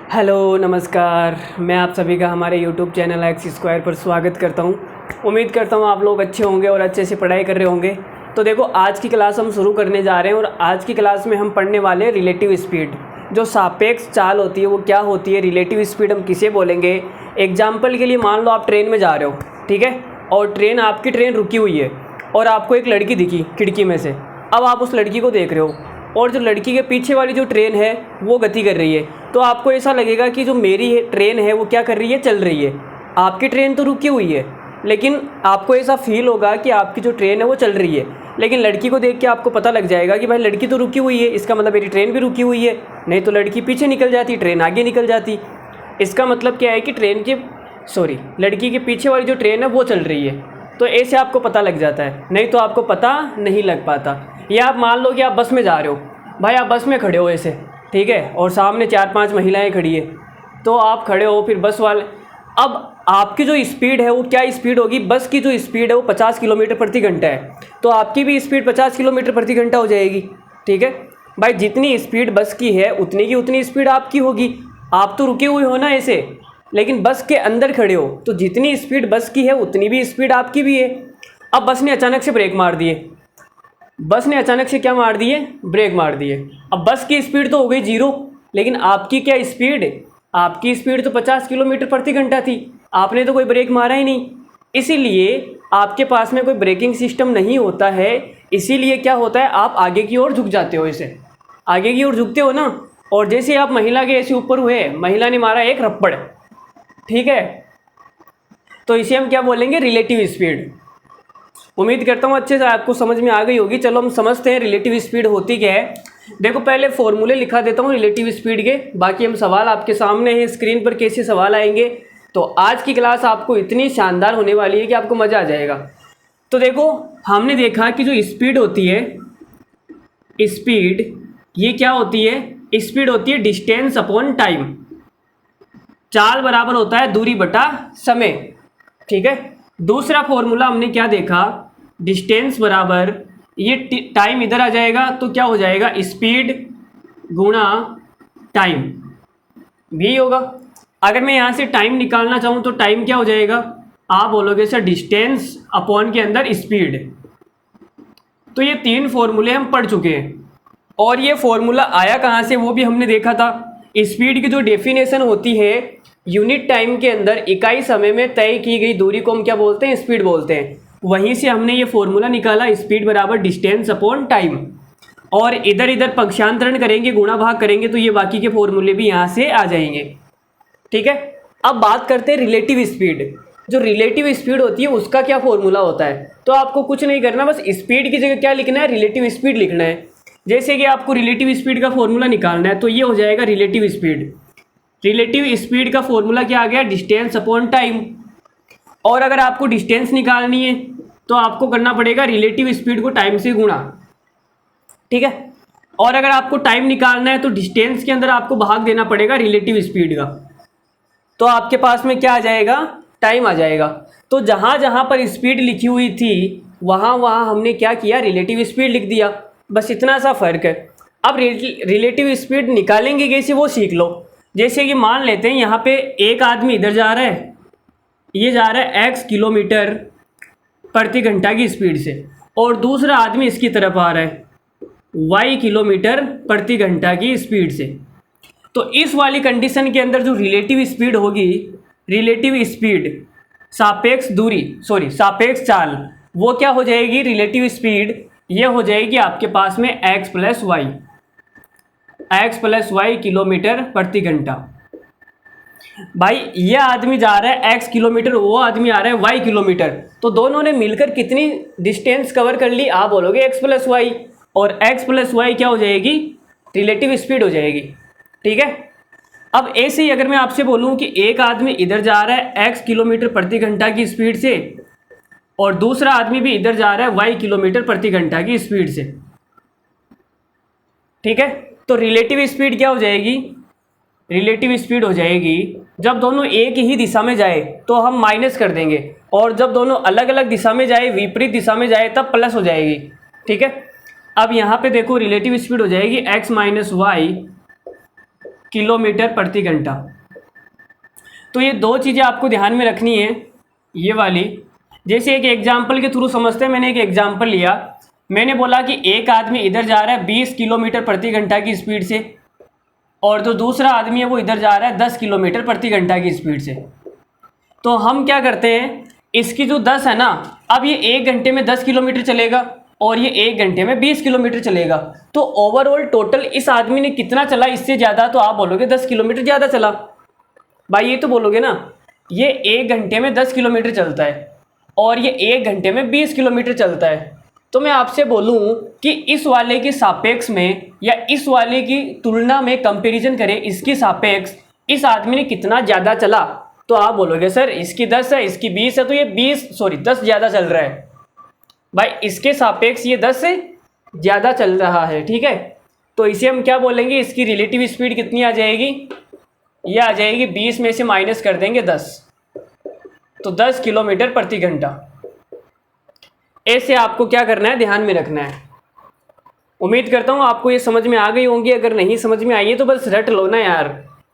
Hello नमस्कार। मैं आप सभी का हमारे यूट्यूब चैनल एक्स स्क्वायर पर स्वागत करता हूं। उम्मीद करता हूं आप लोग अच्छे होंगे और अच्छे से पढ़ाई कर रहे होंगे। तो देखो, आज की क्लास हम शुरू करने जा रहे हैं और आज की क्लास में हम पढ़ने वाले हैं रिलेटिव स्पीड। जो सापेक्ष चाल होती है वो क्या होती है, रिलेटिव स्पीड हम किसे बोलेंगे। एग्जाम्पल के लिए मान लो आप ट्रेन में जा रहे हो, ठीक है, और आपकी ट्रेन रुकी हुई है और आपको एक लड़की दिखी खिड़की में से। अब आप उस लड़की को देख रहे हो और जो लड़की के पीछे वाली जो ट्रेन है वो गति कर रही है, तो आपको ऐसा लगेगा कि जो मेरी ट्रेन है वो क्या कर रही है, चल रही है। आपकी ट्रेन तो रुकी हुई है, लेकिन आपको ऐसा फील होगा कि आपकी जो ट्रेन है वो चल रही है। लेकिन लड़की को देख के आपको पता लग जाएगा कि भाई लड़की तो रुकी हुई है, इसका मतलब मेरी ट्रेन भी रुकी हुई है। नहीं तो लड़की पीछे निकल जाती, ट्रेन आगे निकल जाती। इसका मतलब क्या है कि लड़की के पीछे वाली जो ट्रेन है वो चल रही है। तो ऐसे आपको पता लग जाता है, नहीं तो आपको पता नहीं लग पाता। या आप मान लो कि आप बस में जा रहे हो, भाई आप बस में खड़े हो ऐसे, ठीक है, और सामने 4-5 महिलाएं खड़ी है। तो आप खड़े हो, फिर बस वाले, अब आपकी जो स्पीड है वो क्या स्पीड होगी, बस की जो स्पीड है वो 50 किलोमीटर प्रति घंटा है, तो आपकी भी स्पीड 50 किलोमीटर प्रति घंटा हो जाएगी। ठीक है भाई, जितनी स्पीड बस की है उतनी की उतनी स्पीड आपकी होगी। आप तो रुके हुए हो ना ऐसे, लेकिन बस के अंदर खड़े हो, तो जितनी स्पीड बस की है उतनी भी स्पीड आपकी भी है। अब बस ने अचानक से ब्रेक मार दिए, बस ने अचानक से क्या मार दिए, ब्रेक मार दिए। अब बस की स्पीड तो हो गई 0, लेकिन आपकी क्या स्पीड, आपकी स्पीड तो 50 किलोमीटर प्रति घंटा थी। आपने तो कोई ब्रेक मारा ही नहीं, इसीलिए आपके पास में कोई ब्रेकिंग सिस्टम नहीं होता है। इसीलिए क्या होता है, आप आगे की ओर झुक जाते हो, ऐसे आगे की ओर झुकते हो ना, और जैसे आप महिला के ऐसे ऊपर हुए, महिला ने मारा एक रप्पड़, ठीक है, तो इसे हम क्या बोलेंगे, रिलेटिव स्पीड। उम्मीद करता हूँ अच्छे से आपको समझ में आ गई होगी। चलो हम समझते हैं रिलेटिव स्पीड होती क्या है। देखो, पहले फॉर्मूले लिखा देता हूँ रिलेटिव स्पीड के, बाकी हम सवाल आपके सामने हैं स्क्रीन पर, कैसे सवाल आएंगे। तो आज की क्लास आपको इतनी शानदार होने वाली है कि आपको मज़ा आ जाएगा। तो देखो, हमने देखा कि जो स्पीड होती है, स्पीड ये क्या होती है, स्पीड होती है डिस्टेंस अपॉन टाइम। चाल बराबर होता है दूरी बटा समय, ठीक है। दूसरा फॉर्मूला हमने क्या देखा, डिस्टेंस बराबर ये टाइम इधर आ जाएगा, तो क्या हो जाएगा, स्पीड गुणा टाइम भी होगा। अगर मैं यहाँ से टाइम निकालना चाहूँ तो टाइम क्या हो जाएगा, आप बोलोगे सर डिस्टेंस अपॉन के अंदर स्पीड। तो ये 3 फॉर्मूले हम पढ़ चुके हैं, और ये फॉर्मूला आया कहाँ से वो भी हमने देखा था। स्पीड की जो डेफिनेशन होती है, यूनिट टाइम के अंदर इकाई समय में तय की गई दूरी को हम क्या बोलते हैं, स्पीड बोलते हैं। वहीं से हमने ये फॉर्मूला निकाला, स्पीड बराबर डिस्टेंस अपॉन टाइम। और इधर इधर पक्षांतरण करेंगे, गुणा भाग करेंगे, तो ये बाकी के फॉर्मूले भी यहाँ से आ जाएंगे, ठीक है। अब बात करते हैं रिलेटिव स्पीड। जो रिलेटिव स्पीड होती है उसका क्या फॉर्मूला होता है, तो आपको कुछ नहीं करना, बस स्पीड की जगह क्या लिखना है, रिलेटिव स्पीड लिखना है। जैसे कि आपको रिलेटिव स्पीड का फॉर्मूला निकालना है, तो ये हो जाएगा रिलेटिव स्पीड। रिलेटिव स्पीड का फॉर्मूला क्या आ गया, डिस्टेंस अपॉन टाइम। और अगर आपको डिस्टेंस निकालनी है तो आपको करना पड़ेगा रिलेटिव स्पीड को टाइम से गुणा, ठीक है। और अगर आपको टाइम निकालना है तो डिस्टेंस के अंदर आपको भाग देना पड़ेगा रिलेटिव स्पीड का, तो आपके पास में क्या आ जाएगा, टाइम आ जाएगा। तो जहाँ जहाँ पर स्पीड लिखी हुई थी वहाँ वहाँ हमने क्या किया, रिलेटिव स्पीड लिख दिया, बस इतना सा फर्क है। अब रिलेटिव स्पीड निकालेंगे कैसे वो सीख लो। जैसे कि मान लेते हैं यहाँ पे एक आदमी इधर जा रहा है, ये जा रहा है x किलोमीटर प्रति घंटा की स्पीड से, और दूसरा आदमी इसकी तरफ आ रहा है y किलोमीटर प्रति घंटा की स्पीड से। तो इस वाली कंडीशन के अंदर जो रिलेटिव स्पीड होगी, रिलेटिव स्पीड सापेक्ष चाल, वो क्या हो जाएगी, रिलेटिव स्पीड ये हो जाएगी आपके पास में x प्लस वाई किलोमीटर प्रति घंटा। भाई ये आदमी जा रहा है x किलोमीटर, वो आदमी आ रहा है y किलोमीटर, तो दोनों ने मिलकर कितनी डिस्टेंस कवर कर ली, आप बोलोगे x प्लस वाई, और x प्लस वाई क्या हो जाएगी, रिलेटिव स्पीड हो जाएगी, ठीक है। अब ऐसे ही अगर मैं आपसे बोलूं कि एक आदमी इधर जा रहा है x किलोमीटर प्रति घंटा की स्पीड से, और दूसरा आदमी भी इधर जा रहा है y किलोमीटर प्रति घंटा की स्पीड से, ठीक है, तो रिलेटिव स्पीड क्या हो जाएगी, रिलेटिव स्पीड हो जाएगी, जब दोनों एक ही दिशा में जाए तो हम माइनस कर देंगे, और जब दोनों अलग अलग दिशा में जाए, विपरीत दिशा में जाए, तब प्लस हो जाएगी, ठीक है। अब यहाँ पे देखो रिलेटिव स्पीड हो जाएगी x माइनस वाई किलोमीटर प्रति घंटा। तो ये दो चीज़ें आपको ध्यान में रखनी है, ये वाली। जैसे एक एग्जाम्पल के थ्रू समझते हैं। मैंने एक एग्जाम्पल लिया, मैंने बोला कि एक आदमी इधर जा रहा है 20 किलोमीटर प्रति घंटा की स्पीड से, और जो दूसरा आदमी है वो इधर जा रहा है 10 किलोमीटर प्रति घंटा की स्पीड से। तो हम क्या करते हैं, इसकी जो 10 है ना, अब ये 1 घंटे में 10 किलोमीटर चलेगा और ये 1 घंटे में 20 किलोमीटर चलेगा। तो ओवरऑल टोटल इस आदमी ने कितना चला इससे ज़्यादा, तो आप बोलोगे 10 किलोमीटर ज़्यादा चला। भाई ये तो बोलोगे ना, ये 1 घंटे में 10 किलोमीटर चलता है और ये 1 घंटे में 20 किलोमीटर चलता है। तो मैं आपसे बोलूँ कि इस वाले के सापेक्ष में या इस वाले की तुलना में कंपैरिजन करें, इसकी सापेक्ष इस आदमी ने कितना ज़्यादा चला, तो आप बोलोगे सर इसकी 10 है इसकी 20 है, तो ये 10 ज़्यादा चल रहा है। भाई इसके सापेक्ष ये 10 से ज़्यादा चल रहा है, ठीक है। तो इसे हम क्या बोलेंगे, इसकी रिलेटिव स्पीड कितनी आ जाएगी, ये आ जाएगी 20 में से माइनस कर देंगे 10, तो 10 किलोमीटर प्रति घंटा। ऐसे आपको क्या करना है, ध्यान में रखना है। उम्मीद करता हूँ आपको ये समझ में आ गई होंगी। अगर नहीं समझ में आई है तो बस रट लो ना यार,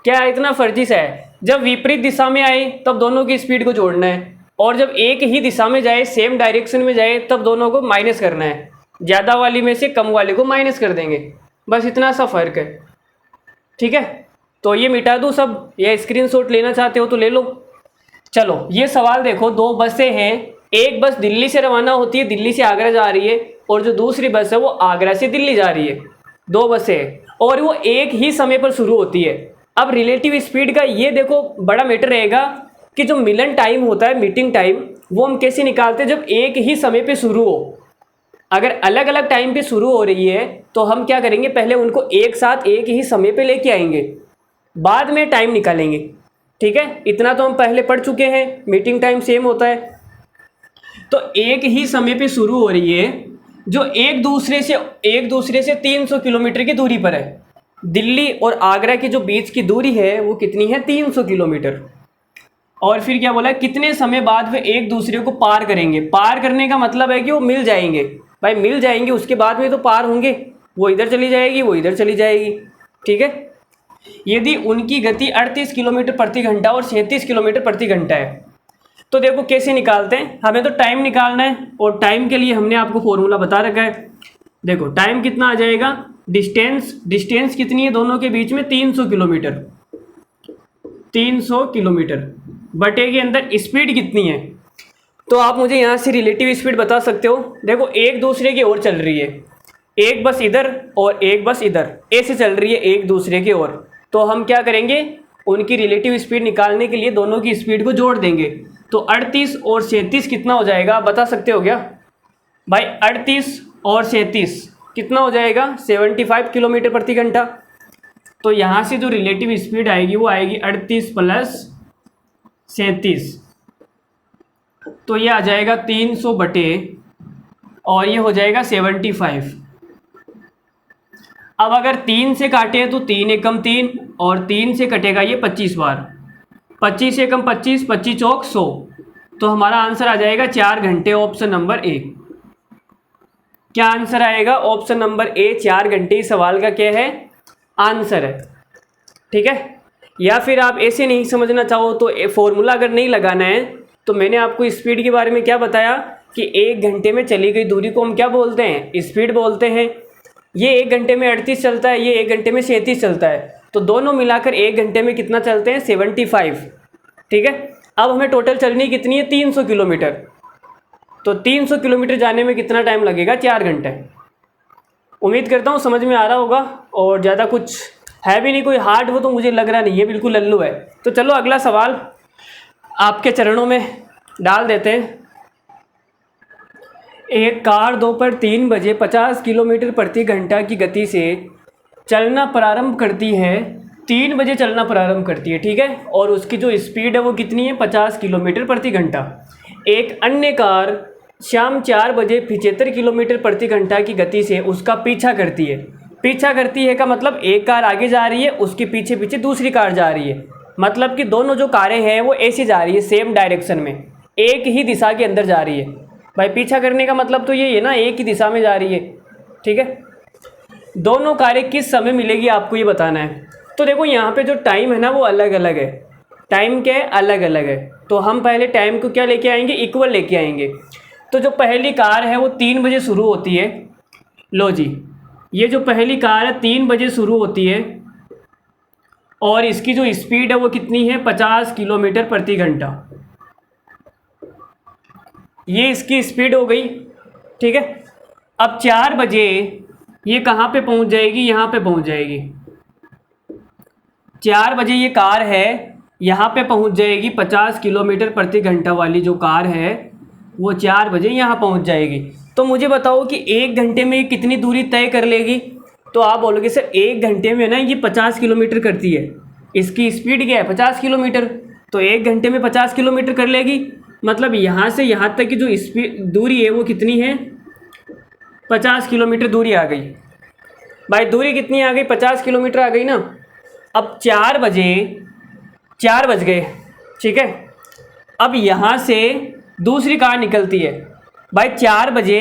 क्या इतना फर्जी सा है। जब विपरीत दिशा में आए तब दोनों की स्पीड को जोड़ना है, और जब एक ही दिशा में जाए, सेम डायरेक्शन में जाए, तब दोनों को माइनस करना है। ज़्यादा वाली में से कम वाले को माइनस कर देंगे, बस इतना सा फ़र्क है, ठीक है। तो ये मिटा दूँ सब, या स्क्रीनशॉट लेना चाहते हो तो ले लो। चलो ये सवाल देखो, दो बसें हैं, एक बस दिल्ली से रवाना होती है, दिल्ली से आगरा जा रही है, और जो दूसरी बस है वो आगरा से दिल्ली जा रही है। दो बसें हैं और वो एक ही समय पर शुरू होती है। अब रिलेटिव स्पीड का ये देखो बड़ा मैटर रहेगा कि जो मिलन टाइम होता है, मीटिंग टाइम, वो हम कैसे निकालते हैं, जब एक ही समय पे शुरू हो। अगर अलग अलग टाइम पे शुरू हो रही है तो हम क्या करेंगे, पहले उनको एक साथ एक ही समय पे लेके आएंगे, बाद में टाइम निकालेंगे, ठीक है। इतना तो हम पहले पढ़ चुके हैं, मीटिंग टाइम सेम होता है। तो एक ही समय पे शुरू हो रही है, जो एक दूसरे से 300 किलोमीटर की दूरी पर है। दिल्ली और आगरा की जो बीच की दूरी है वो कितनी है, 300 किलोमीटर। और फिर क्या बोला, कितने समय बाद वे एक दूसरे को पार करेंगे। पार करने का मतलब है कि वो मिल जाएंगे। भाई मिल जाएंगे, उसके बाद में तो पार होंगे, वो इधर चली जाएगी वो इधर चली जाएगी, ठीक है। यदि उनकी गति 38 किलोमीटर प्रति घंटा और 37 किलोमीटर प्रति घंटा है, तो देखो कैसे निकालते हैं। हमें तो टाइम निकालना है, और टाइम के लिए हमने आपको फॉर्मूला बता रखा है। देखो टाइम कितना आ जाएगा, डिस्टेंस कितनी है दोनों के बीच में, 300 किलोमीटर, 300 किलोमीटर बटे के अंदर स्पीड कितनी है। तो आप मुझे यहाँ से रिलेटिव स्पीड बता सकते हो। देखो एक दूसरे की ओर चल रही है, एक बस इधर और एक बस इधर, ऐसे चल रही है एक दूसरे की ओर। तो हम क्या करेंगे, उनकी रिलेटिव स्पीड निकालने के लिए दोनों की स्पीड को जोड़ देंगे। तो 38 और 37 कितना हो जाएगा, आप बता सकते हो क्या भाई। 38 और 37 कितना हो जाएगा, 75 किलोमीटर प्रति घंटा। तो यहाँ से जो रिलेटिव स्पीड आएगी वो आएगी 38 प्लस 37, तो ये आ जाएगा 300 बटे, और ये हो जाएगा 75। अब अगर 3 से काटे तो 3 एकम 3, और 3 से कटेगा ये 25 बार, 25 एकम 25, 25 चौक 100। तो हमारा आंसर आ जाएगा 4 घंटे, ऑप्शन नंबर ए। क्या आंसर आएगा, ऑप्शन नंबर ए 4 घंटे। इस सवाल का क्या है, आंसर है, ठीक है। या फिर आप ऐसे नहीं समझना चाहो तो फॉर्मूला अगर नहीं लगाना है, तो मैंने आपको स्पीड के बारे में क्या बताया कि 1 घंटे में चली गई दूरी को हम क्या बोलते हैं, स्पीड बोलते हैं। ये 1 घंटे में 38 चलता है, ये 1 घंटे में 37 चलता है, तो दोनों मिलाकर 1 घंटे में कितना चलते हैं, 75, ठीक है। अब हमें टोटल चलनी कितनी है, 300 किलोमीटर। तो 300 किलोमीटर जाने में कितना टाइम लगेगा, 4 घंटे। उम्मीद करता हूँ समझ में आ रहा होगा, और ज़्यादा कुछ है भी नहीं, कोई हार्ड वो तो मुझे लग रहा नहीं है, बिल्कुल लल्लू है। तो चलो अगला सवाल आपके चरणों में डाल देते हैं। एक कार दोपहर 3 बजे 50 किलोमीटर प्रति घंटा की गति से चलना प्रारंभ करती है, 3 बजे चलना प्रारंभ करती है, ठीक है। और उसकी जो स्पीड है वो कितनी है, 50 किलोमीटर प्रति घंटा। एक अन्य कार शाम 4 बजे 75 किलोमीटर प्रति घंटा की गति से उसका पीछा करती है। पीछा करती है का मतलब एक कार आगे जा रही है, उसके पीछे पीछे दूसरी कार जा रही है। मतलब कि दोनों जो कारें हैं वो ऐसे जा रही है, सेम डायरेक्शन में, एक ही दिशा के अंदर जा रही है। भाई पीछा करने का मतलब तो ये है ना, एक ही दिशा में जा रही है, ठीक है। दोनों कारें किस समय मिलेगी आपको ये बताना है। तो देखो यहाँ पे जो टाइम है ना वो अलग अलग है, टाइम क्या है, अलग अलग है। तो हम पहले टाइम को क्या लेके आएंगे, इक्वल लेके आएंगे। तो जो पहली कार है वो 3 बजे शुरू होती है। लो जी, ये जो पहली कार है 3 बजे शुरू होती है और इसकी जो स्पीड है वो कितनी है, 50 किलोमीटर प्रति घंटा। ये इसकी स्पीड हो गई, ठीक है। अब 4 बजे ये कहाँ पे पहुँच जाएगी, यहाँ पे पहुँच जाएगी। 4 बजे ये कार है यहाँ पे पहुँच जाएगी, 50 किलोमीटर प्रति घंटा वाली जो कार है वो 4 बजे यहाँ पहुँच जाएगी। तो मुझे बताओ कि 1 घंटे में ये कितनी दूरी तय कर लेगी। तो आप बोलोगे सर 1 घंटे में ना ये 50 किलोमीटर करती है, इसकी स्पीड क्या है 50 किलोमीटर, तो 1 घंटे में 50 किलोमीटर कर लेगी। मतलब यहाँ से यहाँ तक की जो स्पीड दूरी है वो कितनी है, 50 किलोमीटर दूरी आ गई। भाई दूरी कितनी आ गई, 50 किलोमीटर आ गई ना। अब 4 बज गए, ठीक है। अब यहाँ से दूसरी कार निकलती है। भाई 4 बजे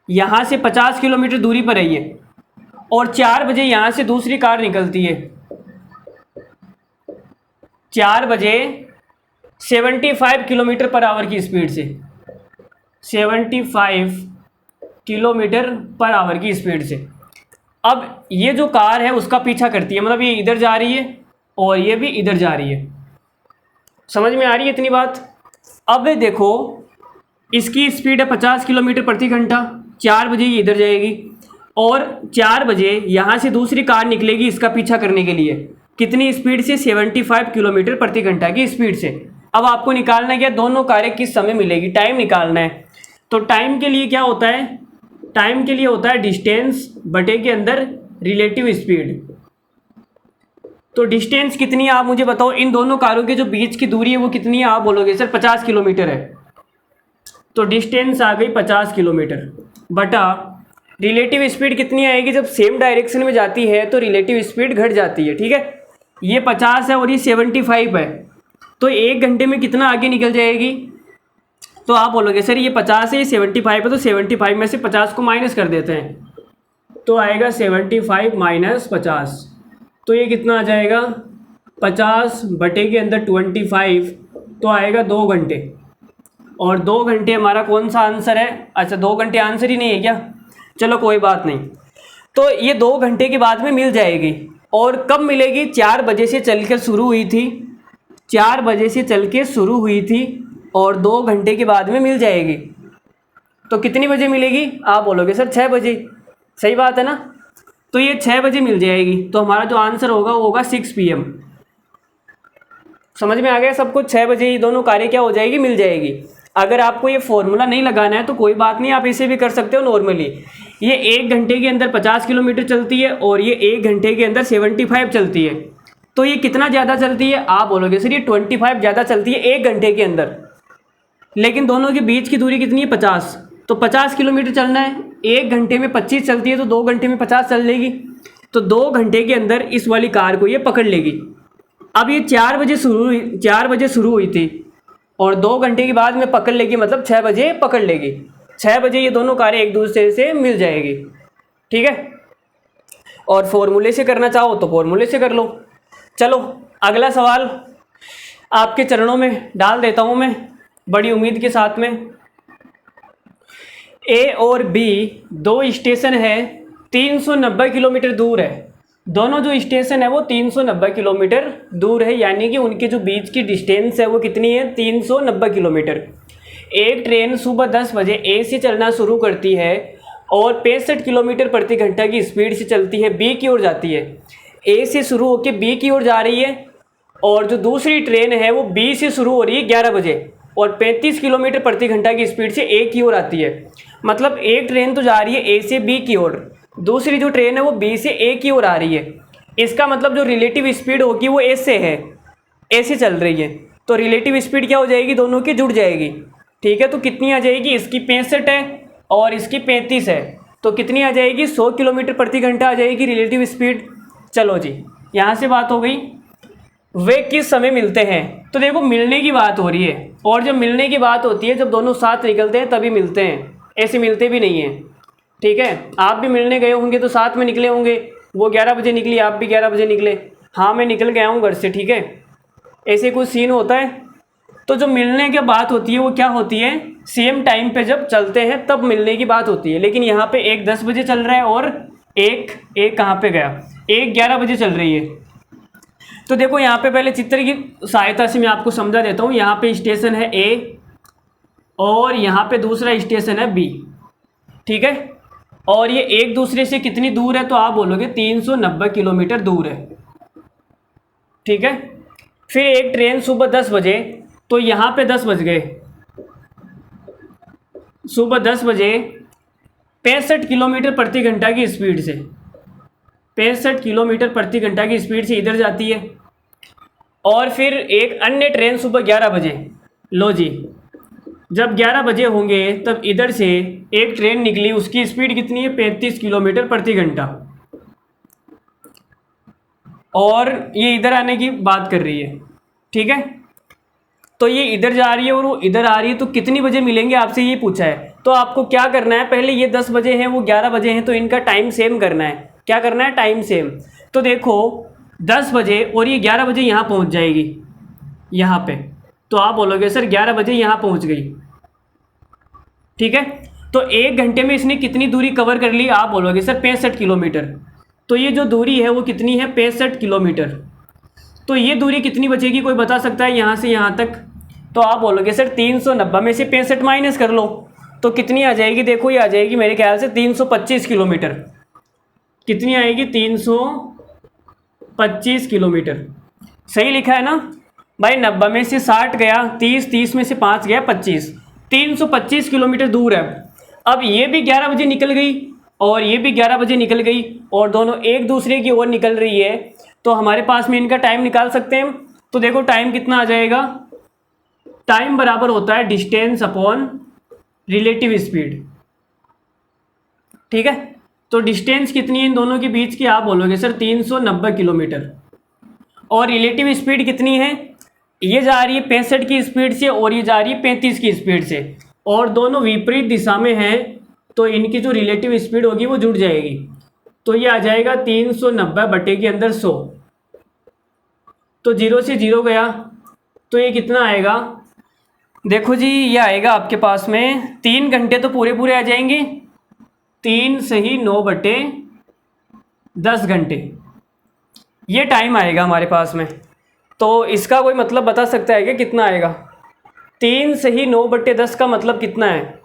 यहाँ से 50 किलोमीटर दूरी पर है ये, और 4 बजे यहाँ से दूसरी कार निकलती है। 4 बजे 75 किलोमीटर पर आवर की स्पीड से, 75 किलोमीटर पर आवर की स्पीड से। अब ये जो कार है उसका पीछा करती है, मतलब ये इधर जा रही है और ये भी इधर जा रही है। समझ में आ रही है इतनी बात। अब देखो इसकी स्पीड है 50 किलोमीटर प्रति घंटा, 4 बजे ये इधर जाएगी और 4 बजे यहाँ से दूसरी कार निकलेगी इसका पीछा करने के लिए। कितनी स्पीड से, 75 किलोमीटर प्रति घंटा की स्पीड से। अब आपको निकालना है क्या, दोनों कारें किस समय मिलेगी, टाइम निकालना है। तो टाइम के लिए क्या होता है, टाइम के लिए होता है डिस्टेंस बटे के अंदर रिलेटिव स्पीड। तो डिस्टेंस कितनी है आप मुझे बताओ, इन दोनों कारों के जो बीच की दूरी है वो कितनी है। आप बोलोगे सर 50 किलोमीटर है, तो डिस्टेंस आ गई 50 किलोमीटर बटा रिलेटिव स्पीड कितनी आएगी, जब सेम डायरेक्शन में जाती है तो रिलेटिव स्पीड घट जाती है, ठीक है। ये 50 है और ये 75 है, तो 1 घंटे में कितना आगे निकल जाएगी। तो आप बोलोगे सर ये 50 है, ये 75 है, तो 75 में से 50 को माइनस कर देते हैं, तो आएगा 75 माइनस 50, तो ये कितना आ जाएगा 50 बटे के अंदर 25, तो आएगा 2 घंटे। और 2 घंटे हमारा कौन सा आंसर है, अच्छा 2 घंटे आंसर ही नहीं है क्या, चलो कोई बात नहीं। तो ये 2 घंटे के बाद में मिल जाएगी। और कब मिलेगी, 4 बजे से चल कर शुरू हुई थी, 4 बजे से चल के शुरू हुई थी और 2 घंटे के बाद में मिल जाएगी। तो कितनी बजे मिलेगी, आप बोलोगे सर 6 बजे, सही बात है ना। तो ये 6 बजे मिल जाएगी, तो हमारा जो आंसर होगा वो होगा 6 PM। समझ में आ गया सब कुछ। 6 बजे ये दोनों कारें क्या हो जाएगी, मिल जाएगी। अगर आपको ये फॉर्मूला नहीं लगाना है तो कोई बात नहीं, आप इसे भी कर सकते हो नॉर्मली। ये 1 घंटे के अंदर 50 किलोमीटर चलती है और ये 1 घंटे के अंदर 75 चलती है, तो ये कितना ज़्यादा चलती है, आप बोलोगे सर ये 25 ज़्यादा चलती है 1 घंटे के अंदर। लेकिन दोनों के बीच की दूरी कितनी है 50, तो 50 किलोमीटर चलना है, 1 घंटे में 25 चलती है तो 2 घंटे में 50 चल लेगी, तो 2 घंटे के अंदर इस वाली कार को ये पकड़ लेगी। अब ये 4 बजे शुरू हुई थी और 2 घंटे के बाद में पकड़ लेगी, मतलब 6 बजे पकड़ लेगी। 6 बजे ये दोनों कारें एक दूसरे से मिल जाएगी, ठीक है। और फॉर्मूले से करना चाहो तो फॉर्मूले से कर लो। चलो अगला सवाल आपके चरणों में डाल देता हूँ मैं बड़ी उम्मीद के साथ में। ए और बी 2 स्टेशन है, 390 किलोमीटर दूर है। दोनों जो स्टेशन है वो 390 किलोमीटर दूर है, यानी कि उनके जो बीच की डिस्टेंस है वो कितनी है, 390 किलोमीटर। एक ट्रेन सुबह 10 बजे ए से चलना शुरू करती है और 65 किलोमीटर प्रति घंटा की स्पीड से चलती है, बी की ओर जाती है। ए से शुरू होकर बी की ओर जा रही है और जो दूसरी ट्रेन है वो बी से शुरू हो रही है 11 बजे और 35 किलोमीटर प्रति घंटा की स्पीड से ए की ओर आती है। मतलब एक ट्रेन तो जा रही है ए से बी की ओर, दूसरी जो ट्रेन है वो बी से ए की ओर आ रही है। इसका मतलब जो रिलेटिव स्पीड होगी वो ए से है, ए से चल रही है, तो रिलेटिव स्पीड क्या हो जाएगी, दोनों की जुड़ जाएगी, ठीक है। तो कितनी आ जाएगी, इसकी 65 है और इसकी 35 है, तो कितनी आ जाएगी, 100 किलोमीटर प्रति घंटा आ जाएगी रिलेटिव स्पीड। चलो जी, यहाँ से बात हो गई। वे किस समय मिलते हैं, तो देखो मिलने की बात हो रही है, और जब मिलने की बात होती है जब दोनों साथ निकलते हैं तभी मिलते हैं, ऐसे मिलते भी नहीं हैं, ठीक है। आप भी मिलने गए होंगे तो साथ में निकले होंगे, वो 11 बजे निकली, आप भी 11 बजे निकले, हाँ मैं निकल गया हूँ घर से, ठीक है, ऐसे कुछ सीन होता है। तो जो मिलने की बात होती है वो क्या होती है, सेम टाइम पे जब चलते हैं तब मिलने की बात होती है। लेकिन यहाँ पे एक 10 बजे चल रहा है और एक कहाँ पे गया, एक 11 बजे चल रही है। तो देखो यहाँ पे पहले चित्र की सहायता से मैं आपको समझा देता हूँ। यहाँ पे स्टेशन है ए और यहाँ पे दूसरा स्टेशन है बी, ठीक है, और ये एक दूसरे से कितनी दूर है, तो आप बोलोगे 390 किलोमीटर दूर है, ठीक है। फिर एक ट्रेन सुबह 10 बजे, तो यहाँ पे 10 बज गए, सुबह 10 बजे 65 किलोमीटर प्रति घंटा की स्पीड से, 65 किलोमीटर प्रति घंटा की स्पीड से इधर जाती है। और फिर एक अन्य ट्रेन सुबह 11 बजे, लो जी, जब 11 बजे होंगे तब इधर से एक ट्रेन निकली, उसकी स्पीड कितनी है, 35 किलोमीटर प्रति घंटा, और ये इधर आने की बात कर रही है, ठीक है। तो ये इधर जा रही है और वो इधर आ रही है, तो कितनी बजे मिलेंगे आपसे ये पूछा है। तो आपको क्या करना है, पहले ये 10 बजे हैं वो 11 बजे हैं, तो इनका टाइम सेम करना है। क्या करना है, टाइम सेम। तो देखो 10 बजे और ये 11 बजे यहाँ पहुँच जाएगी, यहाँ पे, तो आप बोलोगे सर 11 बजे यहाँ पहुँच गई, ठीक है। तो 1 घंटे में इसने कितनी दूरी कवर कर ली, आप बोलोगे सर 65 किलोमीटर। तो ये जो दूरी है वो कितनी है, 65 किलोमीटर। तो ये दूरी कितनी बचेगी, कोई बता सकता है यहाँ से यहाँ तक। तो आप बोलोगे सर 390 में से 65 माइनस कर लो, तो कितनी आ जाएगी, देखो ये आ जाएगी मेरे ख्याल से 325 किलोमीटर। कितनी आएगी, 325 किलोमीटर। सही लिखा है ना भाई। 90 में से 60 गया, 30 में से 5 गया 25, 325 किलोमीटर दूर है। अब ये भी 11 बजे निकल गई और ये भी 11 बजे निकल गई, और दोनों एक दूसरे की ओर निकल रही है, तो हमारे पास में इनका टाइम निकाल सकते हैं। तो देखो टाइम कितना आ जाएगा, टाइम बराबर होता है डिस्टेंस अपॉन रिलेटिव स्पीड, ठीक है। तो डिस्टेंस कितनी है इन दोनों के बीच की, आप बोलोगे सर 390 किलोमीटर। और रिलेटिव स्पीड कितनी है, ये जा रही है 65 की स्पीड से और ये जा रही है 35 की स्पीड से, और दोनों विपरीत दिशा में हैं, तो इनकी जो रिलेटिव स्पीड होगी वो जुड़ जाएगी। तो ये आ जाएगा 390 बटे के अंदर 100, तो 0 से 0 गया, तो ये कितना आएगा, देखो जी ये आएगा आपके पास में 3 घंटे तो पूरे पूरे आ जाएंगे, 3 सही 9 बटे 10 घंटे, ये टाइम आएगा हमारे पास में। तो इसका कोई मतलब बता सकता है कि कितना आएगा, 3 सही 9 बटे 10 का मतलब कितना है।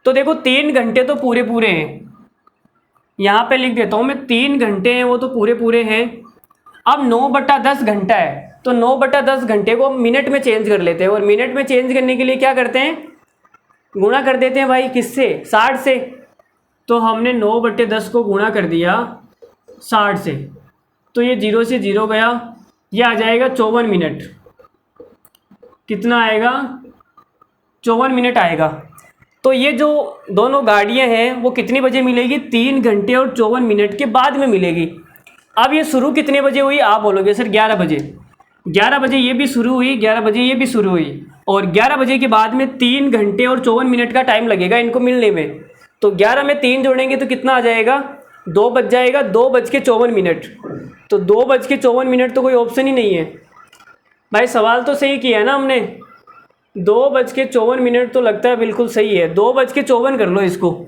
तो देखो 3 घंटे तो पूरे पूरे हैं, यहाँ पे लिख देता हूँ मैं, 3 घंटे हैं वो तो पूरे पूरे हैं। अब 9 बटा 10 घंटा है, तो 9 बटा 10 घंटे को मिनट में चेंज कर लेते हैं, और मिनट में चेंज करने के लिए क्या करते हैं, गुणा कर देते हैं भाई, किससे, 60 से। तो हमने 9 बटे 10 को गुणा कर दिया 60 से, तो ये 0 से 0 गया, ये आ जाएगा 54 मिनट। कितना आएगा, 54 मिनट आएगा। तो ये जो दोनों गाड़ियाँ हैं वो कितनी बजे मिलेगी, 3 घंटे और 54 मिनट के बाद में मिलेगी। अब ये शुरू कितने बजे हुई, आप बोलोगे सर 11 बजे। 11 बजे ये भी शुरू हुई, 11 बजे ये भी शुरू हुई, और 11 बजे के बाद में 3 घंटे और 54 मिनट का टाइम लगेगा इनको मिलने में। तो 11 में 3 जोड़ेंगे तो कितना आ जाएगा, 2 बज जाएगा, 2:54। तो 2:54 तो कोई ऑप्शन ही नहीं है भाई। सवाल तो सही किया है ना हमने, 2:54 तो लगता है बिल्कुल सही है। 2:54 कर लो इसको,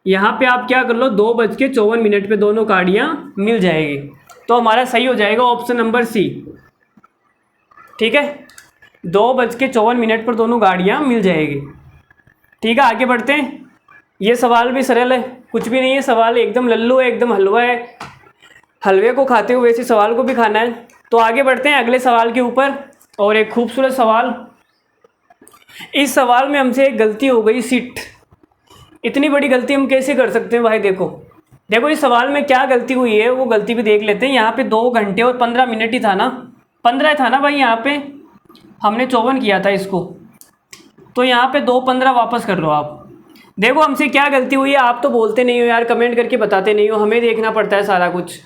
यहाँ पे आप क्या कर लो, 2:54 पे दोनों गाड़ियाँ मिल जाएगी, तो हमारा सही हो जाएगा ऑप्शन नंबर सी, ठीक है। 2:54 पर दोनों गाड़ियाँ मिल जाएगी, ठीक है। आगे बढ़ते हैं, ये सवाल भी सरल है, कुछ भी नहीं है सवाल, एकदम लल्लू है, एकदम हलवा है, हलवे को खाते हुए इसी सवाल को भी खाना है। तो आगे बढ़ते हैं अगले सवाल के ऊपर, और एक खूबसूरत सवाल। इस सवाल में हमसे एक गलती हो गई, सीट। इतनी बड़ी गलती हम कैसे कर सकते हैं भाई, देखो इस सवाल में क्या गलती हुई है वो गलती भी देख लेते हैं। यहाँ पे 2 घंटे और 15 मिनट ही था ना, 15 था ना भाई, यहाँ पे हमने 54 किया था इसको, तो यहाँ पे 2:15 वापस कर लो आप। देखो हमसे क्या गलती हुई है, आप तो बोलते नहीं हो यार, कमेंट करके बताते नहीं हो, हमें देखना पड़ता है सारा कुछ।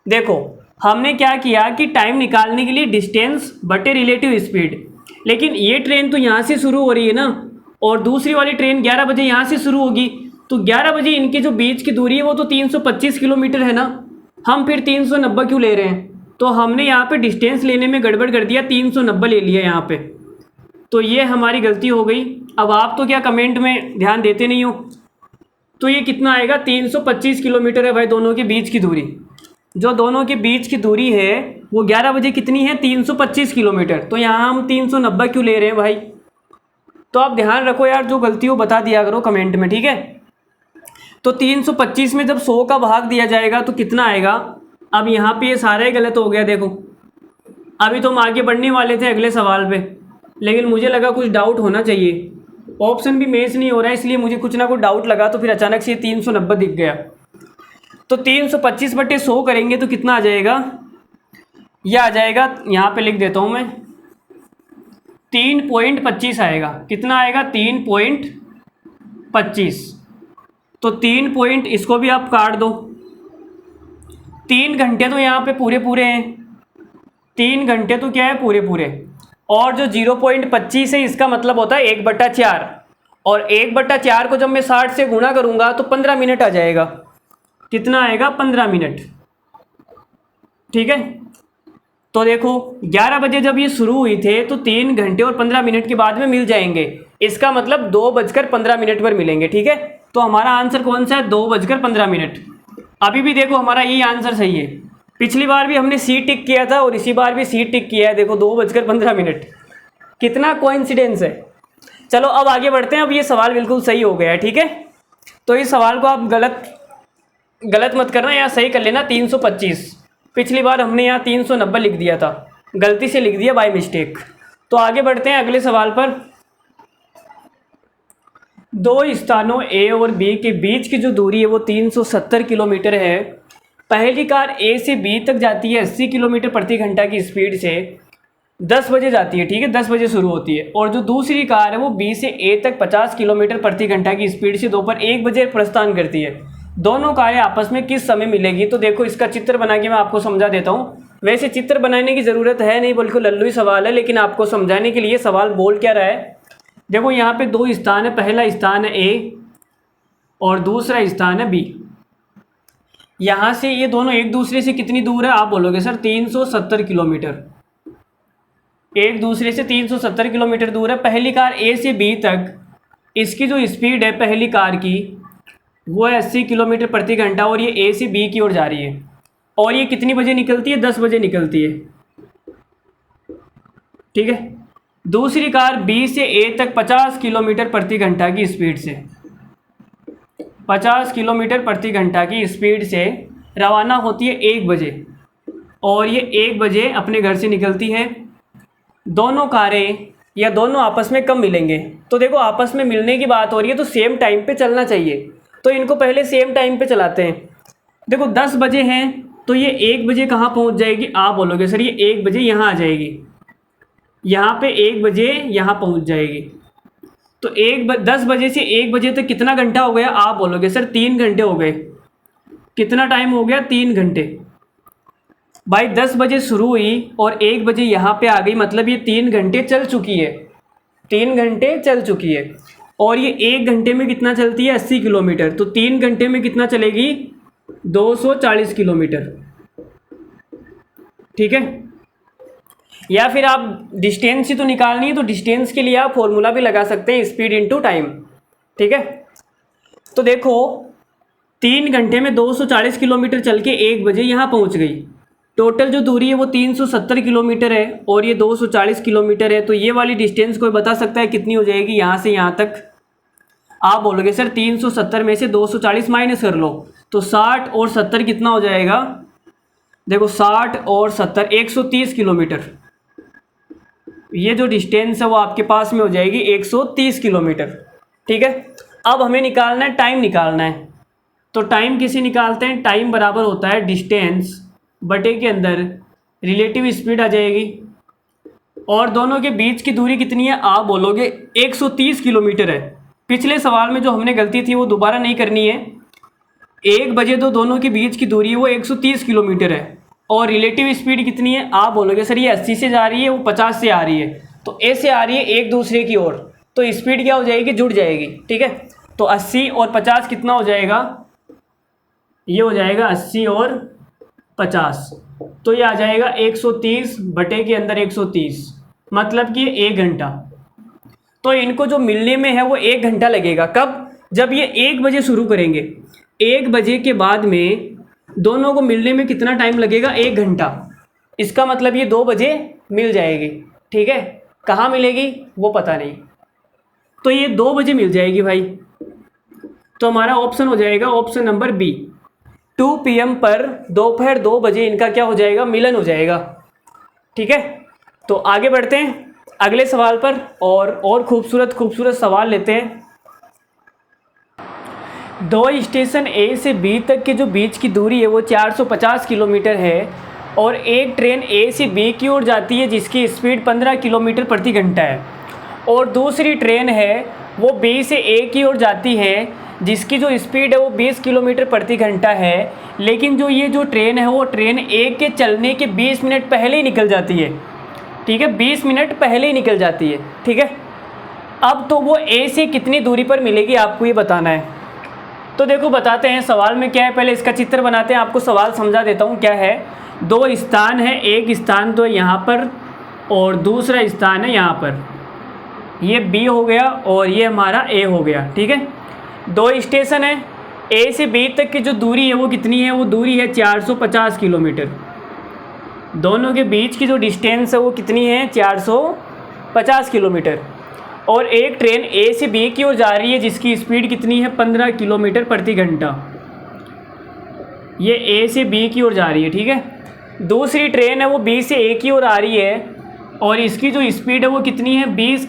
देखो हमने क्या किया कि टाइम निकालने के लिए डिस्टेंस बटे रिलेटिव स्पीड, लेकिन ये ट्रेन तो यहाँ से शुरू हो रही है ना, और दूसरी वाली ट्रेन 11 बजे यहाँ से शुरू होगी, तो 11 बजे इनके जो बीच की दूरी है वो तो 325 किलोमीटर है ना, हम फिर 390 क्यों ले रहे हैं, तो हमने यहाँ पे डिस्टेंस लेने में गड़बड़ कर दिया, 390 ले लिया यहाँ पे, तो ये हमारी गलती हो गई। अब आप तो क्या कमेंट में ध्यान देते नहीं हो, तो ये कितना आएगा, 325 किलोमीटर है भाई दोनों के बीच की दूरी। जो दोनों के बीच की दूरी है वो 11 बजे कितनी है, 325 किलोमीटर। तो यहाँ हम 390 क्यों ले रहे हैं भाई? तो आप ध्यान रखो यार, जो गलती हो बता दिया करो कमेंट में, ठीक है। तो 325 में जब 100 का भाग दिया जाएगा तो कितना आएगा? अब यहाँ पे ये सारा ही गलत हो गया। देखो अभी तो हम आगे बढ़ने वाले थे अगले सवाल पे, लेकिन मुझे लगा कुछ डाउट होना चाहिए, ऑप्शन भी मैच नहीं हो रहा है, इसलिए मुझे कुछ ना कुछ डाउट लगा, तो फिर अचानक से 390 दिख गया। तो 325/100 करेंगे तो कितना आ जाएगा? यह आ जाएगा, यहाँ पे लिख देता हूँ मैं, 3.25 आएगा। कितना आएगा? 3.25। तो 3 पॉइंट, इसको भी आप काट दो। 3 घंटे तो यहाँ पे पूरे पूरे हैं, 3 घंटे तो क्या है, पूरे पूरे। और जो 0.25 है इसका मतलब होता है 1/4, और 1/4 को जब मैं 60 से गुणा करूँगा तो 15 मिनट आ जाएगा। कितना आएगा? 15 मिनट, ठीक है। तो देखो 11 बजे जब ये शुरू हुई थे तो 3 घंटे और 15 मिनट के बाद में मिल जाएंगे, इसका मतलब 2:15 पर मिलेंगे, ठीक है। तो हमारा आंसर कौन सा है? 2:15। अभी भी देखो हमारा यही आंसर सही है। पिछली बार भी हमने सी टिक किया था और इसी बार भी सी टिक किया है। देखो 2:15, कितना कोइंसिडेंस है। चलो अब आगे बढ़ते हैं। अब ये सवाल बिल्कुल सही हो गया है, ठीक है। तो इस सवाल को आप गलत मत करना, यहाँ सही कर लेना 325। पिछली बार हमने यहाँ 390 लिख दिया था, गलती से लिख दिया बाय मिस्टेक। तो आगे बढ़ते हैं अगले सवाल पर। दो स्थानों ए और बी के बीच की जो दूरी है वो 370 किलोमीटर है। पहली कार ए से बी तक जाती है 80 किलोमीटर प्रति घंटा की स्पीड से, 10 बजे जाती है, ठीक है, 10 बजे शुरू होती है। और जो दूसरी कार है वो बी से ए तक 50 किलोमीटर प्रति घंटा की स्पीड से दोपहर 1 बजे प्रस्थान करती है। दोनों कारें आपस में किस समय मिलेगी? तो देखो इसका चित्र बना के मैं आपको समझा देता हूँ। वैसे चित्र बनाने की ज़रूरत है नहीं, बिल्कुल लल्लू सवाल है, लेकिन आपको समझाने के लिए सवाल बोल क्या रहा है। देखो यहाँ पे 2 स्थान है, पहला स्थान है ए और दूसरा स्थान है बी। यहाँ से ये दोनों एक दूसरे से कितनी दूर है? आप बोलोगे सर 370 किलोमीटर। एक दूसरे से 370 किलोमीटर दूर है। पहली कार ए से बी तक, इसकी जो स्पीड है पहली कार की वो है 80 किलोमीटर प्रति घंटा, और ये ए से बी की ओर जा रही है। और ये कितनी बजे निकलती है? 10 बजे निकलती है, ठीक है। दूसरी कार बी से ए तक 50 किलोमीटर प्रति घंटा की स्पीड से, 50 किलोमीटर प्रति घंटा की स्पीड से रवाना होती है 1 बजे, और ये 1 बजे अपने घर से निकलती है। दोनों कारें या दोनों आपस में कब मिलेंगे? तो देखो आपस में मिलने की बात हो रही है तो सेम टाइम पे चलना चाहिए, तो इनको पहले सेम टाइम पे चलाते हैं। देखो 10 बजे हैं तो ये 1 बजे कहाँ पहुँच जाएगी? आप बोलोगे सर ये 1 बजे यहाँ आ जाएगी, यहाँ पे 1 बजे यहाँ पहुँच जाएगी। तो 10 बजे से 1 बजे तक कितना घंटा हो गया? आप बोलोगे सर 3 घंटे हो गए। कितना टाइम हो गया? 3 घंटे। भाई 10 बजे शुरू हुई और 1 बजे यहाँ पे आ गई, मतलब ये 3 घंटे चल चुकी है, 3 घंटे चल चुकी है। और ये 1 घंटे में कितना चलती है? 80 किलोमीटर। तो 3 घंटे में कितना चलेगी? 240 किलोमीटर, ठीक है। या फिर आप डिस्टेंस ही तो निकालनी है, तो डिस्टेंस के लिए आप फॉर्मूला भी लगा सकते हैं, स्पीड इनटू टाइम, ठीक है। तो देखो 3 घंटे में 240 किलोमीटर चल के 1 बजे यहाँ पहुँच गई। टोटल जो दूरी है वो 370 किलोमीटर है और ये 240 किलोमीटर है। तो ये वाली डिस्टेंस कोई बता सकता है कितनी हो जाएगी यहाँ से यहाँ तक? आप बोलोगे सर 370 में से 240 माइनस कर लो, तो 60 और 70 कितना हो जाएगा? देखो 60 और 70 130 किलोमीटर। ये जो डिस्टेंस है वो आपके पास में हो जाएगी 130 किलोमीटर, ठीक है। अब हमें निकालना है, टाइम निकालना है। तो टाइम किसे निकालते हैं? टाइम बराबर होता है डिस्टेंस बटे के अंदर रिलेटिव स्पीड आ जाएगी। और दोनों के बीच की दूरी कितनी है? आप बोलोगे 130 किलोमीटर है। पिछले सवाल में जो हमने गलती थी वो दोबारा नहीं करनी है। 1 बजे तो दोनों के बीच की दूरी है वो 130 किलोमीटर है, और रिलेटिव स्पीड कितनी है? आप बोलोगे सर ये 80 से जा रही है, वो 50 से आ रही है, तो ए से आ रही है एक दूसरे की ओर, तो स्पीड क्या हो जाएगी? जुड़ जाएगी, ठीक है। तो 80 और 50 कितना हो जाएगा? ये हो जाएगा 80 और 50, तो ये आ जाएगा 130 बटे के अंदर 130, मतलब कि 1 घंटा। तो इनको जो मिलने में है वो 1 घंटा लगेगा। कब? जब ये 1 बजे शुरू करेंगे, 1 बजे के बाद में दोनों को मिलने में कितना टाइम लगेगा? 1 घंटा। इसका मतलब ये 2 बजे मिल जाएगी। ठीक है, कहाँ मिलेगी वो पता नहीं, तो ये 2 बजे मिल जाएगी भाई। तो हमारा ऑप्शन हो जाएगा ऑप्शन नंबर बी, 2 PM पर दोपहर 2 बजे इनका क्या हो जाएगा? मिलन हो जाएगा। ठीक है, तो आगे बढ़ते हैं अगले सवाल पर और खूबसूरत खूबसूरत सवाल लेते हैं। 2 स्टेशन ए से बी तक के जो बीच की दूरी है वो 450 किलोमीटर है और एक ट्रेन ए से बी की ओर जाती है जिसकी स्पीड 15 किलोमीटर प्रति घंटा है, और दूसरी ट्रेन है वो बी से ए की ओर जाती है जिसकी जो स्पीड है वो 20 किलोमीटर प्रति घंटा है। लेकिन जो ये जो ट्रेन है वो ट्रेन ए के चलने के 20 मिनट पहले ही निकल जाती है। ठीक है, 20 मिनट पहले ही निकल जाती है। ठीक है, अब तो वो ए से कितनी दूरी पर मिलेगी आपको ये बताना है। तो देखो बताते हैं सवाल में क्या है, पहले इसका चित्र बनाते हैं, आपको सवाल समझा देता हूँ क्या है। 2 स्थान है, एक स्थान तो यहाँ पर और दूसरा स्थान है यहाँ पर, ये बी हो गया और ये हमारा ए हो गया। ठीक है, 2 स्टेशन है, ए से बी तक की जो दूरी है वो कितनी है? वो दूरी है 450 किलोमीटर। दोनों के बीच की जो डिस्टेंस है वो कितनी है? 450 किलोमीटर। और एक ट्रेन ए से बी की ओर जा रही है जिसकी स्पीड कितनी है? 15 किलोमीटर प्रति घंटा। ये ए से बी की ओर जा रही है। ठीक है, दूसरी ट्रेन है वो बी से ए की ओर आ रही है और इसकी जो स्पीड है वो कितनी है? 20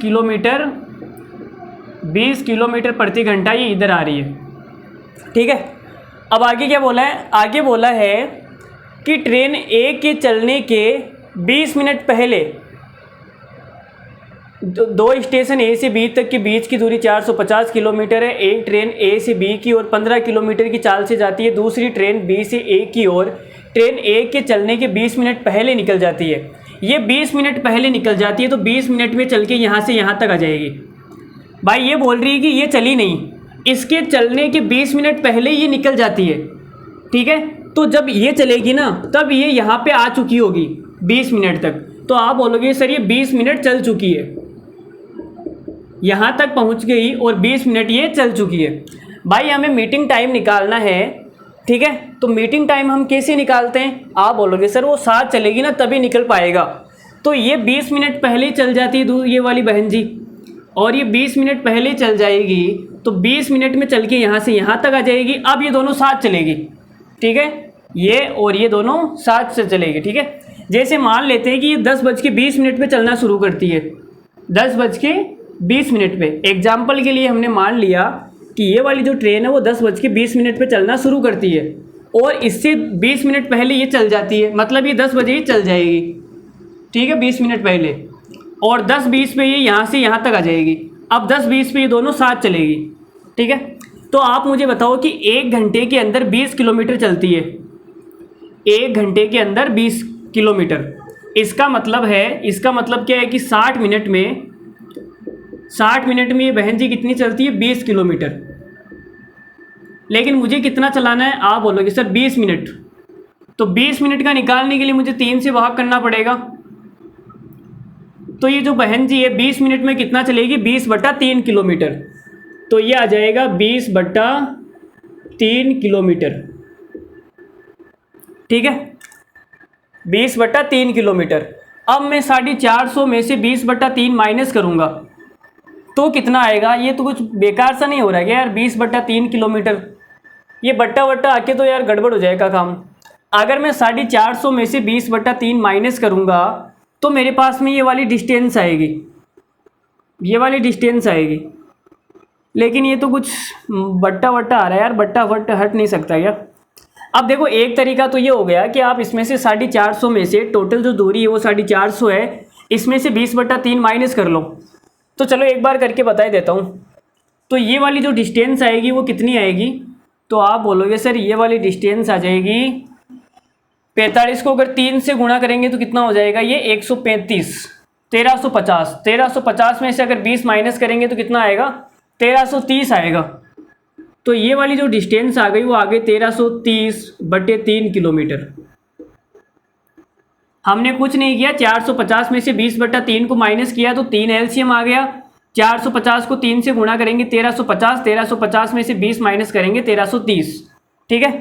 किलोमीटर प्रति घंटा ये इधर आ रही है। ठीक है, अब आगे क्या बोला है? आगे बोला है कि ट्रेन ए के चलने के 20 मिनट पहले 2 स्टेशन ए से बी तक के बीच की दूरी 450 किलोमीटर है। एक ट्रेन ए से बी की ओर 15 किलोमीटर की चाल से जाती है, दूसरी ट्रेन बी से ए की ओर ट्रेन ए के चलने के 20 मिनट पहले निकल जाती है। ये 20 मिनट पहले निकल जाती है तो 20 मिनट में चल के यहाँ से यहाँ तक आ जाएगी। भाई ये बोल रही है कि ये चली नहीं, इसके चलने के 20 मिनट पहले ये निकल जाती है। ठीक है, तो जब ये चलेगी ना तब ये यहाँ पे आ चुकी होगी 20 मिनट तक, तो आप बोलोगे सर ये 20 मिनट चल चुकी है, यहाँ तक पहुँच गई और 20 मिनट ये चल चुकी है। भाई हमें मीटिंग टाइम निकालना है। ठीक है, तो मीटिंग टाइम हम कैसे निकालते हैं? आप बोलोगे सर वो 7 चलेगी ना तभी निकल पाएगा, तो ये 20 मिनट पहले चल जाती है ये वाली बहन जी, और ये 20 मिनट पहले चल जाएगी तो 20 मिनट में चल के यहाँ से यहाँ तक आ जाएगी। अब ये दोनों साथ चलेगी। ठीक है, ये और ये दोनों साथ से चलेगी। ठीक है, जैसे मान लेते हैं कि ये 10:20 पे चलना शुरू करती है, 10:20 पे। एग्जाम्पल के लिए हमने मान लिया कि ये वाली जो ट्रेन है वो 10:20 पे चलना शुरू करती है और इससे 20 मिनट पहले ये चल जाती है, मतलब ये 10 बजे ही चल जाएगी। ठीक है, 20 मिनट पहले, और 10:20 पे ये यहाँ से यहाँ तक आ जाएगी। अब 10:20 पे ये दोनों साथ चलेगी। ठीक है, तो आप मुझे बताओ कि 1 घंटे के अंदर 20 किलोमीटर चलती है, 1 घंटे के अंदर 20 किलोमीटर। इसका मतलब क्या है कि 60 मिनट में ये बहन जी कितनी चलती है? 20 किलोमीटर। लेकिन मुझे कितना चलाना है? आप बोलोगे सर 20 मिनट, तो 20 मिनट का निकालने के लिए मुझे 3 से भाग करना पड़ेगा। तो ये जो बहन जी है 20 मिनट में कितना चलेगी? 20/3 किलोमीटर। तो ये आ जाएगा 20/3 किलोमीटर। ठीक है, 20/3 किलोमीटर। अब मैं 450 में से 20/3 माइनस करूँगा तो कितना आएगा? ये तो कुछ बेकार सा नहीं हो रहा है यार, 20/3 किलोमीटर, ये बट्टा आके तो यार गड़बड़ हो जाएगा काम। अगर मैं 450 में से 20/3 माइनस करूँगा तो मेरे पास में ये वाली डिस्टेंस आएगी, लेकिन ये तो कुछ बट्टा आ रहा है यार, बट्टा हट नहीं सकता यार। अब देखो एक तरीका तो ये हो गया कि आप इसमें से 450 में से टोटल जो दूरी है वो 450 है, इसमें से 20/3 माइनस कर लो। तो चलो एक बार करके बता ही देता हूँ। तो ये वाली जो डिस्टेंस आएगी वो कितनी आएगी? तो आप बोलोगे सर ये वाली डिस्टेंस आ जाएगी 45 को अगर 3 से गुणा करेंगे तो कितना हो जाएगा? ये 135, 1350 में से अगर 20 माइनस करेंगे तो कितना आएगा? 1330 आएगा। तो ये वाली जो डिस्टेंस आ गई वो आ गई 1330/3 किलोमीटर। हमने कुछ नहीं किया, 450 में से 20/3 को माइनस किया तो 3 एलसीएम आ गया। 450 को 3 से गुणा करेंगे 1350, 1350 में से 20 माइनस करेंगे 1330। ठीक है,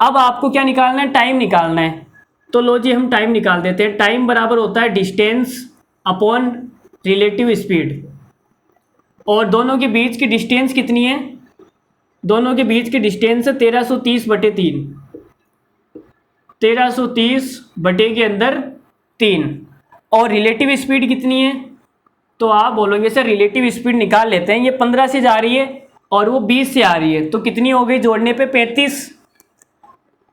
अब आपको क्या निकालना है, टाइम निकालना है। तो लो जी हम टाइम निकाल देते हैं। टाइम बराबर होता है डिस्टेंस अपॉन रिलेटिव स्पीड, और दोनों के बीच की डिस्टेंस कितनी है, दोनों के बीच की डिस्टेंस है 1330/3, 1330 बटे के अंदर 3। और रिलेटिव स्पीड कितनी है, तो आप बोलोगे सर रिलेटिव स्पीड निकाल लेते हैं, ये 15 से जा रही है और वो 20 से आ रही है, तो कितनी हो गई जोड़ने पे 35,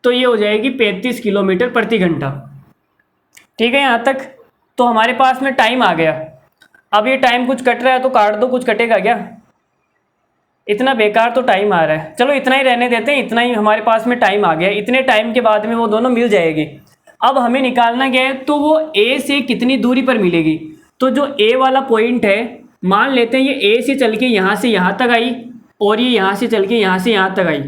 तो ये हो जाएगी 35 किलोमीटर प्रति घंटा। ठीक है यहाँ तक। तो हमारे पास में टाइम आ गया। अब ये टाइम कुछ कट रहा है तो काट दो, कुछ कटेगा क्या, इतना बेकार तो टाइम आ रहा है। चलो इतना ही रहने देते हैं, इतना ही हमारे पास में टाइम आ गया। इतने टाइम के बाद में वो दोनों मिल जाएगी। अब हमें निकालना क्या है, तो वो ए से कितनी दूरी पर मिलेगी। तो जो ए वाला पॉइंट है, मान लेते हैं ये ए से चल के यहाँ से यहाँ तक आई, और ये यहाँ से चल के यहाँ से यहाँ तक आई,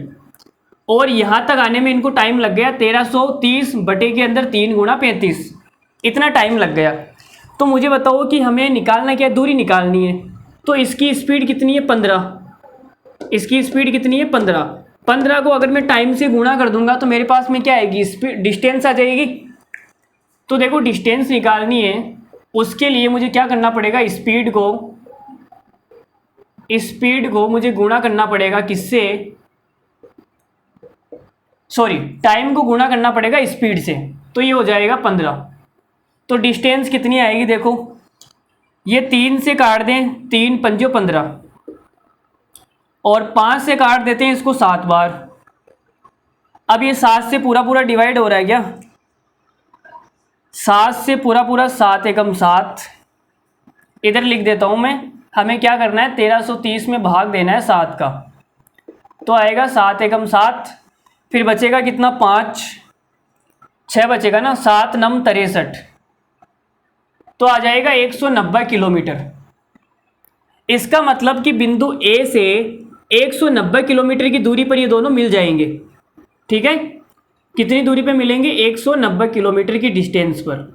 और यहाँ तक आने में इनको टाइम लग गया 1330 बटे के अंदर 3 गुणा 35, इतना टाइम लग गया। तो मुझे बताओ कि हमें निकालना क्या है, दूरी निकालनी है। तो इसकी स्पीड कितनी है 15, इसकी स्पीड कितनी है 15। 15 को अगर मैं टाइम से गुणा कर दूंगा तो मेरे पास में क्या आएगी, स्पीड डिस्टेंस आ जाएगी। तो देखो डिस्टेंस निकालनी है, उसके लिए मुझे क्या करना पड़ेगा, स्पीड को मुझे गुणा करना पड़ेगा किससे, सॉरी टाइम को गुणा करना पड़ेगा स्पीड से, तो ये हो जाएगा 15। तो डिस्टेंस कितनी आएगी, देखो ये 3 से काट दें, 3 पंजो 15, और 5 से काट देते हैं इसको 7 बार। अब ये 7 से पूरा पूरा डिवाइड हो रहा है क्या, 7 से पूरा 7 एकम 7, इधर लिख देता हूँ मैं। हमें क्या करना है, 1330 में भाग देना है 7 का, तो आएगा 7 एकम 7, फिर बचेगा कितना 5, 6 बचेगा ना, 7 नम 63, तो आ जाएगा 190 किलोमीटर। इसका मतलब कि बिंदु ए से 190 किलोमीटर की दूरी पर ये दोनों मिल जाएंगे। ठीक है, कितनी दूरी पे मिलेंगे, 190 किलोमीटर की डिस्टेंस पर,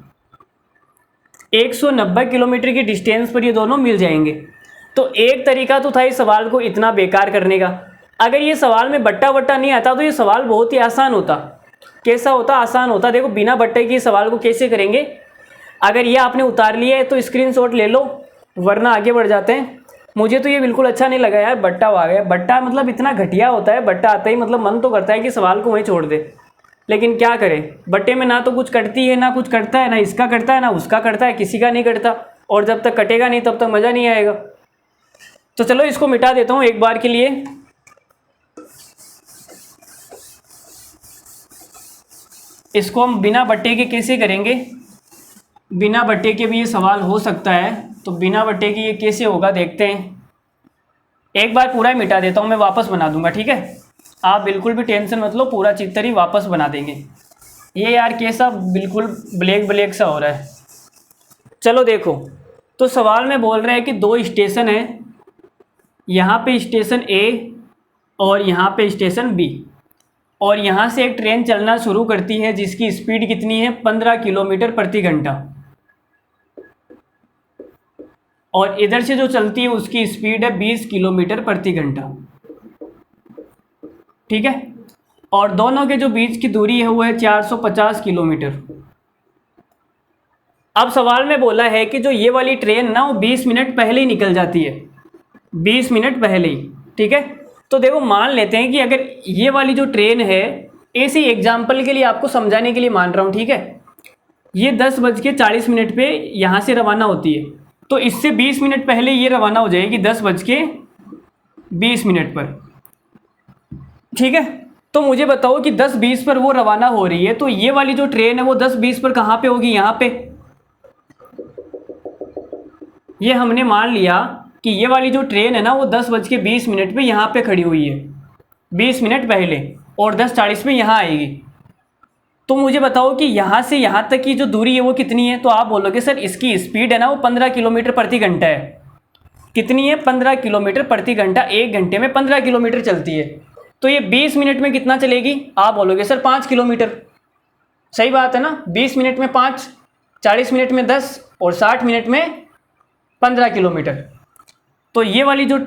190 किलोमीटर की डिस्टेंस पर ये दोनों मिल जाएंगे। तो एक तरीका तो था इस सवाल को इतना बेकार करने का। अगर ये सवाल में बट्टा वट्टा नहीं आता तो ये सवाल बहुत ही आसान होता। कैसा होता, आसान होता। देखो बिना बट्टे के सवाल को कैसे करेंगे, अगर ये आपने उतार लिया है तो स्क्रीनशॉट ले लो, वरना आगे बढ़ जाते हैं। मुझे तो ये बिल्कुल अच्छा नहीं लगा यार, बट्टा आ गया। बट्टा मतलब इतना घटिया होता है, बट्टा आता ही मतलब मन तो करता है कि सवाल को वहीं छोड़ दे, लेकिन क्या करें, बट्टे में ना तो कुछ कटती है, ना कुछ कटता है, ना इसका कटता है, ना उसका कटता है, किसी का नहीं कटता, और जब तक कटेगा नहीं तब तक मज़ा नहीं आएगा। तो चलो इसको मिटा देता हूँ एक बार के लिए। इसको हम बिना बट्टे के कैसे करेंगे, बिना बट्टे के भी ये सवाल हो सकता है, तो बिना बट्टे के ये कैसे होगा देखते हैं। एक बार पूरा ही मिटा देता हूँ, मैं वापस बना दूंगा। ठीक है, आप बिल्कुल भी टेंशन मत लो, पूरा चित्र ही वापस बना देंगे। ये यार कैसा बिल्कुल ब्लैक ब्लैक सा हो रहा है। चलो देखो, तो सवाल में बोल रहे हैं कि 2 स्टेशन है, यहाँ पे स्टेशन ए और यहाँ पे स्टेशन बी, और यहाँ से एक ट्रेन चलना शुरू करती है जिसकी स्पीड कितनी है, 15 किलोमीटर प्रति घंटा, और इधर से जो चलती है उसकी स्पीड है 20 किलोमीटर प्रति घंटा। ठीक है, और दोनों के जो बीच की दूरी है वो है 450 किलोमीटर। अब सवाल में बोला है कि जो ये वाली ट्रेन ना वो 20 मिनट पहले ही निकल जाती है, 20 मिनट पहले ही। ठीक है, तो देखो मान लेते हैं कि अगर ये वाली जो ट्रेन है, ऐसे एग्जाम्पल के लिए आपको समझाने के लिए मान रहा हूँ, ठीक है, ये 10:40 पे यहाँ से रवाना होती है, तो इससे 20 मिनट पहले ये रवाना हो जाएगी 10:20 पर। ठीक है, तो मुझे बताओ कि 10:20 पर वो रवाना हो रही है, तो ये वाली जो ट्रेन है वो 10:20 पर कहाँ पे होगी, यहाँ पे। ये हमने मान लिया कि ये वाली जो ट्रेन है ना वो 10:20 पे यहाँ पे खड़ी हुई है, 20 मिनट पहले, और 10:40 पे यहाँ आएगी। तो मुझे बताओ कि यहाँ से यहाँ तक की जो दूरी है वो कितनी है। तो आप बोलोगे सर इसकी स्पीड है ना वो 15 किलोमीटर प्रति घंटा है। कितनी है, 15 किलोमीटर प्रति घंटा, 1 घंटे में 15 किलोमीटर चलती है। तो ये 20 मिनट में कितना चलेगी, आप बोलोगे सर 5 किलोमीटर। सही बात है ना। 20 मिनट में 5, 40 मिनट में 10 और 60 मिनट में 15 किलोमीटर। तो ये वाली जो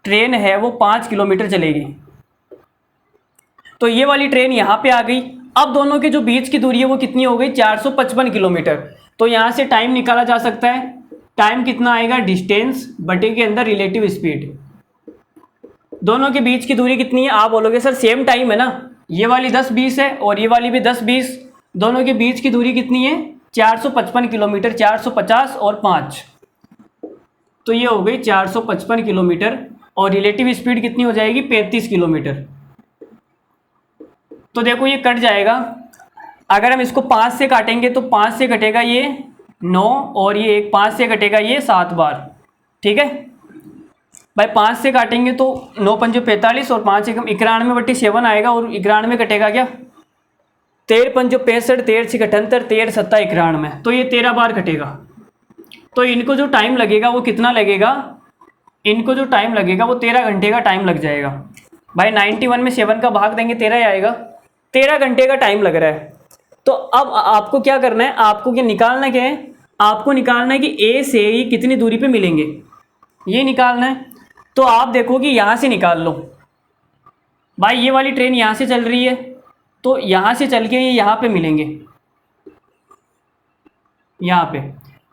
ट्रेन है वो 5 किलोमीटर चलेगी। तो ये वाली ट्रेन यहाँ पे आ गई। अब दोनों के जो बीच की दूरी है वो कितनी हो गई, 455 किलोमीटर। तो यहाँ से टाइम निकाला जा सकता है। टाइम कितना आएगा, डिस्टेंस बटे के अंदर रिलेटिव स्पीड। दोनों के बीच की दूरी कितनी है, आप बोलोगे सर सेम टाइम है ना, ये वाली 10-20 है और ये वाली भी 10-20। दोनों के बीच की दूरी कितनी है, 455 किलोमीटर। 450 और 5, तो ये हो गई 455 किलोमीटर। और रिलेटिव स्पीड कितनी हो जाएगी, 35 किलोमीटर। तो देखो ये कट जाएगा। अगर हम इसको 5 से काटेंगे तो 5 से कटेगा ये 9 और ये 5 से कटेगा ये 7 बार। ठीक है भाई, 5 से काटेंगे तो 9 पंजे 45 और 5 एकम 91/7 आएगा। और 91 कटेगा क्या, 13 पंजे 65, 13 6 78, 13 7 91, तो ये 13 बार कटेगा। तो इनको जो टाइम लगेगा वो कितना लगेगा, इनको जो टाइम लगेगा वो 13 घंटे का टाइम लग जाएगा। भाई 91 में 7 का भाग देंगे 13 ही आएगा। 13 घंटे का टाइम लग रहा है। तो अब आपको क्या करना है, आपको क्या निकालना क्या है, आपको निकालना है कि ए से ये कितनी दूरी पे मिलेंगे, ये निकालना है। तो आप देखो कि यहाँ से निकाल लो। भाई ये वाली ट्रेन यहाँ से चल रही है तो यहाँ से चल के ये यहाँ पे मिलेंगे, यहाँ पे।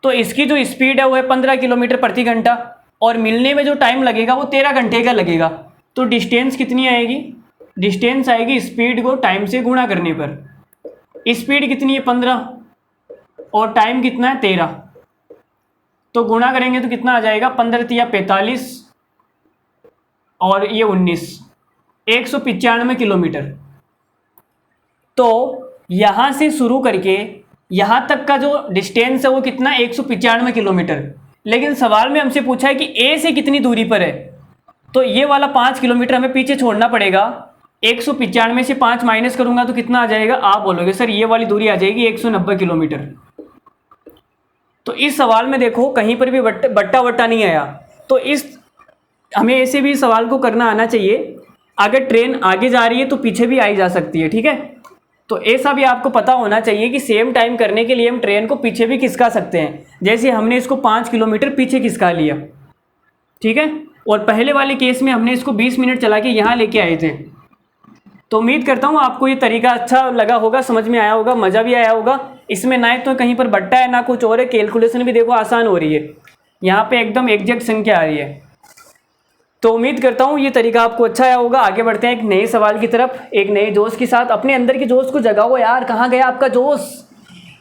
तो इसकी जो स्पीड है वो है 15 किलोमीटर प्रति घंटा और मिलने में जो टाइम लगेगा वो 13 घंटे का लगेगा। तो डिस्टेंस कितनी आएगी, डिस्टेंस आएगी स्पीड को टाइम से गुणा करने पर। स्पीड कितनी है 15 और टाइम कितना है 13, तो गुणा करेंगे तो कितना आ जाएगा, 15 तिया 45 और ये 19, 195 किलोमीटर। तो यहाँ से शुरू करके यहाँ तक का जो डिस्टेंस है वो कितना, 195 किलोमीटर। लेकिन सवाल में हमसे पूछा है कि ए से कितनी दूरी पर है, तो ये वाला 5 किलोमीटर हमें पीछे छोड़ना पड़ेगा। 195 से 5 माइनस करूंगा तो कितना आ जाएगा, आप बोलोगे सर ये वाली दूरी आ जाएगी 190 किलोमीटर। तो इस सवाल में देखो कहीं पर भी बट्टा वट्टा नहीं आया। तो इस हमें ऐसे भी सवाल को करना आना चाहिए, अगर ट्रेन आगे जा रही है तो पीछे भी आई जा सकती है। ठीक है, तो ऐसा भी आपको पता होना चाहिए कि सेम टाइम करने के लिए हम ट्रेन को पीछे भी खिसका सकते हैं। जैसे हमने इसको 5 किलोमीटर पीछे खिसका लिया, ठीक है, और पहले वाले केस में हमने इसको 20 मिनट चला के यहाँ लेके आए थे। तो उम्मीद करता हूँ आपको ये तरीका अच्छा लगा होगा, समझ में आया होगा, मज़ा भी आया होगा। इसमें ना तो कहीं पर बट्टा है ना कुछ और है, कैलकुलेशन भी देखो आसान हो रही है, यहाँ पे एकदम एग्जैक्ट संख्या आ रही है। तो उम्मीद करता हूँ ये तरीका आपको अच्छा आया होगा। आगे बढ़ते हैं एक नए सवाल की तरफ, एक नए जोश के साथ। अपने अंदर के जोश को जगाओ यार, कहाँ गया आपका जोश,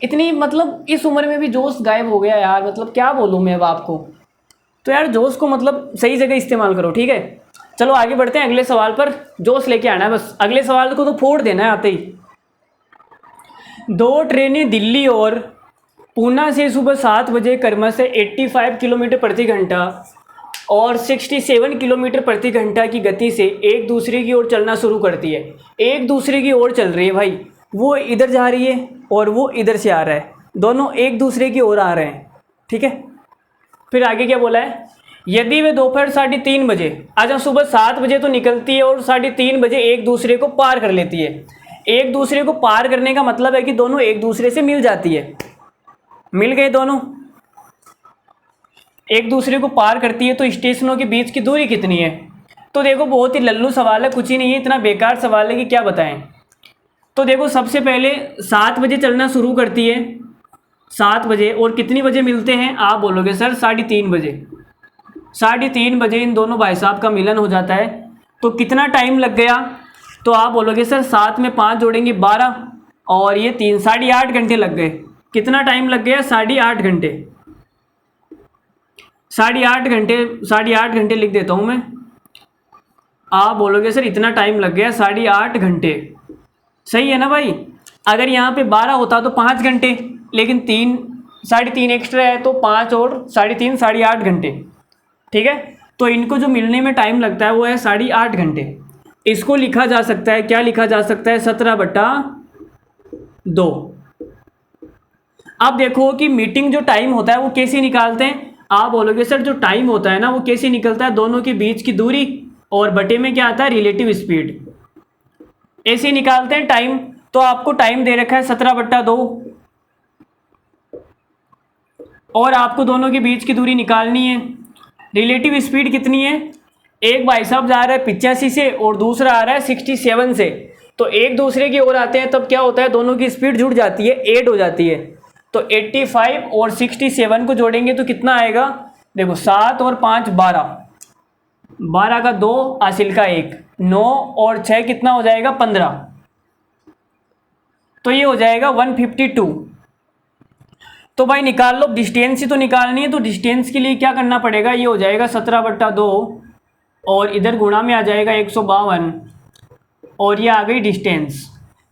इतनी मतलब इस उम्र में भी जोश गायब हो गया यार, मतलब क्या बोलूँ मैं अब आपको। तो यार जोश को मतलब सही जगह इस्तेमाल करो, ठीक है। चलो आगे बढ़ते हैं अगले सवाल पर, जोश लेके आना है बस, अगले सवाल को तो फोड़ देना है आते ही। 2 ट्रेनें दिल्ली और पूना से सुबह 7 बजे क्रमशः 85 किलोमीटर प्रति घंटा और 67 किलोमीटर प्रति घंटा की गति से एक दूसरे की ओर चलना शुरू करती है। एक दूसरे की ओर चल रही है भाई, वो इधर जा रही है और वो इधर से आ रहा है, दोनों एक दूसरे की ओर आ रहे हैं, ठीक है। फिर आगे क्या बोला है, यदि वे दोपहर 3:30 बजे, अच्छा सुबह 7 बजे तो निकलती है और 3:30 बजे एक दूसरे को पार कर लेती है। एक दूसरे को पार करने का मतलब है कि दोनों एक दूसरे से मिल जाती है, मिल गए दोनों, एक दूसरे को पार करती है। तो स्टेशनों के बीच की दूरी कितनी है। तो देखो बहुत ही लल्लू सवाल है, कुछ ही नहीं है, इतना बेकार सवाल है कि क्या बताएं। तो देखो सबसे पहले 7 बजे चलना शुरू करती है, 7 बजे, और कितनी बजे मिलते हैं, आप बोलोगे सर 3:30 बजे। 3:30 बजे इन दोनों भाई साहब का मिलन हो जाता है। तो कितना टाइम लग गया, तो आप बोलोगे सर 7 में 5 जोड़ेंगे 12 और ये 3, 8.5 घंटे लग गए। कितना टाइम लग गया, 8.5 घंटे। 8.5 घंटे लिख देता हूँ मैं। आप बोलोगे सर इतना टाइम लग गया 8.5 घंटे, सही है ना भाई। अगर यहाँ पे 12 होता तो 5 घंटे, लेकिन 3.5 एक्स्ट्रा है तो 5 और 3.5 8.5 घंटे, ठीक है। तो इनको जो मिलने में टाइम लगता है वो है 8.5 घंटे। इसको लिखा जा सकता है, क्या लिखा जा सकता है, 17/2। अब देखो कि मीटिंग जो टाइम होता है वो कैसे निकालते हैं। आप बोलोगे सर जो टाइम होता है ना वो कैसे निकलता है, दोनों के बीच की दूरी और बटे में क्या आता है, रिलेटिव स्पीड, ऐसे निकालते हैं टाइम। तो आपको टाइम दे रखा है 17/2 और आपको दोनों के बीच की दूरी निकालनी है। रिलेटिव स्पीड कितनी है, एक भाई साहब जा रहा है 85 से और दूसरा आ रहा है 67 से, तो एक दूसरे की ओर आते हैं तब क्या होता है, दोनों की स्पीड जुड़ जाती है, ऐड हो जाती है। तो 85 और 67 को जोड़ेंगे तो कितना आएगा, देखो 7 और 5 12, 12 का 2, हासिल का 1, 9 और 6 कितना हो जाएगा 15, तो ये हो जाएगा 152। तो भाई निकाल लो, डिस्टेंस ही तो निकालनी है, तो डिस्टेंस के लिए क्या करना पड़ेगा, ये हो जाएगा 17/2 और इधर गुणा में आ जाएगा 152 और ये आ गई डिस्टेंस।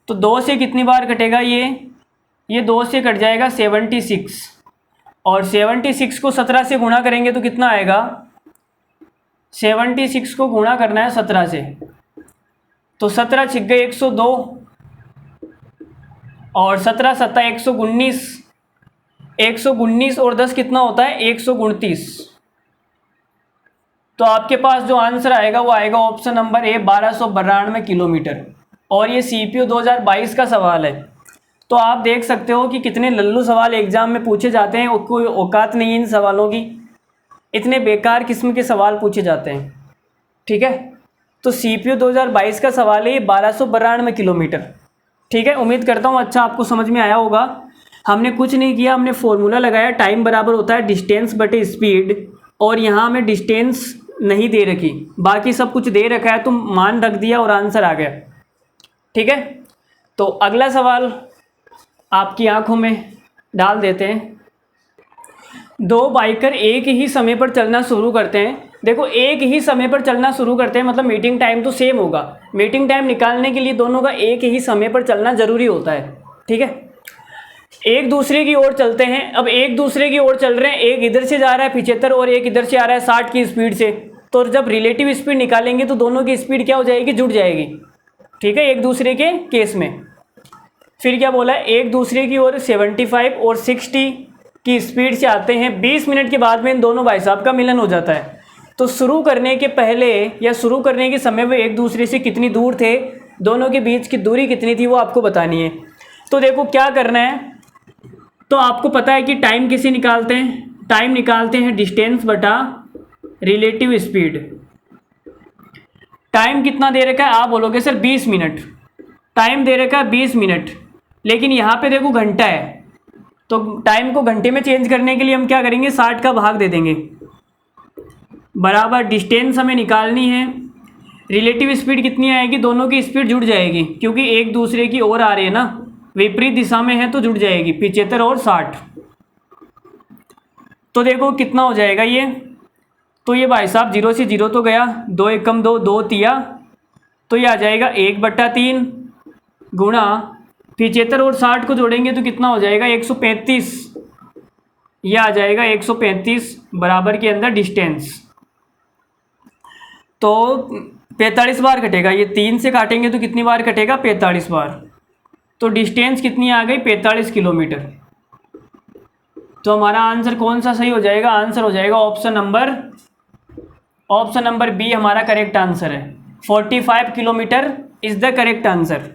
तो 2 से कितनी बार कटेगा, ये 2 से कट जाएगा 76 और 76 को 17 से गुणा करेंगे तो कितना आएगा, 76 को गुणा करना है 17 से, तो 17 छिक गए 102 और 17 सत्ता 119, 119 और 10 कितना होता है 129। तो आपके पास जो आंसर आएगा वो आएगा ऑप्शन नंबर ए 1292 किलोमीटर। और ये CPO 2022 का सवाल है। तो आप देख सकते हो कि कितने लल्लू सवाल एग्जाम में पूछे जाते हैं, कोई औकात नहीं है इन सवालों की, इतने बेकार किस्म के सवाल पूछे जाते हैं। ठीक है, तो CPO 2022 का सवाल है ये 1292 किलोमीटर। ठीक है, उम्मीद करता हूँ अच्छा आपको समझ में आया होगा। हमने कुछ नहीं किया, हमने फॉर्मूला लगाया, टाइम बराबर होता है डिस्टेंस बटे स्पीड, और यहाँ हमें डिस्टेंस नहीं दे रखी, बाकी सब कुछ दे रखा है तो मान रख दिया और आंसर आ गया। ठीक है, तो अगला सवाल आपकी आंखों में डाल देते हैं। 2 बाइकर एक ही समय पर चलना शुरू करते हैं। देखो, एक ही समय पर चलना शुरू करते हैं मतलब मीटिंग टाइम तो सेम होगा। मीटिंग टाइम निकालने के लिए दोनों का एक ही समय पर चलना ज़रूरी होता है। ठीक है, एक दूसरे की ओर चलते हैं। अब एक दूसरे की ओर चल रहे हैं, एक इधर से जा रहा है 75 और एक इधर से आ रहा है 60 की स्पीड से, तो जब रिलेटिव स्पीड निकालेंगे तो दोनों की स्पीड क्या हो जाएगी, जुड़ जाएगी। ठीक है, एक दूसरे के केस में। फिर क्या बोला है, एक दूसरे की ओर 75 और 60 की स्पीड से आते हैं, 20 मिनट के बाद में इन दोनों भाई साहब का मिलन हो जाता है। तो शुरू करने के पहले या शुरू करने के समय में एक दूसरे से कितनी दूर थे, दोनों के बीच की दूरी कितनी थी वो आपको बतानी है। तो देखो क्या करना है, तो आपको पता है कि टाइम किसे निकालते हैं, टाइम निकालते हैं डिस्टेंस बटा रिलेटिव स्पीड। टाइम कितना दे रखा है, आप बोलोगे सर 20 मिनट, टाइम दे रखा है 20 मिनट, लेकिन यहाँ पे देखो घंटा है, तो टाइम को घंटे में चेंज करने के लिए हम क्या करेंगे, 60 का भाग दे देंगे, बराबर डिस्टेंस हमें निकालनी है। रिलेटिव स्पीड कितनी आएगी, दोनों की स्पीड जुड़ जाएगी क्योंकि एक दूसरे की ओर आ रहे हैं ना, विपरीत दिशा में है तो जुड़ जाएगी, 75 और 60। तो देखो कितना हो जाएगा ये, तो ये भाई साहब 0 से 0 तो गया, 2 एकम 2, 2 तिया, तो ये आ जाएगा 1/3 गुणा 75 और 60 को जोड़ेंगे तो कितना हो जाएगा 135, ये आ जाएगा 135 बराबर के अंदर डिस्टेंस। तो 45 बार कटेगा, ये 3 से काटेंगे तो कितनी बार कटेगा, 45 बार। तो डिस्टेंस कितनी आ गई, 45 किलोमीटर। तो हमारा आंसर कौन सा सही हो जाएगा, आंसर हो जाएगा ऑप्शन नंबर बी हमारा करेक्ट आंसर है। 45 kilometre is the correct answer.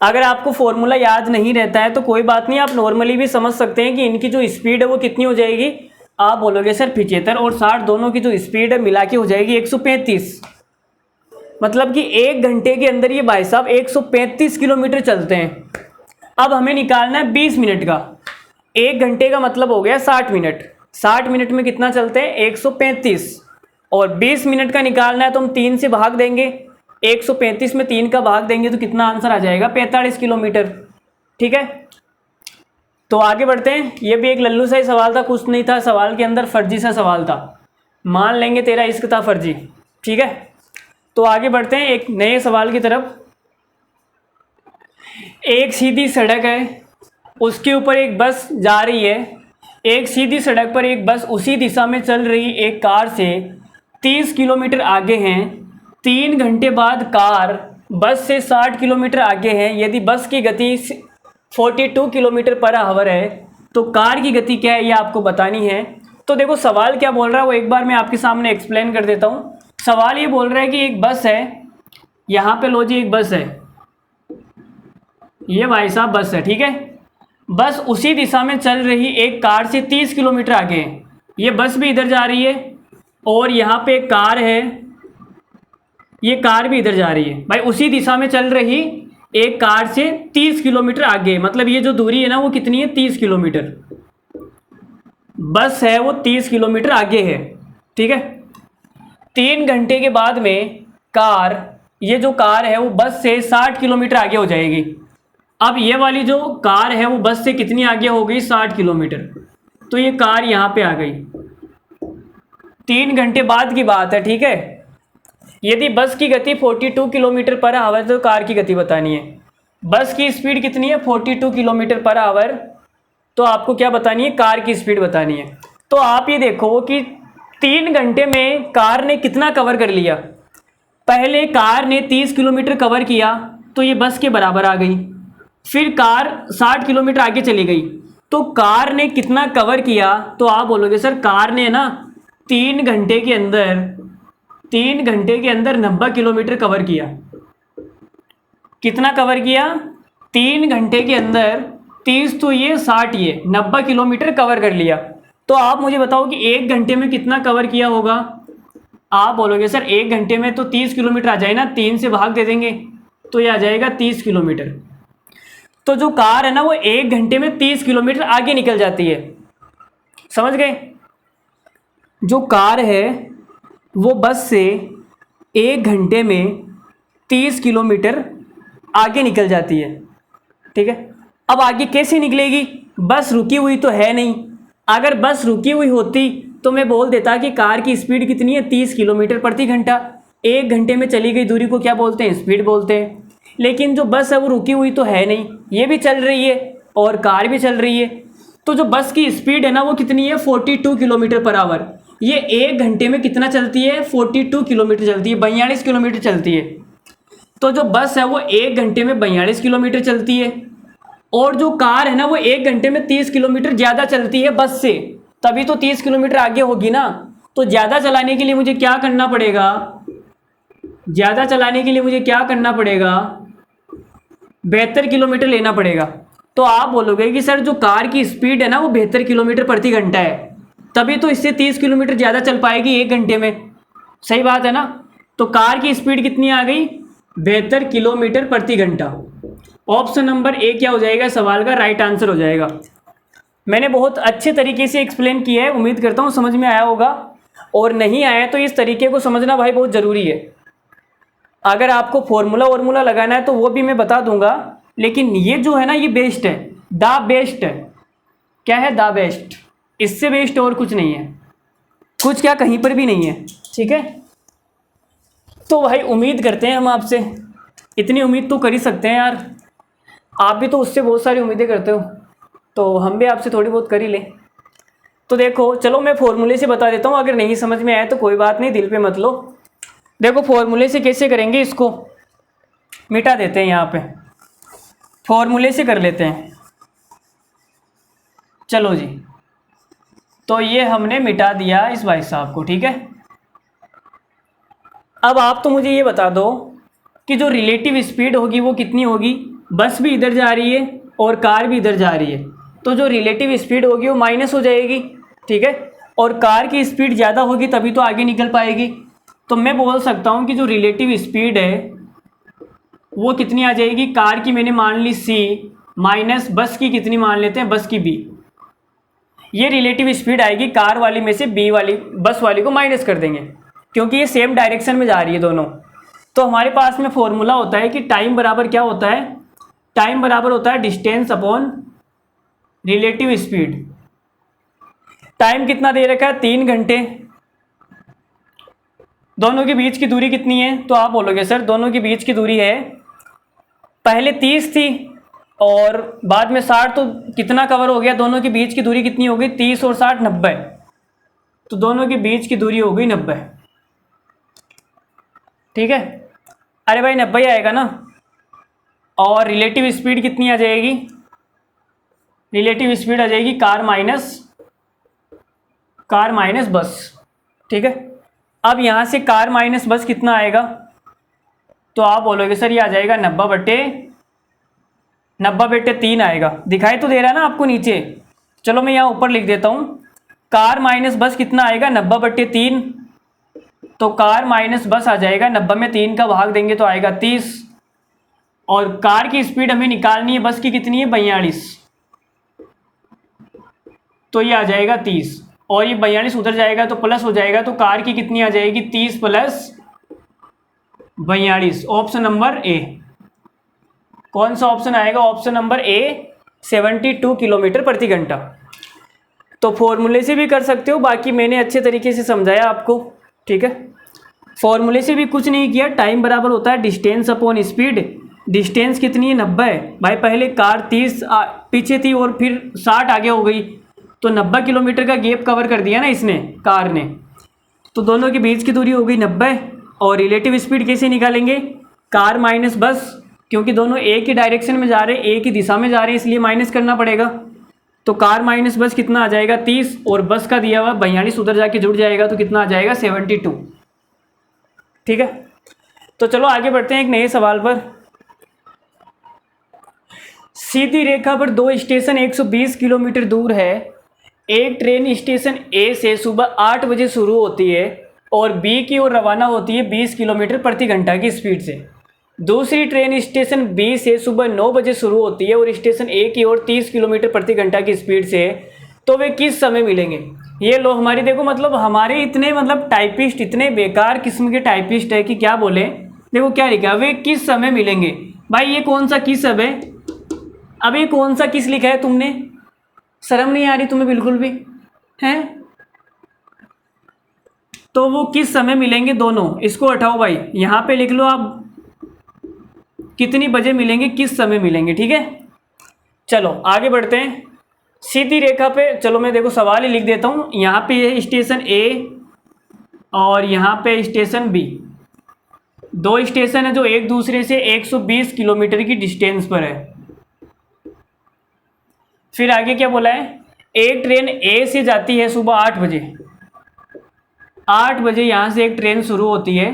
अगर आपको फॉर्मूला याद नहीं रहता है तो कोई बात नहीं, आप नॉर्मली भी समझ सकते हैं कि इनकी जो स्पीड है वो कितनी हो जाएगी। आप बोलोगे सर 75 और 60 दोनों की जो स्पीड है मिला के हो जाएगी 135, मतलब कि 1 घंटे के अंदर ये भाई साहब 135 किलोमीटर चलते हैं। अब हमें निकालना है 20 मिनट का, 1 घंटे का मतलब हो गया 60 मिनट, 60 मिनट में कितना चलते हैं 135, और 20 मिनट का निकालना है तो हम 3 से भाग देंगे, 135 में 3 का भाग देंगे तो कितना आंसर आ जाएगा 45 किलोमीटर। ठीक है, तो आगे बढ़ते हैं। ये भी एक लल्लू सा ही सवाल था, कुछ नहीं था सवाल के अंदर, फर्जी सा सवाल था, मान लेंगे तेरा इश्क था फर्जी। ठीक है, तो आगे बढ़ते हैं एक नए सवाल की तरफ। एक सीधी सड़क है, उसके ऊपर एक बस जा रही है। एक सीधी सड़क पर एक बस उसी दिशा में चल रही एक कार से 30 किलोमीटर आगे हैं। 3 घंटे बाद कार बस से 60 किलोमीटर आगे है। यदि बस की गति 42 किलोमीटर पर आवर है तो कार की गति क्या है ये आपको बतानी है। तो देखो सवाल क्या बोल रहा है वो एक बार मैं आपके सामने एक्सप्लेन कर देता हूँ। सवाल ये बोल रहा है कि एक बस है, यहाँ पे लो जी एक बस है, ये भाई साहब बस है, ठीक है। बस उसी दिशा में चल रही एक कार से 30 किलोमीटर आगे है। ये बस भी इधर जा रही है और यहाँ पे एक कार है, ये कार भी इधर जा रही है। भाई उसी दिशा में चल रही एक कार से 30 किलोमीटर आगे, मतलब ये जो दूरी है ना वो कितनी है, 30 किलोमीटर। बस है वो 30 किलोमीटर आगे है, ठीक है। 3 घंटे के बाद में कार, ये जो कार है वो बस से 60 किलोमीटर आगे हो जाएगी। अब ये वाली जो कार है वो बस से कितनी आगे हो गई, 60 किलोमीटर। तो ये कार यहाँ पे आ गई। 3 घंटे बाद की बात है, ठीक है। यदि बस की गति 42 किलोमीटर पर आवर, तो कार की गति बतानी है। बस की स्पीड कितनी है, 42 किलोमीटर पर आवर, तो आपको क्या बतानी है, कार की स्पीड बतानी है। तो आप ये देखो कि 3 घंटे में कार ने कितना कवर कर लिया। पहले कार ने 30 किलोमीटर कवर किया तो ये बस के बराबर आ गई। फिर कार 60 किलोमीटर आगे चली गई, तो कार ने कितना कवर किया, तो आप बोलोगे सर कार ने ना 3 घंटे के अंदर 90 किलोमीटर कवर किया। कितना कवर किया, 3 घंटे के अंदर 30 तो ये 60, ये 90 किलोमीटर कवर कर लिया। तो आप मुझे बताओ कि 1 घंटे में कितना कवर किया होगा। आप बोलोगे सर 1 घंटे में तो 30 किलोमीटर आ जाए ना, 3 से भाग दे देंगे तो ये आ जाएगा 30 किलोमीटर। तो जो कार है ना वो 1 घंटे में 30 किलोमीटर आगे निकल जाती है, समझ गए। जो कार है वो बस से 1 घंटे में 30 किलोमीटर आगे निकल जाती है, ठीक है। अब आगे कैसे निकलेगी, बस रुकी हुई तो है नहीं। अगर बस रुकी हुई होती तो मैं बोल देता कि कार की स्पीड कितनी है, 30 किलोमीटर प्रति घंटा। 1 घंटे में चली गई दूरी को क्या बोलते हैं, स्पीड बोलते हैं। लेकिन जो बस है वो रुकी हुई तो है नहीं, ये भी चल रही है और कार भी चल रही है। तो जो बस की स्पीड है ना वो कितनी है, 42 किलोमीटर पर आवर। ये 1 घंटे में कितना चलती है, 42 किलोमीटर चलती है, 42 किलोमीटर चलती है। तो जो बस है वो 1 घंटे में 42 किलोमीटर चलती है, और जो कार है ना वो 1 घंटे में 30 किलोमीटर ज़्यादा चलती है बस से, तभी तो 30 किलोमीटर आगे होगी ना। तो ज़्यादा चलाने के लिए मुझे क्या करना पड़ेगा, ज़्यादा चलाने के लिए मुझे क्या करना पड़ेगा, 72 किलोमीटर लेना पड़ेगा। तो आप बोलोगे कि सर जो कार की स्पीड है ना वो 72 किलोमीटर प्रति घंटा है, तभी तो इससे 30 किलोमीटर ज़्यादा चल पाएगी 1 घंटे में, सही बात है ना। तो कार की स्पीड कितनी आ गई, 72 किलोमीटर प्रति घंटा। ऑप्शन नंबर ए क्या हो जाएगा, सवाल का राइट आंसर हो जाएगा। मैंने बहुत अच्छे तरीके से एक्सप्लेन किया है, उम्मीद करता हूँ समझ में आया होगा। और नहीं आया तो इस तरीके को समझना भाई बहुत ज़रूरी है। अगर आपको फॉर्मूला लगाना है तो वो भी मैं बता दूंगा, लेकिन ये जो है ना ये बेस्ट है, द बेस्ट है। क्या है, द बेस्ट, इससे बेस्ट और कुछ नहीं है, कुछ क्या कहीं पर भी नहीं है, ठीक है। तो भाई उम्मीद करते हैं हम आपसे, इतनी उम्मीद तो कर ही सकते हैं यार, आप भी तो उससे बहुत सारी उम्मीदें करते हो, तो हम भी आपसे थोड़ी बहुत कर ही लें। तो देखो चलो मैं फॉर्मूले से बता देता हूँ, अगर नहीं समझ में आया तो कोई बात नहीं, दिल पे मत लो। देखो फॉर्मूले से कैसे करेंगे, इसको मिटा देते हैं, यहाँ पे फॉर्मूले से कर लेते हैं। चलो जी, तो ये हमने मिटा दिया इस भाई साहब को, ठीक है। अब आप तो मुझे ये बता दो कि जो रिलेटिव स्पीड होगी वो कितनी होगी। बस भी इधर जा रही है और कार भी इधर जा रही है, तो जो रिलेटिव स्पीड होगी वो माइनस हो जाएगी, ठीक है। और कार की स्पीड ज़्यादा होगी तभी तो आगे निकल पाएगी। तो मैं बोल सकता हूँ कि जो रिलेटिव स्पीड है वो कितनी आ जाएगी, कार की मैंने मान ली C माइनस बस की कितनी मान लेते हैं, बस की B। ये रिलेटिव स्पीड आएगी, कार वाली में से B वाली बस वाली को माइनस कर देंगे, क्योंकि ये सेम डायरेक्शन में जा रही है दोनों। तो हमारे पास में फॉर्मूला होता है कि टाइम बराबर क्या होता है, टाइम बराबर होता है distance upon relative speed. Time कितना दे रखा है, 3 घंटे। दोनों के बीच की दूरी कितनी है, तो आप बोलोगे सर दोनों के बीच की दूरी है, पहले 30 थी और बाद में 60, तो कितना कवर हो गया, दोनों के बीच की दूरी कितनी हो गई, 30 और 60 90, तो दोनों के बीच की दूरी हो गई 90, ठीक है। अरे भाई 90 आएगा ना। और रिलेटिव स्पीड कितनी आ जाएगी, रिलेटिव स्पीड आ जाएगी कार माइनस बस, ठीक है। अब यहाँ से कार माइनस बस कितना आएगा, तो आप बोलोगे सर ये आ जाएगा 90/, 90/3 आएगा, दिखाई तो दे रहा है ना आपको नीचे। चलो मैं यहाँ ऊपर लिख देता हूँ, कार माइनस बस कितना आएगा 90/3, तो कार माइनस बस आ जाएगा 90 में 3 का भाग देंगे तो आएगा 30, और कार की स्पीड हमें निकालनी है, बस की कितनी है 42, तो ये आ जाएगा 30, और ये 42 उधर जाएगा तो प्लस हो जाएगा, तो कार की कितनी आ जाएगी 30 + 42। Option number A. कौन सा ऑप्शन आएगा? ऑप्शन नंबर ए 72 किलोमीटर प्रति घंटा। तो फॉर्मूले से भी कर सकते हो, बाकी मैंने अच्छे तरीके से समझाया आपको, ठीक है। फॉर्मूले से भी कुछ नहीं किया, टाइम बराबर होता है डिस्टेंस अपॉन स्पीड। डिस्टेंस कितनी है 90 है भाई, पहले कार 30 पीछे थी और फिर 60 आगे हो गई, तो 90 किलोमीटर का गैप कवर कर दिया ना इसने, कार ने, तो दोनों के बीच की दूरी हो गई 90। और रिलेटिव स्पीड कैसे निकालेंगे? कार माइनस बस, क्योंकि दोनों एक ही डायरेक्शन में जा रहे हैं, एक ही दिशा में जा रहे हैं, इसलिए माइनस करना पड़ेगा। तो कार माइनस बस कितना आ जाएगा 30, और बस का दिया हुआ 42 उधर जाके जुड़ जाएगा, तो कितना आ जाएगा 72, ठीक है। तो चलो आगे बढ़ते हैं एक नए सवाल पर। सीधी रेखा पर दो स्टेशन 120 किलोमीटर दूर है। एक ट्रेन स्टेशन ए से सुबह 8 बजे शुरू होती है और बी की ओर रवाना होती है 20 किलोमीटर प्रति घंटा की स्पीड से। दूसरी ट्रेन स्टेशन बी से सुबह 9 बजे शुरू होती है और स्टेशन ए की ओर 30 किलोमीटर प्रति घंटा की स्पीड से, तो वे किस समय मिलेंगे? ये लो हमारी, देखो मतलब हमारे इतने मतलब टाइपिस्ट इतने बेकार किस्म के टाइपिस्ट है कि क्या बोले। देखो क्या लिखा, वे किस समय मिलेंगे। भाई ये कौन सा किस अब है? अब ये कौन सा किस लिखा है तुमने? शर्म नहीं आ रही तुम्हें बिल्कुल भी हैं? तो वो किस समय मिलेंगे दोनों, इसको हटाओ भाई, यहाँ पे लिख लो आप कितनी बजे मिलेंगे, किस समय मिलेंगे, ठीक है। चलो आगे बढ़ते हैं। सीधी रेखा पे, चलो मैं देखो सवाल ही लिख देता हूँ। यहाँ पे है स्टेशन ए और यहाँ पे स्टेशन बी, दो स्टेशन है जो एक दूसरे से 120 किलोमीटर की डिस्टेंस पर है। फिर आगे क्या बोला है? एक ट्रेन ए से जाती है सुबह 8 बजे, 8 बजे यहाँ से एक ट्रेन शुरू होती है,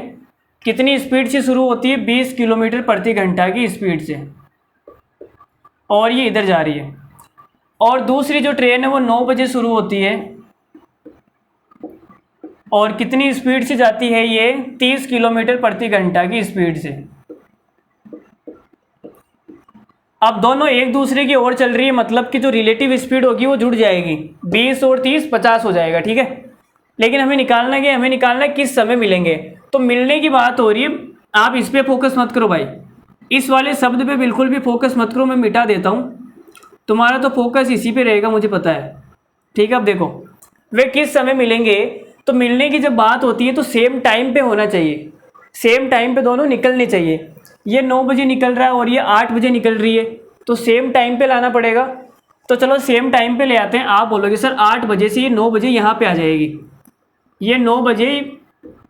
कितनी स्पीड से शुरू होती है? 20 किलोमीटर प्रति घंटा की स्पीड से, और ये इधर जा रही है। और दूसरी जो ट्रेन है वो 9 बजे शुरू होती है और कितनी स्पीड से जाती है? ये 30 किलोमीटर प्रति घंटा की स्पीड से। अब दोनों एक दूसरे की ओर चल रही है, मतलब कि जो रिलेटिव स्पीड होगी वो जुड़ जाएगी, 20 और 30 50 हो जाएगा, ठीक है। लेकिन हमें निकालना क्या? हमें निकालना है किस समय मिलेंगे। तो मिलने की बात हो रही है, आप इस पे फोकस मत करो भाई, इस वाले शब्द पे बिल्कुल भी फोकस मत करो, मैं मिटा देता हूँ, तुम्हारा तो फोकस इसी पे रहेगा, मुझे पता है, ठीक है। अब देखो वे किस समय मिलेंगे, तो मिलने की जब बात होती है तो सेम टाइम पे होना चाहिए, सेम टाइम पे दोनों निकलने चाहिए। ये 9 बजे निकल रहा है और ये 8 बजे निकल रही है, तो सेम टाइम पे लाना पड़ेगा। तो चलो सेम टाइम पे ले आते हैं। आप बोलोगे सर 8 बजे से ये 9 बजे यहाँ पे आ जाएगी, ये 9 बजे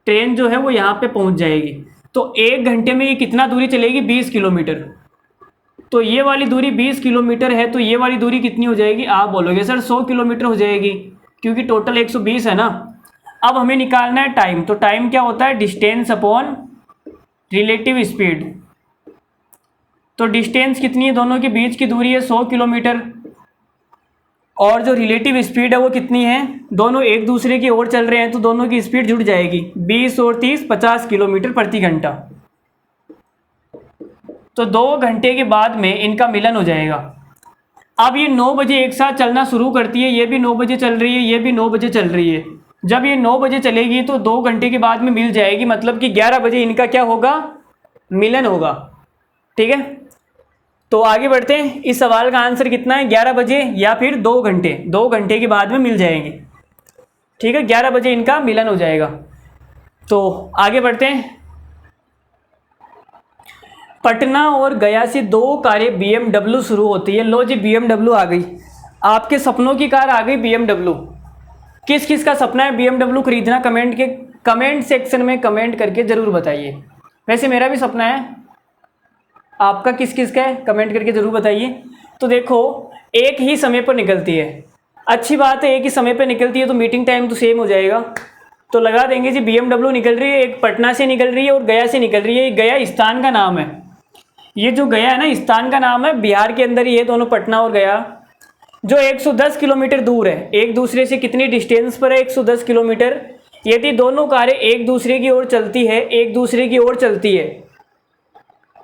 ट्रेन जो है वो यहाँ पे पहुँच जाएगी, तो 1 घंटे में ये कितना दूरी चलेगी? 20 किलोमीटर। तो ये वाली दूरी 20 किलोमीटर है, तो ये वाली दूरी कितनी हो जाएगी? आप बोलोगे सर 100 किलोमीटर हो जाएगी, क्योंकि टोटल 120 है ना। अब हमें निकालना है टाइम, तो टाइम क्या होता है? Distance upon relative speed. तो डिस्टेंस कितनी है? दोनों के बीच की दूरी है 100 किलोमीटर, और जो रिलेटिव स्पीड है वो कितनी है? दोनों एक दूसरे की ओर चल रहे हैं तो दोनों की स्पीड जुड़ जाएगी, 20 और 30 50 किलोमीटर प्रति घंटा। तो 2 घंटे के बाद में इनका मिलन हो जाएगा। अब ये 9 बजे एक साथ चलना शुरू करती है, ये भी 9 बजे चल रही है, ये भी 9 बजे चल रही है। जब ये 9 बजे चलेगी तो 2 घंटे के बाद में मिल जाएगी, मतलब कि 11 बजे इनका क्या होगा? मिलन होगा, ठीक है। तो आगे बढ़ते हैं। इस सवाल का आंसर कितना है? 11 बजे या फिर 2 घंटे, 2 घंटे के बाद में मिल जाएंगे, ठीक है। 11 बजे इनका मिलन हो जाएगा। तो आगे बढ़ते हैं। पटना और गया से 2 कारें BMW शुरू होती है। लो जी BMW आ गई, आपके सपनों की कार आ गई BMW। किस किस का सपना है BMW खरीदना? कमेंट सेक्शन में कमेंट करके ज़रूर बताइए। वैसे मेरा भी सपना है, आपका किस किस का है कमेंट करके ज़रूर बताइए। तो देखो एक ही समय पर निकलती है, अच्छी बात है, एक ही समय पर निकलती है तो मीटिंग टाइम तो सेम हो जाएगा। तो लगा देंगे जी BMW निकल रही है, एक पटना से निकल रही है और गया से निकल रही है। गया स्थान का नाम है, ये जो गया है ना, स्थान का नाम है, बिहार के अंदर ही है दोनों, पटना और गया, जो 110 किलोमीटर दूर है एक दूसरे से। कितनी डिस्टेंस पर है? 110 किलोमीटर। यदि दोनों कारें एक दूसरे की ओर चलती है, एक दूसरे की ओर चलती है,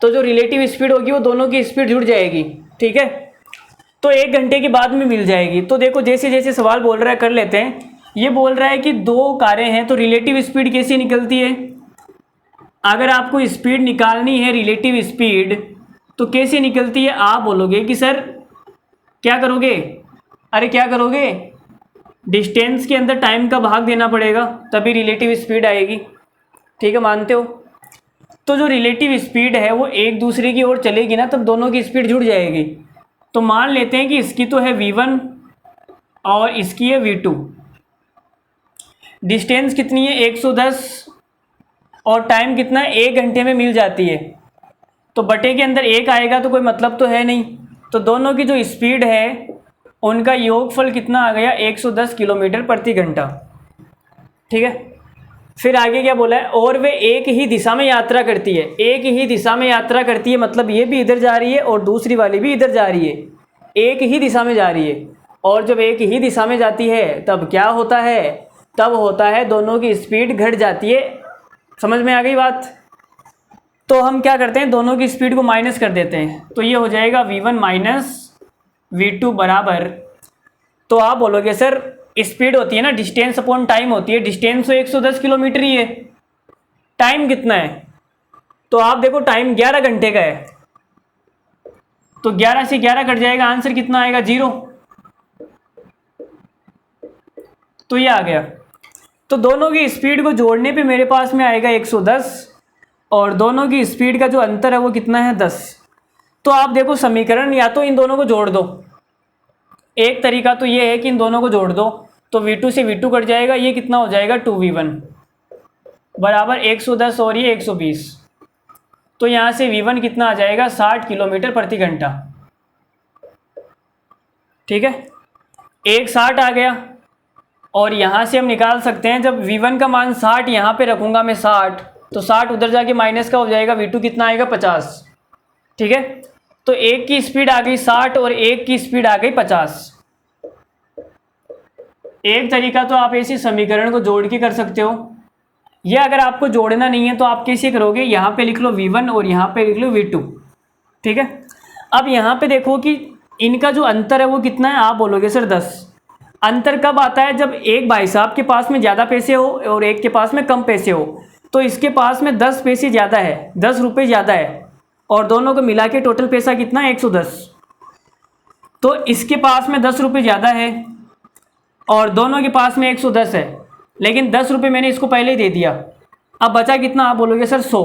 तो जो रिलेटिव स्पीड होगी वो दोनों की स्पीड जुड़ जाएगी, ठीक है। तो 1 घंटे के बाद में मिल जाएगी। तो देखो जैसे जैसे सवाल बोल रहा है कर लेते हैं। ये बोल रहा है कि 2 कारें हैं, तो रिलेटिव स्पीड कैसे निकलती है? अगर आपको स्पीड निकालनी है, रिलेटिव स्पीड, तो कैसे निकलती है? आप बोलोगे कि सर क्या करोगे? अरे क्या करोगे? डिस्टेंस के अंदर टाइम का भाग देना पड़ेगा, तभी रिलेटिव स्पीड आएगी, ठीक है, मानते हो? तो जो रिलेटिव स्पीड है वो एक दूसरे की ओर चलेगी ना, तब दोनों की स्पीड जुड़ जाएगी। तो मान लेते हैं कि इसकी तो है v1 और इसकी है v2। डिस्टेंस कितनी है? 110, और टाइम कितना है? 1 घंटे में मिल जाती है। तो बटे के अंदर 1 आएगा तो कोई मतलब तो है नहीं। तो दोनों की जो स्पीड है उनका योगफल कितना आ गया? 110 किलोमीटर प्रति घंटा, ठीक है। फिर आगे क्या बोला है? और वे एक ही दिशा में यात्रा करती है। एक ही दिशा में यात्रा करती है मतलब ये भी इधर जा रही है और दूसरी वाली भी इधर जा रही है, एक ही दिशा में जा रही है। और जब एक ही दिशा में जाती है तब क्या होता है? तब होता है दोनों की स्पीड घट जाती है। समझ में आ गई बात? तो हम क्या करते हैं, दोनों की स्पीड को माइनस कर देते हैं। तो ये हो जाएगा v1 माइनस v2 बराबर, तो आप बोलोगे सर स्पीड होती है ना डिस्टेंस अपॉन टाइम होती है। डिस्टेंस तो 110 किलोमीटर ही है, टाइम कितना है? तो आप देखो टाइम 11 घंटे का है, तो 11 से 11 कट जाएगा, आंसर कितना आएगा? 0। तो ये आ गया। तो दोनों की स्पीड को जोड़ने पे मेरे पास में आएगा 110, और दोनों की स्पीड का जो अंतर है वो कितना है? 10। तो आप देखो समीकरण, या तो इन दोनों को जोड़ दो। एक तरीका तो ये है कि इन दोनों को जोड़ दो, तो v2 से v2 कट जाएगा, ये कितना हो जाएगा? 2v1 बराबर 110 और ये 120। तो यहाँ से v1 कितना आ जाएगा? 60 किलोमीटर प्रति घंटा, ठीक है। 160 आ गया, और यहाँ से हम निकाल सकते हैं, जब v1 का मान 60 यहाँ पे रखूँगा मैं 60, तो 60 उधर जाके माइनस का हो जाएगा, v2 कितना आएगा? 50, ठीक है। तो एक की स्पीड आ गई 60 और एक की स्पीड आ गई 50। एक तरीका तो आप ऐसे समीकरण को जोड़ के कर सकते हो, या अगर आपको जोड़ना नहीं है तो आप कैसे करोगे? यहाँ पे लिख लो v1 और यहाँ पे लिख लो v2, ठीक है। अब यहाँ पे देखो कि इनका जो अंतर है वो कितना है? आप बोलोगे सर 10। अंतर कब आता है? जब एक भाई साहब के पास में ज़्यादा पैसे हो और एक के पास में कम पैसे हो। तो इसके पास में 10 पैसे ज़्यादा है, 10 रुपये ज़्यादा है, और दोनों को मिला के टोटल पैसा कितना है? 110। तो इसके पास में 10 रुपये ज़्यादा है और दोनों के पास में 110 है, लेकिन 10 रुपये मैंने इसको पहले ही दे दिया। अब बचा कितना? आप बोलोगे सर 100।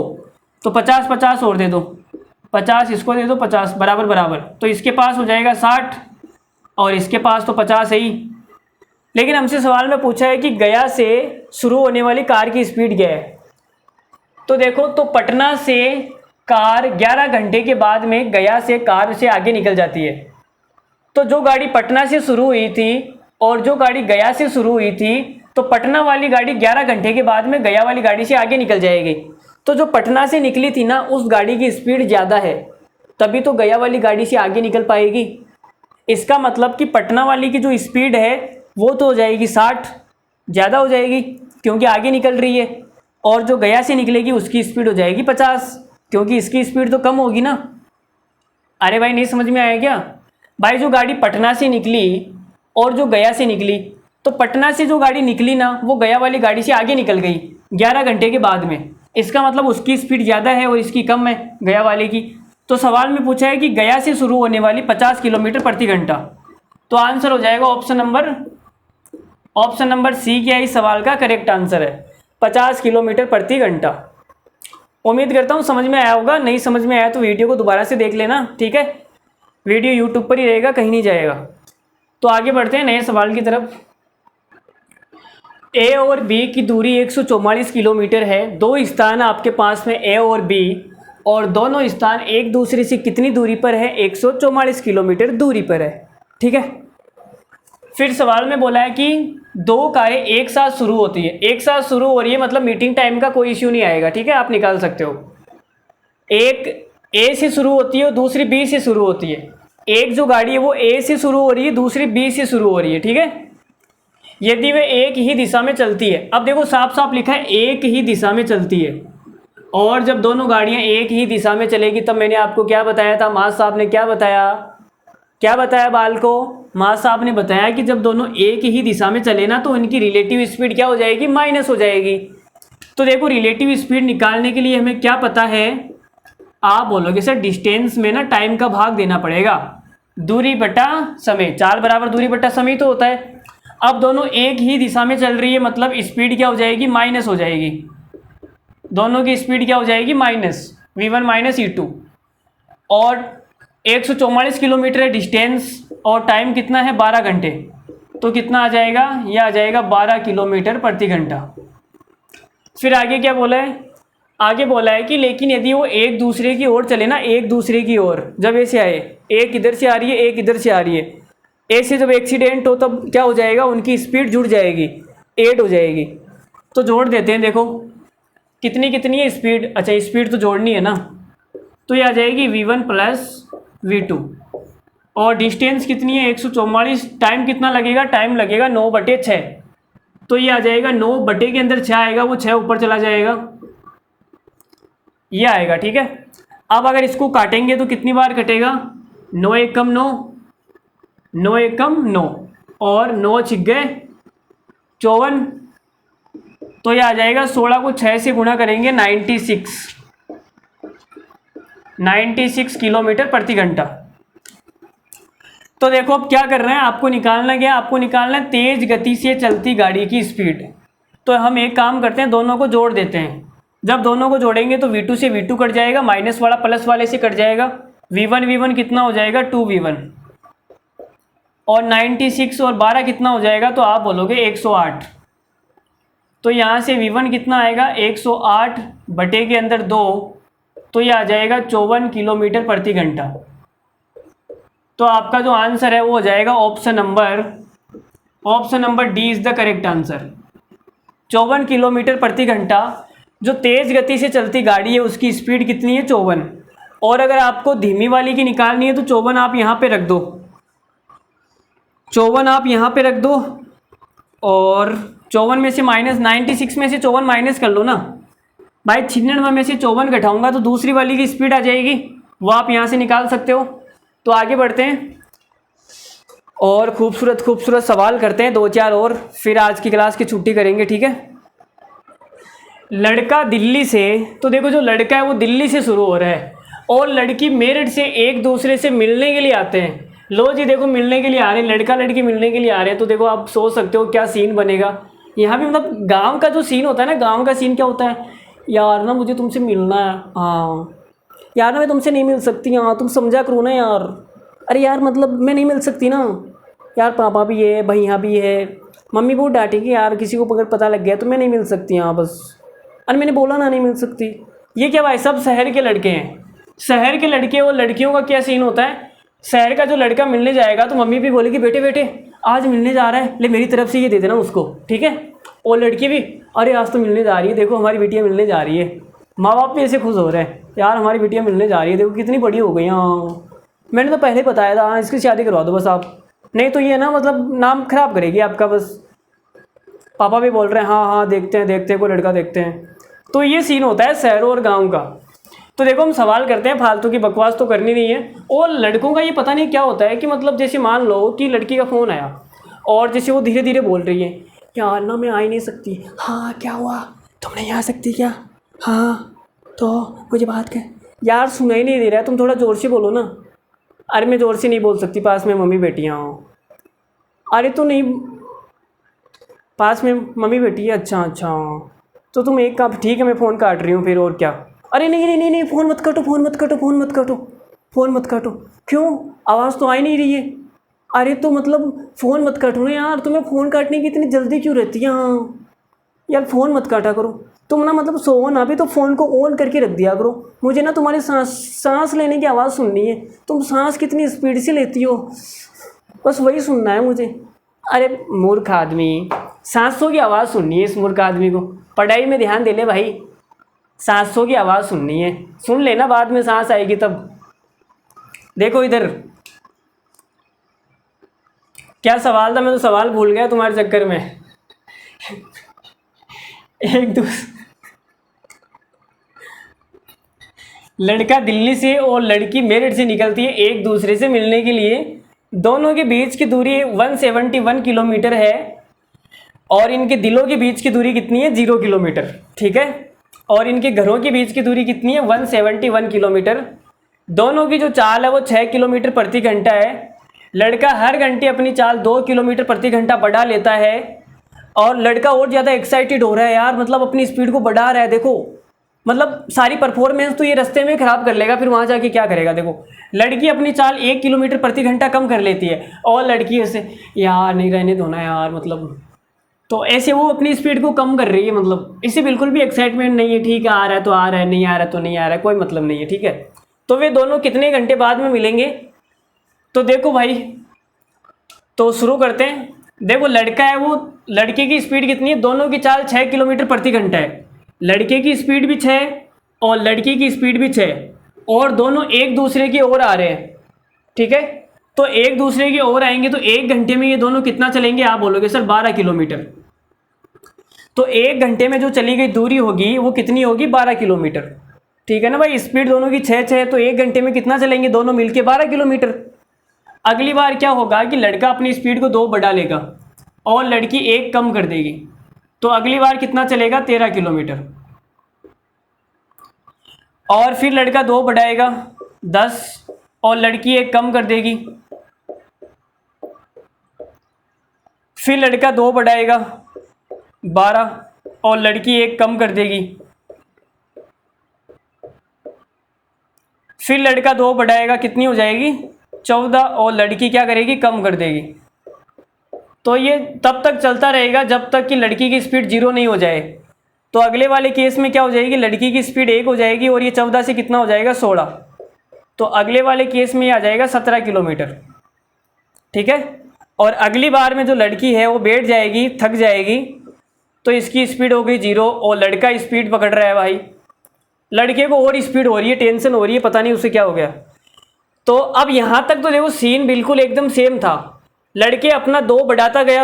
तो 50 50 और दे दो, 50 इसको दे दो, 50 बराबर बराबर। तो इसके पास हो जाएगा 60 और इसके पास तो 50 है ही। लेकिन हमसे सवाल में पूछा है कि गया से शुरू होने वाली कार की स्पीड क्या है। तो देखो, तो पटना से कार 11 घंटे के बाद में गया से कार से आगे निकल जाती है। तो जो गाड़ी पटना से शुरू हुई थी और जो गाड़ी गया से शुरू हुई थी, तो पटना वाली गाड़ी 11 घंटे के बाद में गया वाली गाड़ी से आगे निकल जाएगी। तो जो पटना से निकली थी ना, उस गाड़ी की स्पीड ज़्यादा है, तभी तो गया वाली गाड़ी से आगे निकल पाएगी। इसका मतलब कि पटना वाली की जो स्पीड है वो तो हो जाएगी 60, ज़्यादा हो जाएगी क्योंकि आगे निकल रही है, और जो गया से निकलेगी उसकी स्पीड हो जाएगी 50, क्योंकि इसकी स्पीड तो कम होगी ना। अरे भाई नहीं समझ में आया क्या? भाई जो गाड़ी पटना से निकली और जो गया से निकली, तो पटना से जो गाड़ी निकली ना वो गया वाली गाड़ी से आगे निकल गई 11 घंटे के बाद में। इसका मतलब उसकी स्पीड ज़्यादा है और इसकी कम है गया वाले की। तो सवाल में पूछा है कि गया से शुरू होने वाली 50 किलोमीटर प्रति घंटा, तो आंसर हो जाएगा ऑप्शन नंबर सी क्या इस सवाल का करेक्ट आंसर है, 50 किलोमीटर प्रति घंटा। उम्मीद करता हूँ समझ में आया होगा। नहीं समझ में आया तो वीडियो को दोबारा से देख लेना, ठीक है। वीडियो यूट्यूब पर ही रहेगा, कहीं नहीं जाएगा। तो आगे बढ़ते हैं नए सवाल की तरफ। ए और बी की दूरी 144 किलोमीटर है। दो स्थान आपके पास में ए और बी, और दोनों स्थान एक दूसरे से कितनी दूरी पर है? 144 किलोमीटर दूरी पर है, ठीक है। फिर सवाल में बोला है कि दो कारें एक साथ शुरू होती है। एक साथ शुरू हो रही है मतलब मीटिंग टाइम का कोई इश्यू नहीं आएगा, ठीक है, आप निकाल सकते हो। ए से शुरू होती है और दूसरी बी से शुरू होती है। एक जो गाड़ी है वो ए से शुरू हो रही है, दूसरी बी से शुरू हो रही है, ठीक है। यदि वे एक ही दिशा में चलती है, अब देखो साफ साफ लिखा है एक ही दिशा में चलती है, और जब दोनों गाड़ियां एक ही दिशा में चलेगी तब मैंने आपको क्या बताया था, मास साहब ने क्या बताया बाल को, मास साहब ने बताया कि जब दोनों एक ही दिशा में चले ना तो इनकी रिलेटिव स्पीड क्या हो जाएगी, माइनस हो जाएगी। तो देखो रिलेटिव स्पीड निकालने के लिए हमें क्या पता है, आप बोलोगे सर डिस्टेंस में ना टाइम का भाग देना पड़ेगा, दूरी बटा समय, 4 बराबर दूरी बटा समय तो होता है। अब दोनों एक ही दिशा में चल रही है, मतलब स्पीड क्या हो जाएगी, माइनस हो जाएगी। दोनों की स्पीड क्या हो जाएगी, माइनस v1 माइनस e2। और 144 किलोमीटर है डिस्टेंस और टाइम कितना है, 12 घंटे। तो कितना आ जाएगा, यह आ जाएगा 12 किलोमीटर प्रति घंटा। फिर आगे क्या बोला है, आगे बोला है कि लेकिन यदि वो एक दूसरे की ओर चले ना, एक दूसरे की ओर, जब ऐसे आए, एक इधर से आ रही है एक इधर से आ रही है, ऐसे जब एक्सीडेंट हो तब क्या हो जाएगा, उनकी स्पीड जुड़ जाएगी, 8 हो जाएगी। तो जोड़ देते हैं, देखो कितनी कितनी है स्पीड, अच्छा स्पीड तो जोड़नी है ना, तो ये आ जाएगी v1 प्लस v2। और डिस्टेंस कितनी है 144, टाइम कितना लगेगा, टाइम लगेगा 9/6। तो ये आ जाएगा 9 बटे के अंदर 6 आएगा, वो 6 ऊपर चला जाएगा, ये आएगा, ठीक है। अब अगर इसको काटेंगे तो कितनी बार कटेगा, 9 एकम 9, 9 एकम 9 और 9 छिग्गे 54। तो ये आ जाएगा 16 को 6 से गुणा करेंगे 96 किलोमीटर प्रति घंटा। तो देखो अब क्या कर रहे हैं, आपको निकालना क्या, आपको निकालना है तेज गति से चलती गाड़ी की स्पीड। तो हम एक काम करते हैं, दोनों को जोड़ देते हैं। जब दोनों को जोड़ेंगे तो v2 से v2 कट जाएगा, माइनस वाला प्लस वाले से कट जाएगा, v1 कितना हो जाएगा 2v1, और 96 और 12 कितना हो जाएगा, तो आप बोलोगे 108। तो यहाँ से v1 कितना आएगा 108 बटे के अंदर 2, तो ये आ जाएगा 54 किलोमीटर प्रति घंटा। तो आपका जो आंसर है वो हो जाएगा option number D is the correct answer. 54 kilometre प्रति घंटा जो तेज़ गति से चलती गाड़ी है उसकी स्पीड कितनी है, 54। और अगर आपको धीमी वाली की निकालनी है तो 54 आप यहाँ पे रख दो, 54 आप यहाँ पे रख दो, और 54 में से माइनस 96 में से 54 माइनस कर लो ना भाई, 96 में से 54 घटाऊंगा तो दूसरी वाली की स्पीड आ जाएगी, वो आप यहाँ से निकाल सकते हो। तो आगे बढ़ते हैं और खूबसूरत सवाल करते हैं 2-4 और, फिर आज की क्लास की छुट्टी करेंगे, ठीक है। लड़का दिल्ली से, तो देखो जो लड़का है वो दिल्ली से शुरू हो रहा है और लड़की मेरठ से एक दूसरे से मिलने के लिए आते हैं। लो जी देखो मिलने के लिए आ रहे हैं, लड़का लड़की मिलने के लिए आ रहे हैं। तो देखो आप सोच सकते हो क्या सीन बनेगा यहाँ भी, मतलब गांव का जो सीन होता है ना, गांव का सीन क्या होता है, यार ना मुझे तुमसे मिलना है, हाँ यार ना मैं तुमसे नहीं मिल सकती, हाँ तुम समझा करो ना यार, अरे यार मतलब मैं नहीं मिल सकती ना यार, पापा भी है भैया भी है, मम्मी बहुत डांटेगी यार, किसी को अगर पता लग गया तो मैं नहीं मिल सकती, हाँ बस, अरे मैंने बोला ना नहीं मिल सकती। ये क्या भाई, सब शहर के लड़के हैं, शहर के लड़के और लड़कियों का क्या सीन होता है, शहर का जो लड़का मिलने जाएगा तो मम्मी भी बोलेगी बेटे बेटे आज मिलने जा रहा है, ले मेरी तरफ से ये दे देना उसको, ठीक है। और लड़की भी अरे आज तो मिलने जा रही है, देखो हमारी बेटियाँ मिलने जा रही है, माँ बाप भी ऐसे खुश हो रहे हैं यार हमारी बेटियाँ मिलने जा रही है, देखो कितनी बड़ी हो गई, हाँ मैंने तो पहले बताया था, हाँ इसकी शादी करवा दो बस आप, नहीं तो ये ना मतलब नाम खराब करेगी आपका बस। पापा भी बोल रहे हैं हाँ हाँ देखते हैं कोई लड़का देखते हैं। तो ये सीन होता है शहरों और गाँव का। तो देखो हम सवाल करते हैं, फालतू की बकवास तो करनी नहीं है। और लड़कों का ये पता नहीं क्या होता है कि मतलब जैसे मान लो कि लड़की का फ़ोन आया और जैसे वो धीरे धीरे बोल रही है, यार ना मैं आ ही नहीं सकती, हाँ क्या हुआ तुम नहीं आ सकती क्या, हाँ तो मुझे बात कर, यार सुना ही नहीं दे रहा है, तुम थोड़ा ज़ोर से बोलो ना, अरे मैं ज़ोर से नहीं बोल सकती, पास में मम्मी बेटियाँ हो, अरे तो नहीं पास में मम्मी बेटी है, अच्छा तो तुम एक काम, ठीक है मैं फ़ोन काट रही हूँ फिर, और क्या, अरे नहीं फ़ोन मत काटो, क्यों आवाज़ तो आ ही नहीं रही है, अरे तो मतलब फ़ोन मत काटो ना यार, तुम्हें फ़ोन काटने की इतनी जल्दी क्यों रहती है, हाँ यार फ़ोन मत काटा करो तुम ना, मतलब सो ना भी तो फ़ोन को ऑन करके रख दिया करो, मुझे ना तुम्हारी सांस लेने की आवाज़ सुननी है, तुम सांस कितनी स्पीड से लेती हो बस वही सुनना है मुझे। अरे मूर्ख आदमी, सांसों की आवाज़ सुननी है इस मूर्ख आदमी को, पढ़ाई में ध्यान दे ले भाई। सांसों की आवाज़ सुननी है, सुन लेना, बाद में सांस आएगी तब। देखो इधर क्या सवाल था, मैं तो सवाल भूल गया तुम्हारे चक्कर में। एक दूसरे लड़का दिल्ली से और लड़की मेरठ से निकलती है एक दूसरे से मिलने के लिए। दोनों के बीच की दूरी 171 किलोमीटर है और इनके दिलों के बीच की दूरी कितनी है? 0 किलोमीटर। ठीक है, और इनके घरों के बीच की दूरी कितनी है? 171 किलोमीटर। दोनों की जो चाल है वो 6 किलोमीटर प्रति घंटा है। लड़का हर घंटे अपनी चाल 2 किलोमीटर प्रति घंटा बढ़ा लेता है और लड़का और ज़्यादा एक्साइटेड हो रहा है यार, मतलब अपनी स्पीड को बढ़ा रहा है। देखो मतलब सारी परफॉर्मेंस तो ये रास्ते में ख़राब कर लेगा, फिर वहाँ जाके क्या करेगा। देखो लड़की अपनी चाल 1 किलोमीटर प्रति घंटा कम कर लेती है और लड़की ऐसे यार नहीं रहने दो ना यार, मतलब तो ऐसे वो अपनी स्पीड को कम कर रही है, मतलब इसे बिल्कुल भी एक्साइटमेंट नहीं है। ठीक है, आ रहा है तो आ रहा है, नहीं आ रहा है तो नहीं आ रहा है, कोई मतलब नहीं है। ठीक है, तो वे दोनों कितने घंटे बाद में मिलेंगे? तो देखो भाई, तो शुरू करते हैं। देखो लड़का है वो, लड़के की स्पीड कितनी है? दोनों की चाल 6 किलोमीटर प्रति घंटा है। लड़के की स्पीड भी 6 और लड़की की स्पीड भी 6 और दोनों एक दूसरे की ओर आ रहे हैं। ठीक है, तो एक दूसरे की ओर आएंगे तो 1 घंटे में ये दोनों कितना चलेंगे? आप बोलोगे सर 12 किलोमीटर। तो 1 घंटे में जो चली गई दूरी होगी वो कितनी होगी? 12 किलोमीटर। ठीक है ना भाई, स्पीड दोनों की 6 है तो 1 घंटे में कितना चलेंगे दोनों मिलके? 12 किलोमीटर। अगली बार क्या होगा कि लड़का अपनी स्पीड को 2 बढ़ा लेगा और लड़की 1 कम कर देगी, तो अगली बार कितना चलेगा? 13 किलोमीटर। और फिर लड़का 2 बढ़ाएगा 10 और लड़की 1 कम कर देगी। फिर लड़का 2 बढ़ाएगा 12 और लड़की 1 कम कर देगी। फिर लड़का 2 बढ़ाएगा, कितनी हो जाएगी? 14 और लड़की क्या करेगी? कम कर देगी। तो ये तब तक चलता रहेगा जब तक कि लड़की की स्पीड 0 नहीं हो जाए। तो अगले वाले केस में क्या हो जाएगी? लड़की की स्पीड 1 हो जाएगी और ये 14 से कितना हो जाएगा? 16। तो अगले वाले केस में ये आ जाएगा 17 किलोमीटर। ठीक है, और अगली बार में जो लड़की है वो बैठ जाएगी, थक जाएगी, तो इसकी स्पीड हो गई 0 और लड़का स्पीड पकड़ रहा है भाई। लड़के को और स्पीड हो रही है, टेंशन हो रही है, पता नहीं उसे क्या हो गया। तो अब यहाँ तक तो देखो सीन बिल्कुल एकदम सेम था। लड़के अपना 2 बढ़ाता गया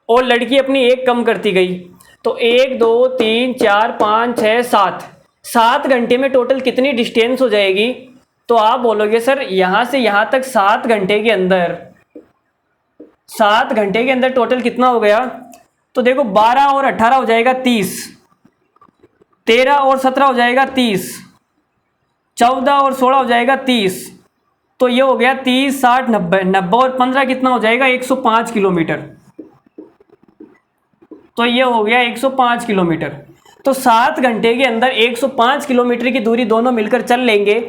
और लड़की अपनी 1 कम करती गई। तो 1 2 3 4 5 6 7 7 घंटे में टोटल कितनी डिस्टेंस हो जाएगी? तो आप बोलोगे सर यहाँ से यहाँ तक 7 घंटे के अंदर, 7 घंटे के अंदर टोटल कितना हो गया? तो देखो 12 और 18 हो जाएगा 30, 13 और 17 हो जाएगा 30, 14 और 16 हो जाएगा 30। तो ये हो गया 30 60 90, 90 और 15 कितना हो जाएगा? 105 किलोमीटर। तो ये हो गया 105 किलोमीटर। तो 7 घंटे के अंदर 105 किलोमीटर की दूरी दोनों मिलकर चल लेंगे।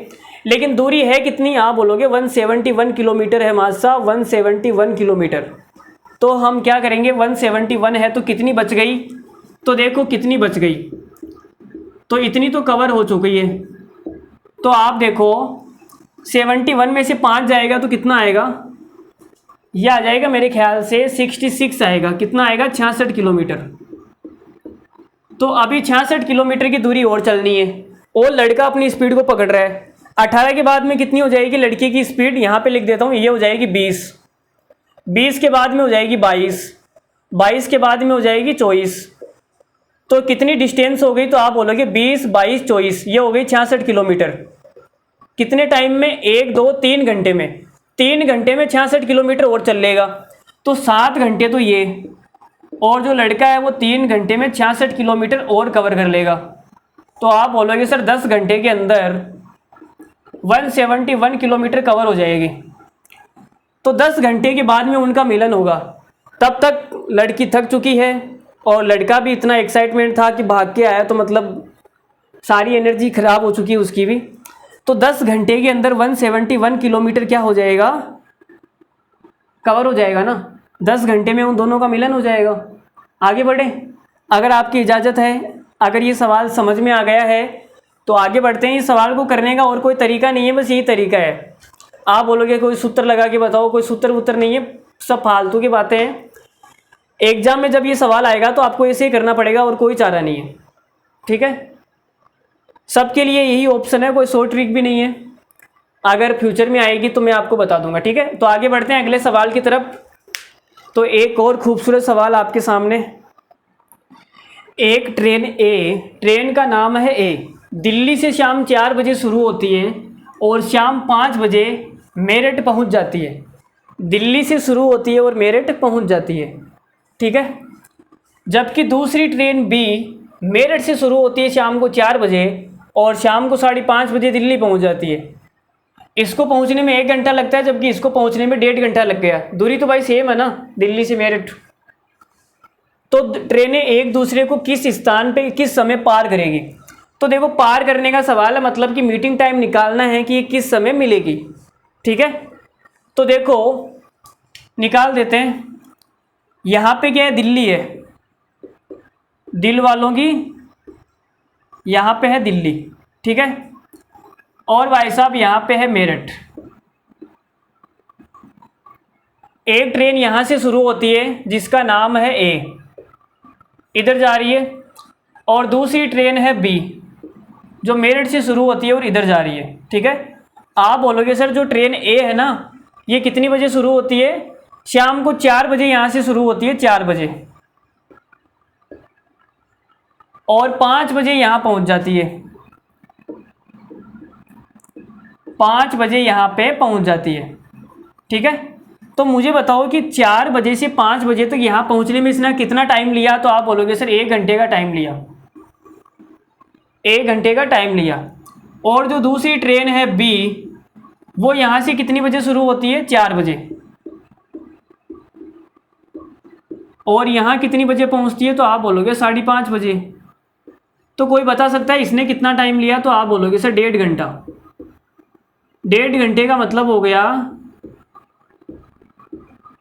लेकिन दूरी है कितनी? आप बोलोगे 171 किलोमीटर है मासा, 171 किलोमीटर। तो हम क्या करेंगे? 171 है तो कितनी बच गई? तो देखो कितनी बच गई, तो इतनी तो कवर हो चुकी है। तो आप देखो 71 में से 5 जाएगा तो कितना आएगा? यह आ जाएगा मेरे ख्याल से 66 आएगा। कितना आएगा? 66 किलोमीटर। तो अभी 66 किलोमीटर की दूरी और चलनी है और लड़का अपनी स्पीड को पकड़ रहा है। 18 के बाद में कितनी हो जाएगी लड़की की स्पीड? यहाँ पे लिख देता हूँ, ये हो जाएगी 20, 20 के बाद में हो जाएगी 22, 22 के बाद में हो जाएगी 24। तो कितनी डिस्टेंस हो गई? तो आप बोलोगे 20 22 24, ये हो गई 66 किलोमीटर। कितने टाइम में? 1 2 3 घंटे में। 3 घंटे में 66 किलोमीटर और चल लेगा। तो 7 घंटे तो ये, और जो लड़का है वो 3 घंटे में 66 किलोमीटर और कवर कर लेगा। तो आप बोलोगे सर 10 घंटे के अंदर 171 किलोमीटर कवर हो जाएगी। तो 10 घंटे के बाद में उनका मिलन होगा। तब तक लड़की थक चुकी है और लड़का भी इतना एक्साइटमेंट था कि भाग के आया, तो मतलब सारी एनर्जी खराब हो चुकी है उसकी भी। तो 10 घंटे के अंदर 171 किलोमीटर क्या हो जाएगा? कवर हो जाएगा ना। 10 घंटे में उन दोनों का मिलन हो जाएगा। आगे बढ़े, अगर आपकी इजाज़त है, अगर ये सवाल समझ में आ गया है तो आगे बढ़ते हैं। इस सवाल को करने का और कोई तरीका नहीं है, बस यही तरीका है। आप बोलोगे कोई सूत्र लगा के बताओ, कोई सूत्र वूत्र नहीं है, सब फालतू की बातें हैं। एग्जाम में जब ये सवाल आएगा तो आपको ऐसे ही करना पड़ेगा और कोई चारा नहीं है। ठीक है, सबके लिए यही ऑप्शन है, कोई शॉर्ट ट्रिक भी नहीं है। अगर फ्यूचर में आएगी तो मैं आपको बता दूंगा, ठीक है। तो आगे बढ़ते हैं अगले सवाल की तरफ। तो एक और खूबसूरत सवाल आपके सामने। एक ट्रेन का नाम है ए, दिल्ली से शाम 4 बजे शुरू होती है और शाम 5 बजे मेरठ पहुंच जाती है। दिल्ली से शुरू होती है और मेरठ पहुंच जाती है, ठीक है। जबकि दूसरी ट्रेन बी मेरठ से शुरू होती है शाम को 4 बजे और शाम को 5:30 बजे दिल्ली पहुंच जाती है। इसको पहुंचने में 1 घंटा लगता है, जबकि इसको पहुंचने में 1.5 घंटा लग गया। दूरी तो भाई सेम है ना, दिल्ली से मेरठ। तो ट्रेनें एक दूसरे को किस स्थान पे किस समय पार करेगी? तो देखो, पार करने का सवाल है, मतलब कि मीटिंग टाइम निकालना है कि ये किस समय मिलेगी, ठीक है। तो देखो निकाल देते हैं। यहाँ पे क्या है, दिल्ली है, दिल वालों की यहाँ पे है दिल्ली, ठीक है। और भाई साहब यहाँ पे है मेरठ। एक ट्रेन यहाँ से शुरू होती है जिसका नाम है ए, इधर जा रही है, और दूसरी ट्रेन है बी जो मेरठ से शुरू होती है और इधर जा रही है, ठीक है। आप बोलोगे सर जो ट्रेन ए है ना, ये कितनी बजे शुरू होती है? शाम को 4 बजे यहाँ से शुरू होती है, 4 बजे, और 5 बजे यहाँ पहुँच जाती है, 5 बजे यहाँ पे पहुँच जाती है, ठीक है। तो मुझे बताओ कि 4 बजे से 5 बजे तक यहाँ पहुँचने में इसने कितना टाइम लिया? तो आप बोलोगे सर 1 घंटे का टाइम लिया, 1 घंटे का टाइम लिया। और जो दूसरी ट्रेन है बी, वो यहाँ से कितनी बजे शुरू होती है? 4 बजे, और यहाँ कितनी बजे पहुँचती है? तो आप बोलोगे 5:30 बजे। तो कोई बता सकता है इसने कितना टाइम लिया? तो आप बोलोगे सर 1.5 घंटा। 1.5 घंटे का मतलब हो गया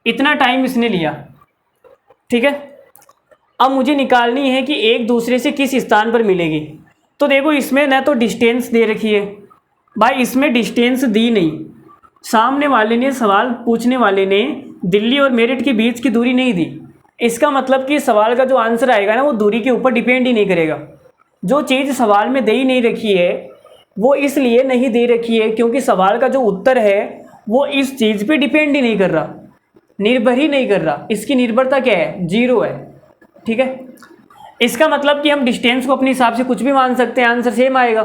इतना टाइम इसने लिया, ठीक है। अब मुझे निकालनी है कि एक दूसरे से किस स्थान पर मिलेगी। तो देखो इसमें ना तो डिस्टेंस दे रखी है भाई, इसमें डिस्टेंस दी नहीं। सामने वाले ने, सवाल पूछने वाले ने दिल्ली और मेरठ के बीच की दूरी नहीं दी। इसका मतलब कि सवाल का जो आंसर आएगा ना, वो दूरी के ऊपर डिपेंड ही नहीं करेगा। जो चीज़ सवाल में दे ही नहीं रखी है वो इसलिए नहीं दे रखी है क्योंकि सवाल का जो उत्तर है वो इस चीज़ पे डिपेंड ही नहीं कर रहा, निर्भर ही नहीं कर रहा। इसकी निर्भरता क्या है? 0 है, ठीक है। इसका मतलब कि हम डिस्टेंस को अपने हिसाब से कुछ भी मान सकते हैं, आंसर सेम आएगा।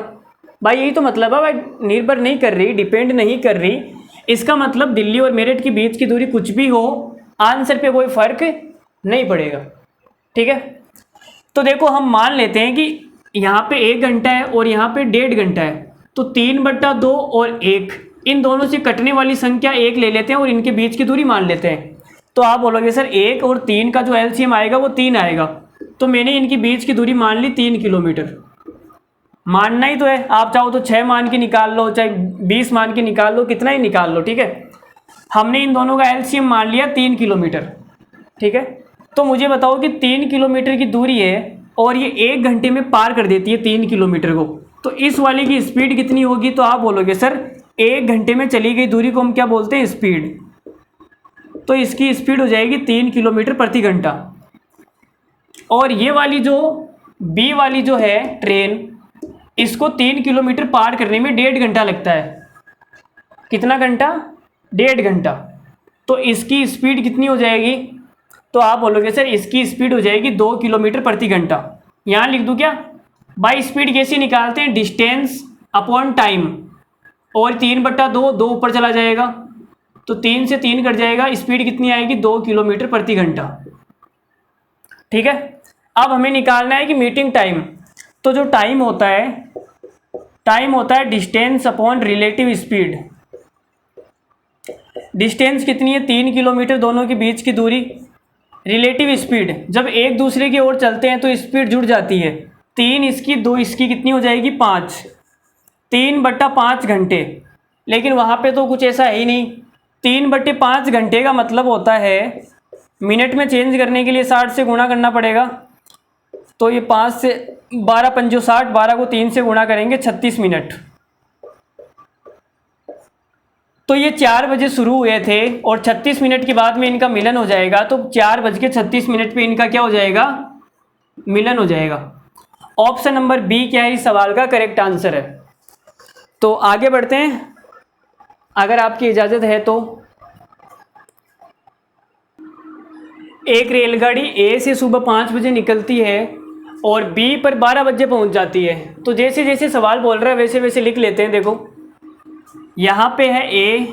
भाई यही तो मतलब है भाई, निर्भर नहीं कर रही, डिपेंड नहीं कर रही। इसका मतलब दिल्ली और मेरठ के बीच की दूरी कुछ भी हो, आंसर पे कोई फ़र्क नहीं पड़ेगा, ठीक है। तो देखो हम मान लेते हैं कि यहाँ पे 1 घंटा है और यहाँ पे 1.5 घंटा है, तो 3/2 और 1, इन दोनों से कटने वाली संख्या 1 ले लेते हैं और इनके बीच की दूरी मान लेते हैं। तो आप बोलोगे सर 1 और 3 का जो एलसीएम आएगा वो 3 आएगा। तो मैंने इनकी बीच की दूरी मान ली 3 किलोमीटर। मानना ही तो है, आप चाहो तो 6 मान के निकाल लो, चाहे 20 मान के निकाल लो, कितना ही निकाल लो, ठीक है। हमने इन दोनों का एलसीएम मान लिया 3 किलोमीटर, ठीक है। तो मुझे बताओ कि 3 किलोमीटर की दूरी है और ये 1 घंटे में पार कर देती है 3 किलोमीटर को, तो इस वाली की स्पीड कितनी होगी? तो आप बोलोगे सर 1 घंटे में चली गई दूरी को हम क्या बोलते हैं? स्पीड। तो इसकी स्पीड हो जाएगी 3 किलोमीटर प्रति घंटा। और ये वाली जो बी वाली जो है ट्रेन, इसको 3 किलोमीटर पार करने में 1.5 घंटा लगता है। कितना घंटा? 1.5 घंटा। तो इसकी स्पीड कितनी हो जाएगी? तो आप बोलोगे सर इसकी स्पीड हो जाएगी 2 किलोमीटर प्रति घंटा। यहाँ लिख दूँ क्या? भाई स्पीड कैसे निकालते हैं? डिस्टेंस अपॉन टाइम, और 3/2, 2 ऊपर चला जाएगा तो 3 से 3 कट जाएगा, स्पीड कितनी आएगी? 2 किलोमीटर प्रति घंटा, ठीक है। अब हमें निकालना है कि मीटिंग टाइम। तो जो टाइम होता है distance upon relative speed. Distance कितनी है? 3 किलोमीटर दोनों के बीच की दूरी। रिलेटिव स्पीड, जब एक दूसरे की ओर चलते हैं तो स्पीड जुड़ जाती है। 3 इसकी, 2 इसकी, कितनी हो जाएगी? 5। 3/5 घंटे। लेकिन वहाँ पे तो कुछ ऐसा है ही नहीं। 3/5 घंटे का मतलब होता है मिनट में चेंज करने के लिए 60 से गुणा करना पड़ेगा। तो ये 5 से 12 पंजो 60, 12 को 3 से गुणा करेंगे 36 मिनट। तो ये 4 बजे शुरू हुए थे और 36 मिनट के बाद में इनका मिलन हो जाएगा। तो 4:36 पे इनका क्या हो जाएगा? मिलन हो जाएगा। ऑप्शन नंबर बी क्या है इस सवाल का करेक्ट आंसर है। तो आगे बढ़ते हैं अगर आपकी इजाज़त है तो। एक रेलगाड़ी ए से सुबह 5 बजे निकलती है और बी पर 12 बजे पहुंच जाती है। तो जैसे जैसे सवाल बोल रहा है वैसे वैसे लिख लेते हैं। देखो यहाँ पे है ए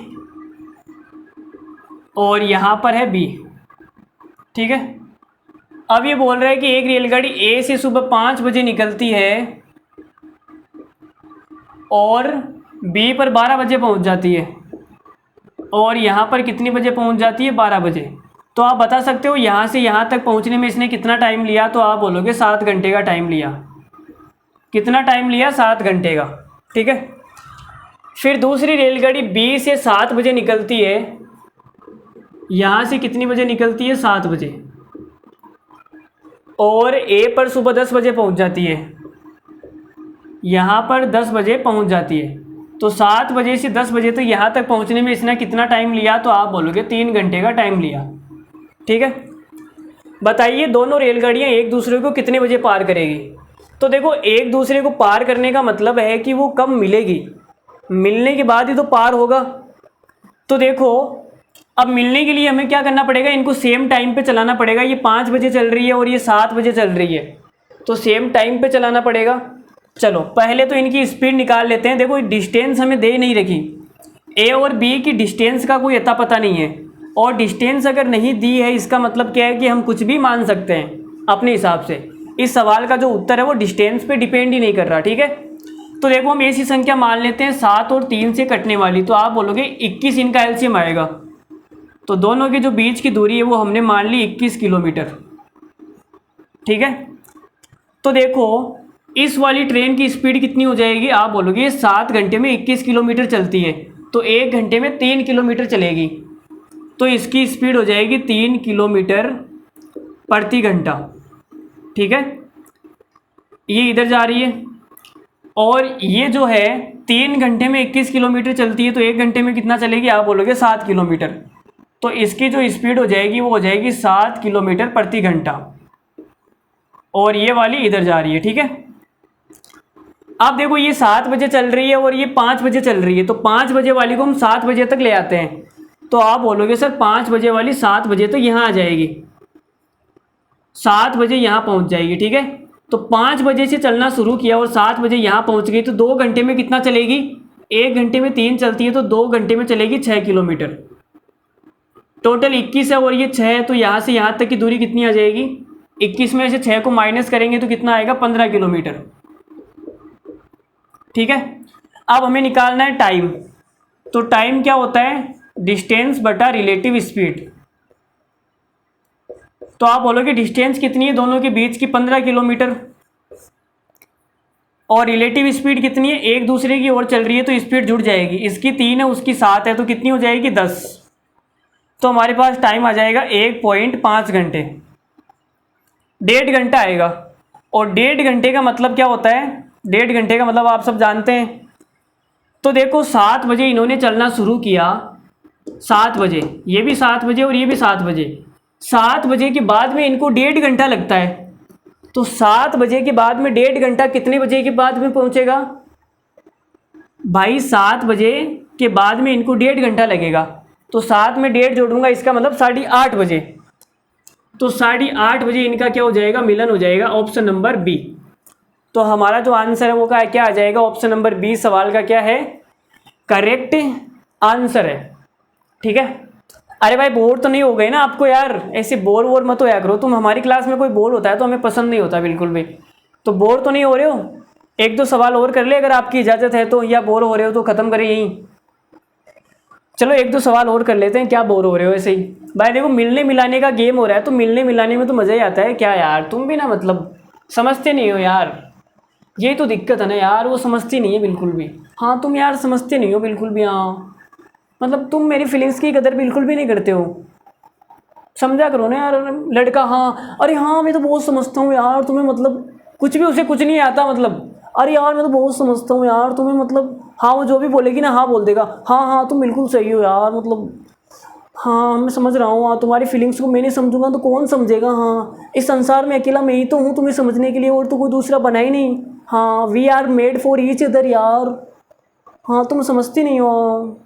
और यहाँ पर है बी, ठीक है। अब ये बोल रहा है कि एक रेलगाड़ी ए से सुबह 5 बजे निकलती है और बी पर 12 बजे पहुंच जाती है और यहाँ पर कितनी बजे पहुंच जाती है, 12 बजे। तो आप बता सकते हो यहाँ से यहाँ तक पहुँचने में इसने कितना टाइम लिया, तो आप बोलोगे 7 घंटे का टाइम लिया। कितना टाइम लिया, 7 घंटे का, ठीक है। फिर दूसरी रेलगाड़ी बी से 7 बजे निकलती है, यहाँ से कितनी बजे निकलती है, 7 बजे, और ए पर सुबह 10 बजे पहुँच जाती है, यहाँ पर 10 बजे पहुँच जाती है। तो 7 बजे से 10 बजे तक यहाँ तक पहुँचने में इसने कितना टाइम लिया, तो आप बोलोगे 3 घंटे का टाइम लिया, ठीक है। बताइए दोनों रेलगाड़ियाँ एक दूसरे को कितने बजे पार करेगी। तो देखो एक दूसरे को पार करने का मतलब है कि वो कब मिलेगी, मिलने के बाद ही तो पार होगा। तो देखो अब मिलने के लिए हमें क्या करना पड़ेगा, इनको सेम टाइम पे चलाना पड़ेगा। ये 5 बजे चल रही है और ये 7 बजे चल रही है, तो सेम टाइम पे चलाना पड़ेगा। चलो पहले तो इनकी स्पीड निकाल लेते हैं। देखो डिस्टेंस हमें दे नहीं रखी, ए और बी की डिस्टेंस का कोई अता पता नहीं है, और डिस्टेंस अगर नहीं दी है इसका मतलब क्या है कि हम कुछ भी मान सकते हैं अपने हिसाब से। इस सवाल का जो उत्तर है वो डिस्टेंस पे डिपेंड ही नहीं कर रहा, ठीक है। तो देखो हम ऐसी संख्या मान लेते हैं 7 और 3 से कटने वाली, तो आप बोलोगे 21 इनका एलसीएम आएगा। तो दोनों के जो बीच की दूरी है वो हमने मान ली 21 किलोमीटर, ठीक है। तो देखो इस वाली ट्रेन की स्पीड कितनी हो जाएगी, आप बोलोगे 7 घंटे में 21 किलोमीटर चलती है, तो 1 घंटे में 3 किलोमीटर चलेगी, तो इसकी स्पीड हो जाएगी 3 किलोमीटर प्रति घंटा, ठीक है। ये इधर जा रही है और ये जो है 3 घंटे में 21 किलोमीटर चलती है, तो 1 घंटे में कितना चलेगी, आप बोलोगे 7 किलोमीटर। तो इसकी जो स्पीड हो जाएगी वो हो जाएगी 7 किलोमीटर प्रति घंटा, और ये वाली इधर जा रही है, ठीक है। अब देखो ये 7 बजे चल रही है और ये 5 बजे चल रही है, तो 5 बजे वाली को हम 7 बजे तक ले आते हैं। तो आप बोलोगे सर 5 बजे वाली 7 बजे तो यहाँ आ जाएगी, 7 बजे यहाँ पहुँच जाएगी, ठीक है। तो 5 बजे से चलना शुरू किया और 7 बजे यहाँ पहुँच गई, तो 2 घंटे में कितना चलेगी, 1 घंटे में 3 चलती है, तो 2 घंटे में चलेगी 6 किलोमीटर। टोटल 21 है और ये 6 है, तो यहाँ से यहाँ तक की दूरी कितनी आ जाएगी, 21 में से 6 को माइनस करेंगे तो कितना आएगा, 15 किलोमीटर, ठीक है। अब हमें निकालना है टाइम। तो टाइम क्या होता है, डिस्टेंस बटा रिलेटिव स्पीड। तो आप बोलोगे डिस्टेंस कितनी है दोनों के बीच की, 15 किलोमीटर, और रिलेटिव स्पीड कितनी है, एक दूसरे की ओर चल रही है, तो स्पीड जुड़ जाएगी। इसकी 3 है उसकी 7 है, तो कितनी हो जाएगी, 10। तो हमारे पास टाइम आ जाएगा 1.5 घंटे, 1.5 घंटा आएगा। और 1.5 घंटे का मतलब क्या होता है, 1.5 घंटे का मतलब आप सब जानते हैं। तो देखो 7 बजे इन्होंने चलना शुरू किया, 7 बजे, ये भी 7 बजे और ये भी 7 बजे, 7 बजे के बाद में इनको 1.5 घंटा लगता है। तो 7 बजे के बाद में 1.5 घंटा कितने बजे के बाद में पहुंचेगा भाई, 7 बजे के बाद में इनको 1.5 घंटा लगेगा। तो 7 में 1.5 जोड़ूंगा, इसका मतलब 8:30 बजे। तो 8:30 बजे इनका क्या हो जाएगा, मिलन हो जाएगा, ऑप्शन नंबर बी। तो हमारा जो आंसर है वो क्या आ जाएगा, ऑप्शन नंबर बी सवाल का क्या है, करेक्ट आंसर है, ठीक है। अरे भाई बोर तो नहीं हो गए ना आपको यार, ऐसे बोर वोर मत होया करो तुम। हमारी क्लास में कोई बोर होता है तो हमें पसंद नहीं होता बिल्कुल भी। तो बोर तो नहीं हो रहे हो, 1-2 सवाल और कर ले अगर आपकी इजाज़त है तो, या बोर हो रहे हो तो ख़त्म करें यहीं। चलो 1-2 सवाल और कर लेते हैं, क्या बोर हो रहे हो ऐसे ही। भाई देखो मिलने मिलाने का गेम हो रहा है, तो मिलने मिलाने में तो मज़ा ही आता है। क्या यार तुम भी ना मतलब समझते नहीं हो यार, यही तो दिक्कत है ना यार, वो समझती नहीं है बिल्कुल भी। हाँ तुम यार समझते नहीं हो बिल्कुल भी, हाँ मतलब तुम मेरी फीलिंग्स की कदर बिल्कुल भी नहीं करते हो। समझा करो ना यार लड़का, हाँ अरे हाँ मैं तो बहुत समझता हूँ यार तुम्हें, मतलब कुछ भी उसे कुछ नहीं आता, मतलब अरे यार मैं तो बहुत समझता हूँ यार तुम्हें, मतलब हाँ वो जो भी बोलेगी ना हाँ बोल देगा, हाँ हाँ तुम बिल्कुल सही हो यार, मतलब हाँ मैं समझ रहा हूँ। हाँ तुम्हारी फीलिंग्स को मैं नहीं समझूंगा तो कौन समझेगा। हाँ इस संसार में अकेला मैं ही तो हूँ तुम्हें समझने के लिए, और तो कोई दूसरा बना ही नहीं। हाँ we are made for each other यार। हाँ तुम समझती नहीं हो।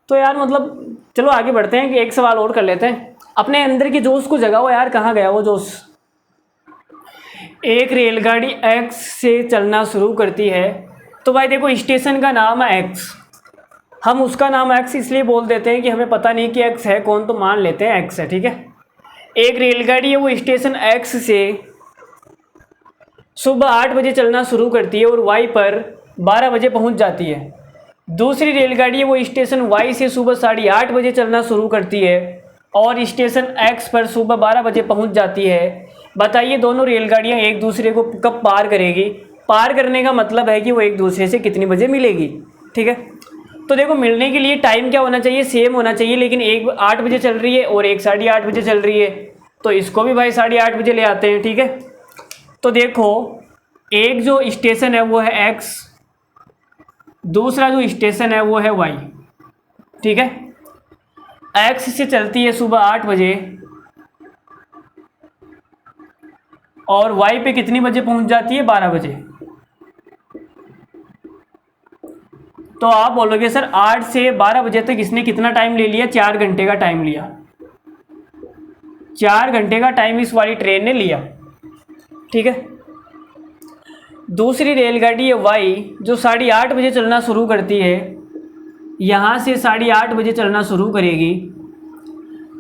तो यार मतलब चलो आगे बढ़ते हैं कि एक सवाल और कर लेते हैं। अपने अंदर की जोश को जगाओ यार, कहाँ गया वो जोश। एक रेलगाड़ी एक्स से चलना शुरू करती है, तो भाई देखो स्टेशन का नाम है एक्स, हम उसका नाम एक्स इसलिए बोल देते हैं कि हमें पता नहीं कि एक्स है कौन, तो मान लेते हैं एक्स है, ठीक है। एक रेलगाड़ी है वो स्टेशन एक्स से सुबह 8 बजे चलना शुरू करती है और वाई पर 12 बजे पहुंच जाती है। दूसरी रेलगाड़ी है वो स्टेशन वाई से सुबह 8:30 बजे चलना शुरू करती है और स्टेशन एक्स पर सुबह 12 बजे पहुंच जाती है। बताइए दोनों रेलगाड़ियां एक दूसरे को कब पार करेगी। पार करने का मतलब है कि वो एक दूसरे से कितनी बजे मिलेगी, ठीक है। तो देखो मिलने के लिए टाइम क्या होना चाहिए, सेम होना चाहिए, लेकिन एक 8 बजे चल रही है और एक 8:30 बजे चल रही है, तो इसको भी भाई 8:30 बजे ले आते हैं, ठीक है। तो देखो एक जो स्टेशन है वो है एक्स, दूसरा जो स्टेशन है वो है वाई, ठीक है। एक्स से चलती है सुबह 8 बजे और वाई पे कितनी बजे पहुंच जाती है, 12 बजे। तो आप बोलोगे सर 8 से 12 बजे तक इसने कितना टाइम ले लिया, 4 घंटे का टाइम लिया। 4 घंटे का टाइम इस वाली ट्रेन ने लिया, ठीक है। दूसरी रेलगाड़ी है वाई जो 8:30 बजे चलना शुरू करती है, यहाँ से 8:30 बजे चलना शुरू करेगी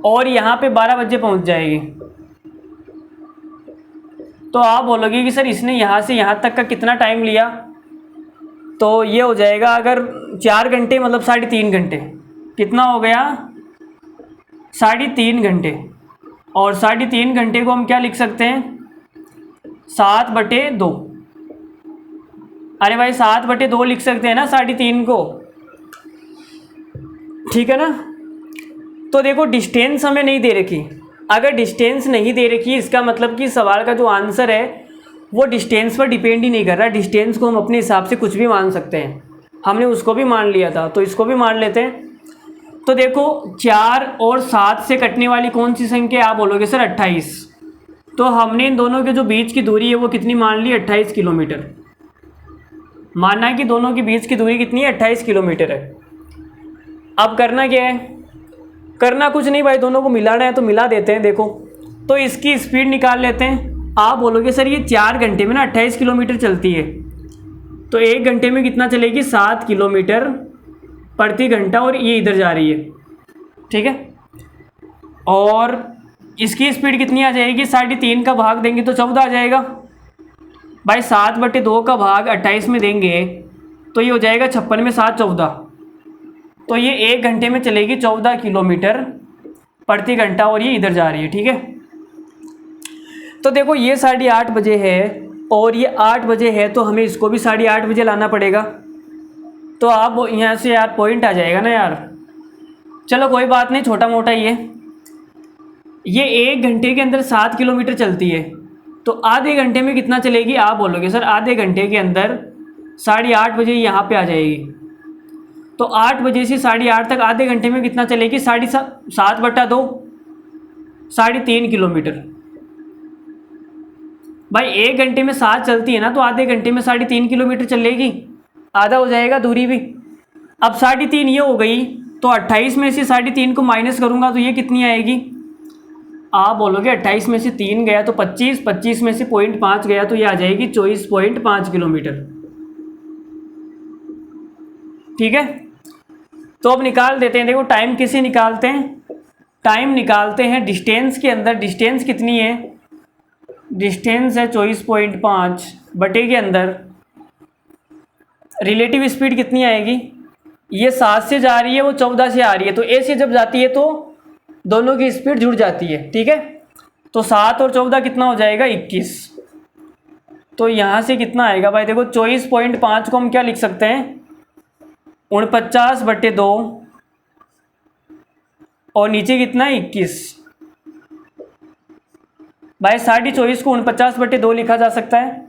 और यहाँ पे 12 बजे पहुँच जाएगी। तो आप बोलोगे कि सर इसने यहाँ से यहाँ तक का कितना टाइम लिया, तो ये हो जाएगा अगर 4 घंटे मतलब 3.5 घंटे, कितना हो गया 3.5 घंटे। और 3.5 घंटे को हम क्या लिख सकते हैं, 7/2। अरे भाई 7/2 लिख सकते हैं ना 3.5 को, ठीक है ना। तो देखो डिस्टेंस हमें नहीं दे रखी, अगर डिस्टेंस नहीं दे रखी इसका मतलब कि सवाल का जो आंसर है वो डिस्टेंस पर डिपेंड ही नहीं कर रहा। डिस्टेंस को हम अपने हिसाब से कुछ भी मान सकते हैं, हमने उसको भी मान लिया था तो इसको भी मान लेते हैं। तो देखो 4 और 7 से कटने वाली कौन सी संख्या, आप बोलोगे सर 28। तो हमने इन दोनों के जो बीच की दूरी है वो कितनी मान ली, 28 किलोमीटर। मानना है कि दोनों के बीच की दूरी कितनी है, 28 किलोमीटर है। अब करना क्या है, करना कुछ नहीं भाई, दोनों को मिलाना है तो मिला देते हैं। देखो तो इसकी स्पीड निकाल लेते हैं। आप बोलोगे सर ये 4 घंटे में ना 28 किलोमीटर चलती है, तो 1 घंटे में कितना चलेगी, 7 किलोमीटर प्रति घंटा, और ये इधर जा रही है, ठीक है। और इसकी स्पीड कितनी आ जाएगी, 3.5 का भाग देंगे तो 14 आ जाएगा भाई। 7/2 का भाग 28 में देंगे तो ये हो जाएगा 56 में 7 14, तो ये 1 घंटे में चलेगी 14 किलोमीटर प्रति घंटा और ये इधर जा रही है, ठीक है। तो देखो ये 8:30 बजे है और ये 8 बजे है, तो हमें इसको भी 8:30 बजे लाना पड़ेगा। तो आप यहाँ से यार पॉइंट आ जाएगा ना यार। चलो कोई बात नहीं, छोटा मोटा ही है। ये 1 घंटे के अंदर 7 किलोमीटर चलती है, तो आधे घंटे में कितना चलेगी, आप बोलोगे सर आधे घंटे के अंदर 8:30 बजे यहाँ पे आ जाएगी। तो 8 बजे से 8:30 तक आधे घंटे में कितना चलेगी, 7/2, 3.5 किलोमीटर। भाई 1 घंटे में 7 चलती है ना, तो आधे घंटे में 3.5 किलोमीटर चलेगी, आधा हो जाएगा दूरी भी। अब 3.5 ये हो गई, तो 28 में से 3.5 को माइनस करूँगा तो ये कितनी आएगी, आप बोलोगे 28 में से 3 गया तो 25, 25 में से 0.5 गया तो ये आ जाएगी 24.5 किलोमीटर, ठीक है। तो अब निकाल देते हैं। देखो टाइम कैसे निकालते हैं, टाइम निकालते हैं डिस्टेंस के अंदर। डिस्टेंस कितनी है, डिस्टेंस है 24.5 बटे के अंदर रिलेटिव स्पीड कितनी आएगी, ये 7 से जा रही है वो 14 से आ रही है, तो ए से जब जाती है तो दोनों की स्पीड जुड़ जाती है, ठीक है। तो 7 और 14 कितना हो जाएगा, 21। तो यहाँ से कितना आएगा भाई, देखो 24.5 को हम क्या लिख सकते हैं, 49/2 और नीचे कितना है 21। भाई 24.5 को 49/2 लिखा जा सकता है।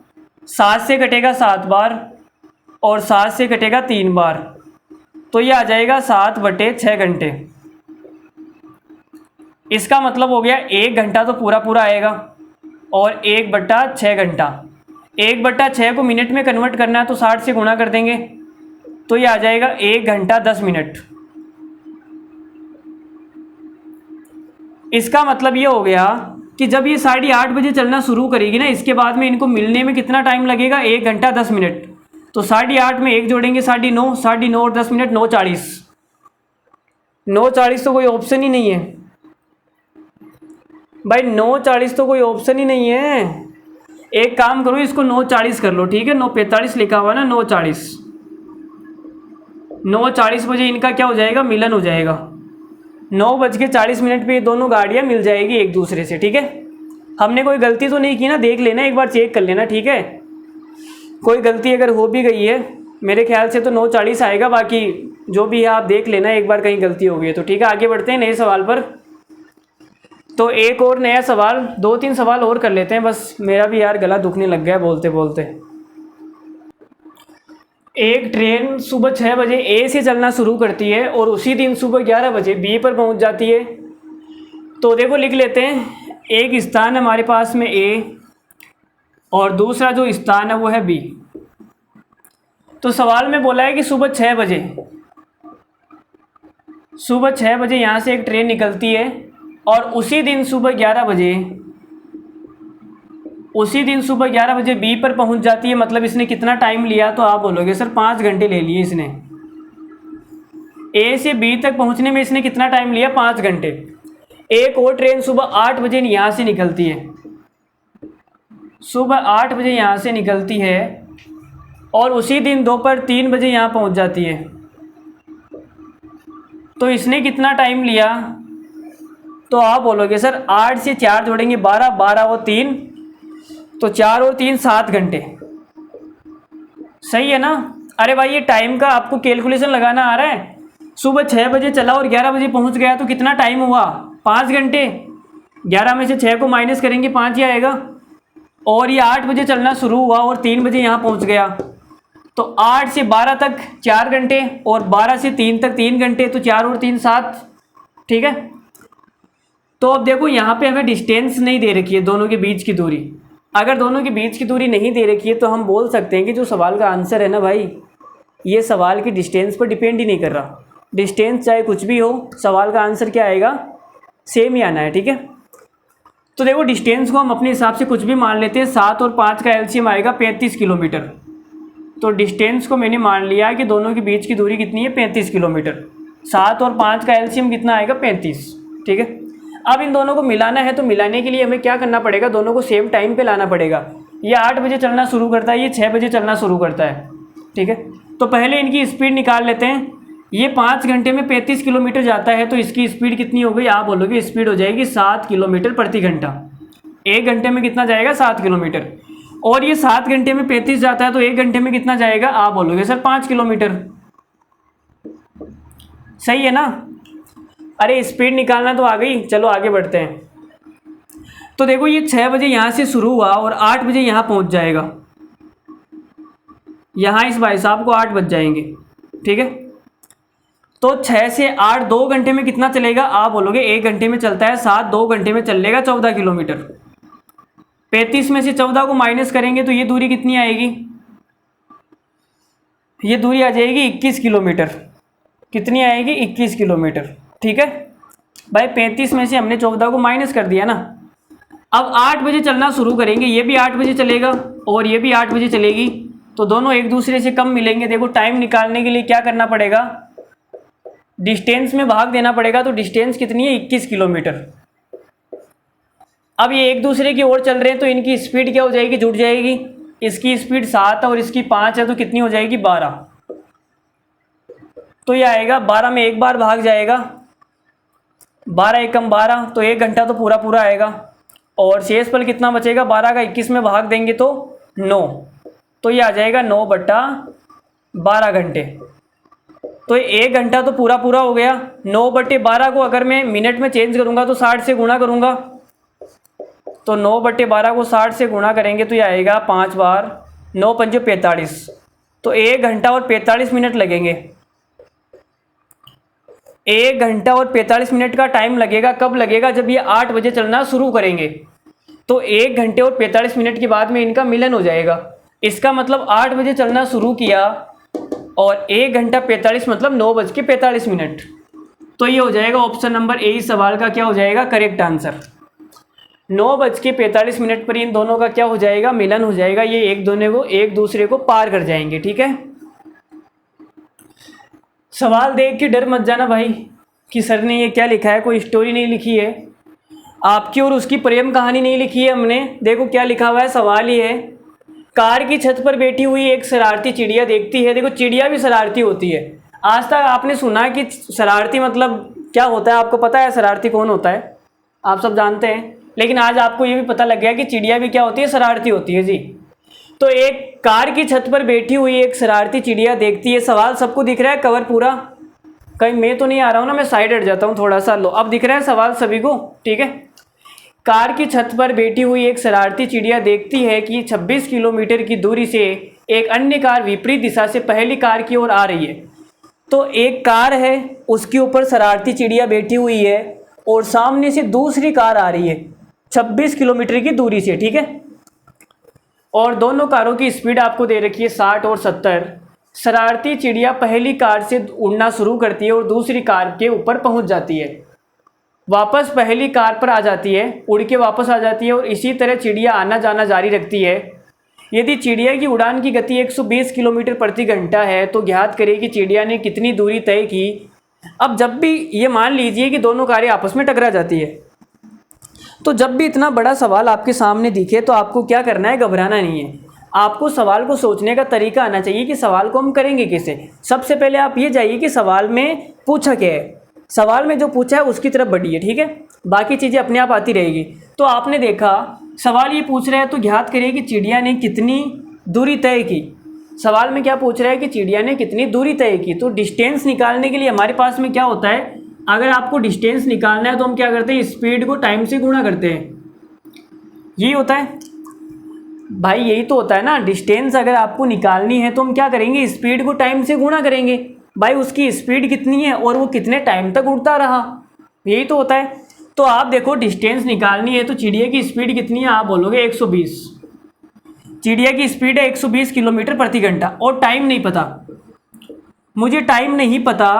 7 से कटेगा 7 बार और 7 से कटेगा 3 बार, तो ये आ जाएगा 7/6 घंटे। इसका मतलब हो गया 1 घंटा तो पूरा पूरा आएगा और 1/6 घंटा। 1/6 को मिनट में कन्वर्ट करना है तो 60 से गुणा कर देंगे तो ये आ जाएगा 1 घंटा 10 मिनट। इसका मतलब ये हो गया कि जब ये 8:30 बजे चलना शुरू करेगी ना, इसके बाद में इनको मिलने में कितना टाइम लगेगा, 1 घंटा 10 मिनट। तो 8:30 में 1 जोड़ेंगे 9:30, 9:30 और 10 मिनट 9:40। 9:40 तो कोई ऑप्शन ही नहीं है भाई, 9:40 तो कोई ऑप्शन ही नहीं है। एक काम करो, इसको 9:40 कर लो, ठीक है। 9:45 लिखा हुआ ना, 9:40। 9:40 बजे इनका क्या हो जाएगा, मिलन हो जाएगा। 9:40 पे ये दोनों गाड़ियाँ मिल जाएगी एक दूसरे से, ठीक है। हमने कोई गलती तो नहीं की ना, देख लेना एक बार, चेक कर लेना, ठीक है। कोई गलती अगर हो भी गई है, मेरे ख्याल से तो 9:40 आएगा, बाकी जो भी है आप देख लेना एक बार, कहीं गलती हो गई है तो, ठीक है। आगे बढ़ते हैं नए सवाल पर। तो एक और नया सवाल, 2-3 सवाल और कर लेते हैं बस, मेरा भी यार गला दुखने लग गया बोलते बोलते। एक ट्रेन सुबह 6 बजे ए से चलना शुरू करती है और उसी दिन सुबह 11 बजे बी पर पहुंच जाती है। तो देखो लिख लेते हैं, एक स्थान हमारे पास में ए और दूसरा जो स्थान है वो है बी। तो सवाल में बोला है कि सुबह 6 बजे यहाँ से एक ट्रेन निकलती है और उसी दिन सुबह 11 बजे बी पर पहुंच जाती है। मतलब इसने कितना टाइम लिया, तो आप बोलोगे सर 5 घंटे ले लिए इसने। ए से बी तक पहुंचने में इसने कितना टाइम लिया, 5 घंटे। एक और ट्रेन सुबह 8 बजे यहाँ से निकलती है, सुबह 8 बजे यहाँ से निकलती है और उसी दिन दोपहर 3 बजे यहाँ पहुँच जाती है। तो इसने कितना टाइम लिया, तो आप बोलोगे सर 8 से 4 जोड़ेंगे 12, 12 और 3, तो 4 और 3 7 घंटे। सही है ना। अरे भाई ये टाइम का आपको कैलकुलेशन लगाना आ रहा है। सुबह 6 बजे चला और 11 बजे पहुंच गया तो कितना टाइम हुआ, 5 घंटे। 11 में से 6 को माइनस करेंगे 5 ही आएगा। और ये 8 बजे चलना शुरू हुआ और 3 बजे यहाँ पहुँच गया, तो 8 से 12 तक 4 घंटे और 12 से 3 तक 3 घंटे, तो 4 और 3 7, ठीक है। तो अब देखो यहाँ पे हमें डिस्टेंस नहीं दे रखी है दोनों के बीच की दूरी। अगर दोनों के बीच की दूरी नहीं दे रखी है तो हम बोल सकते हैं कि जो सवाल का आंसर है ना भाई, ये सवाल की डिस्टेंस पर डिपेंड ही नहीं कर रहा। डिस्टेंस चाहे कुछ भी हो, सवाल का आंसर क्या आएगा, सेम ही आना है, ठीक है। तो देखो डिस्टेंस को हम अपने हिसाब से कुछ भी मान लेते हैं। 7 और 5 का एलसीएम आएगा 35 किलोमीटर। तो डिस्टेंस को मैंने मान लिया कि दोनों के बीच की दूरी कितनी है, 35 किलोमीटर। 7 और 5 का एलसीएम कितना आएगा, 35, ठीक है। अब इन दोनों को मिलाना है, तो मिलाने के लिए हमें क्या करना पड़ेगा, दोनों को सेम टाइम पे लाना पड़ेगा। ये 8 बजे चलना शुरू करता है, ये 6 बजे चलना शुरू करता है, ठीक है। तो पहले इनकी स्पीड निकाल लेते हैं। ये 5 घंटे में 35 किलोमीटर जाता है, तो इसकी स्पीड कितनी हो गई, आप बोलोगे स्पीड हो जाएगी 7 किलोमीटर प्रति घंटा। 1 घंटे में कितना जाएगा, 7 किलोमीटर। और ये 7 घंटे में 35 जाता है, तो 1 घंटे में कितना जाएगा, आप बोलोगे सर 5 किलोमीटर। सही है ना। अरे स्पीड निकालना तो आ गई, चलो आगे बढ़ते हैं। तो देखो ये 6 बजे यहाँ से शुरू हुआ और 8 बजे यहाँ पहुँच जाएगा। यहाँ इस भाई साहब को 8 बज जाएंगे, ठीक है। तो 6 से 8 2 घंटे में कितना चलेगा, आप बोलोगे 1 घंटे में चलता है 7, 2 घंटे में चल लेगा 14 किलोमीटर। 35 में से 14 को माइनस करेंगे तो ये दूरी कितनी आएगी, ये दूरी आ जाएगी 21 किलोमीटर। कितनी आएगी, 21 किलोमीटर, ठीक है भाई। 35 में से हमने 14 को माइनस कर दिया ना। अब 8 बजे चलना शुरू करेंगे, ये भी 8 बजे चलेगा और ये भी 8 बजे चलेगी, तो दोनों एक दूसरे से कम मिलेंगे। देखो टाइम निकालने के लिए क्या करना पड़ेगा, डिस्टेंस में भाग देना पड़ेगा। तो डिस्टेंस कितनी है, 21 किलोमीटर। अब ये एक दूसरे की ओर चल रहे हैं, तो इनकी स्पीड क्या हो जाएगी, जुड़ जाएगी। इसकी स्पीड 7 और इसकी 5 है, तो कितनी हो जाएगी, 12। तो ये आएगा 12 में एक बार भाग जाएगा, 12 एकम 12, तो 1 घंटा तो पूरा पूरा आएगा। और शेष पल कितना बचेगा, 12 का 21 में भाग देंगे तो 9, तो ये आ जाएगा 9/12 घंटे। तो 1 घंटा तो पूरा पूरा हो गया। 9/12 को अगर मैं मिनट में चेंज करूँगा तो 60 से गुणा करूँगा, तो 9/12 को 60 से गुणा करेंगे तो ये आएगा 5 बार 9 पंजे 45, तो 1 घंटा और 45 मिनट लगेंगे। 1 घंटा और 45 मिनट का टाइम लगेगा। कब लगेगा? जब ये 8 बजे चलना शुरू करेंगे। तो 1 घंटे और 45 मिनट के बाद में इनका मिलन हो जाएगा। इसका मतलब 8 बजे चलना शुरू किया और 1 घंटा 45 मतलब 9:45। तो ये हो जाएगा ऑप्शन नंबर ए इस सवाल का क्या हो जाएगा? Correct answer. 9:45 पर इन दोनों का क्या हो जाएगा? मिलन हो जाएगा। ये एक दूसरे को पार कर जाएंगे। ठीक है। सवाल देख के डर मत जाना भाई कि सर ने ये क्या लिखा है, कोई स्टोरी नहीं लिखी है आपकी और उसकी प्रेम कहानी नहीं लिखी है हमने। देखो क्या लिखा हुआ है, सवाल ये है, कार की छत पर बैठी हुई एक शरारती चिड़िया देखती है। देखो चिड़िया भी शरारती होती है। आज तक आपने सुना कि शरारती मतलब क्या होता है? आपको पता है शरारती कौन होता है? आप सब जानते हैं, लेकिन आज आपको ये भी पता लग गया कि चिड़िया भी क्या होती है? शरारती होती है जी। तो एक कार की छत पर बैठी हुई एक शरारती चिड़िया देखती है। सवाल सबको दिख रहा है? कवर पूरा? कहीं मैं तो नहीं आ रहा हूँ ना, मैं साइड हट जाता हूँ थोड़ा सा। लो अब दिख रहा है सवाल सभी को? ठीक है। कार की छत पर बैठी हुई एक शरारती चिड़िया देखती है कि 26 किलोमीटर की दूरी से एक अन्य कार विपरीत दिशा से पहली कार की ओर आ रही है। तो एक कार है, उसके ऊपर शरारती चिड़िया बैठी हुई है और सामने से दूसरी कार आ रही है 26 किलोमीटर की दूरी से। ठीक है। और दोनों कारों की स्पीड आपको दे रखी है 60 और 70। शरारती चिड़िया पहली कार से उड़ना शुरू करती है और दूसरी कार के ऊपर पहुंच जाती है, वापस पहली कार पर आ जाती है, उड़ के वापस आ जाती है और इसी तरह चिड़िया आना जाना जारी रखती है। यदि चिड़िया की उड़ान की गति 120 किलोमीटर प्रति घंटा है तो ज्ञात करें कि चिड़िया ने कितनी दूरी तय की। अब जब भी ये मान लीजिए कि दोनों कारें आपस में टकरा जाती है, तो जब भी इतना बड़ा सवाल आपके सामने दिखे तो आपको क्या करना है? घबराना नहीं है। आपको सवाल को सोचने का तरीका आना चाहिए कि सवाल को हम करेंगे कैसे। सबसे पहले आप ये जाइए कि सवाल में पूछा क्या है, सवाल में जो पूछा है उसकी तरफ बढ़िए। ठीक है। बाकी चीज़ें अपने आप आती रहेगी। तो आपने देखा सवाल ये पूछ रहा है तो ज्ञात करिए कि चिड़िया ने कितनी दूरी तय की। सवाल में क्या पूछ रहा है कि चिड़िया ने कितनी दूरी तय की। तो डिस्टेंस निकालने के लिए हमारे पास में क्या होता है? अगर आपको डिस्टेंस निकालना है तो हम क्या करते हैं? स्पीड को टाइम से गुणा करते हैं। यही होता है भाई, यही तो होता है ना। डिस्टेंस अगर आपको निकालनी है तो हम क्या करेंगे? स्पीड को टाइम से गुणा करेंगे। भाई उसकी स्पीड कितनी है और वो कितने टाइम तक उड़ता रहा, यही तो होता है। तो आप देखो डिस्टेंस निकालनी है तो चिड़िया की स्पीड कितनी है? आप बोलोगे 120। चिड़िया की स्पीड है 120 किलोमीटर प्रति घंटा और टाइम नहीं पता। मुझे टाइम नहीं पता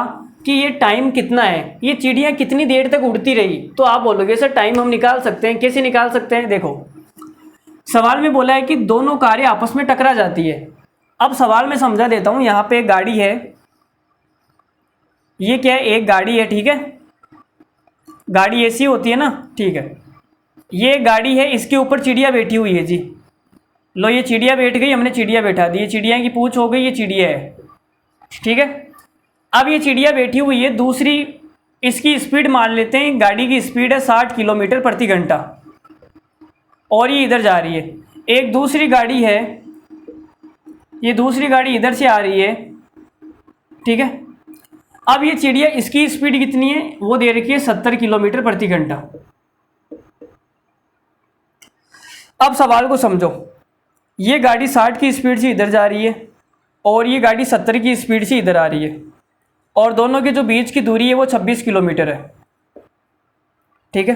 कि ये टाइम कितना है, ये चिड़िया कितनी देर तक उड़ती रही। तो आप बोलोगे सर टाइम हम निकाल सकते हैं। कैसे निकाल सकते हैं? देखो सवाल में बोला है कि दोनों कारें आपस में टकरा जाती है। अब सवाल में समझा देता हूँ। यहाँ पे एक गाड़ी है, ये क्या है? एक गाड़ी है। ठीक है। गाड़ी ऐसी होती है ना। ठीक है। ये गाड़ी है, इसके ऊपर चिड़िया बैठी हुई है जी। लो ये चिड़िया बैठ गई, हमने चिड़िया बैठा दी। ये चिड़िया की पूंछ हो गई, ये चिड़िया है। ठीक है। अब ये चिड़िया बैठी हुई है, दूसरी इसकी स्पीड मान लेते हैं, गाड़ी की स्पीड है 60 किलोमीटर प्रति घंटा और ये इधर जा रही है। एक दूसरी गाड़ी है, ये दूसरी गाड़ी इधर से आ रही है। ठीक है। अब ये चिड़िया, इसकी स्पीड कितनी है? वो दे रखी है 70 किलोमीटर प्रति घंटा। अब सवाल को समझो, ये गाड़ी 60 की स्पीड से इधर जा रही है और ये गाड़ी 70 की स्पीड से इधर आ रही है और दोनों के जो बीच की दूरी है वो 26 किलोमीटर है। ठीक है।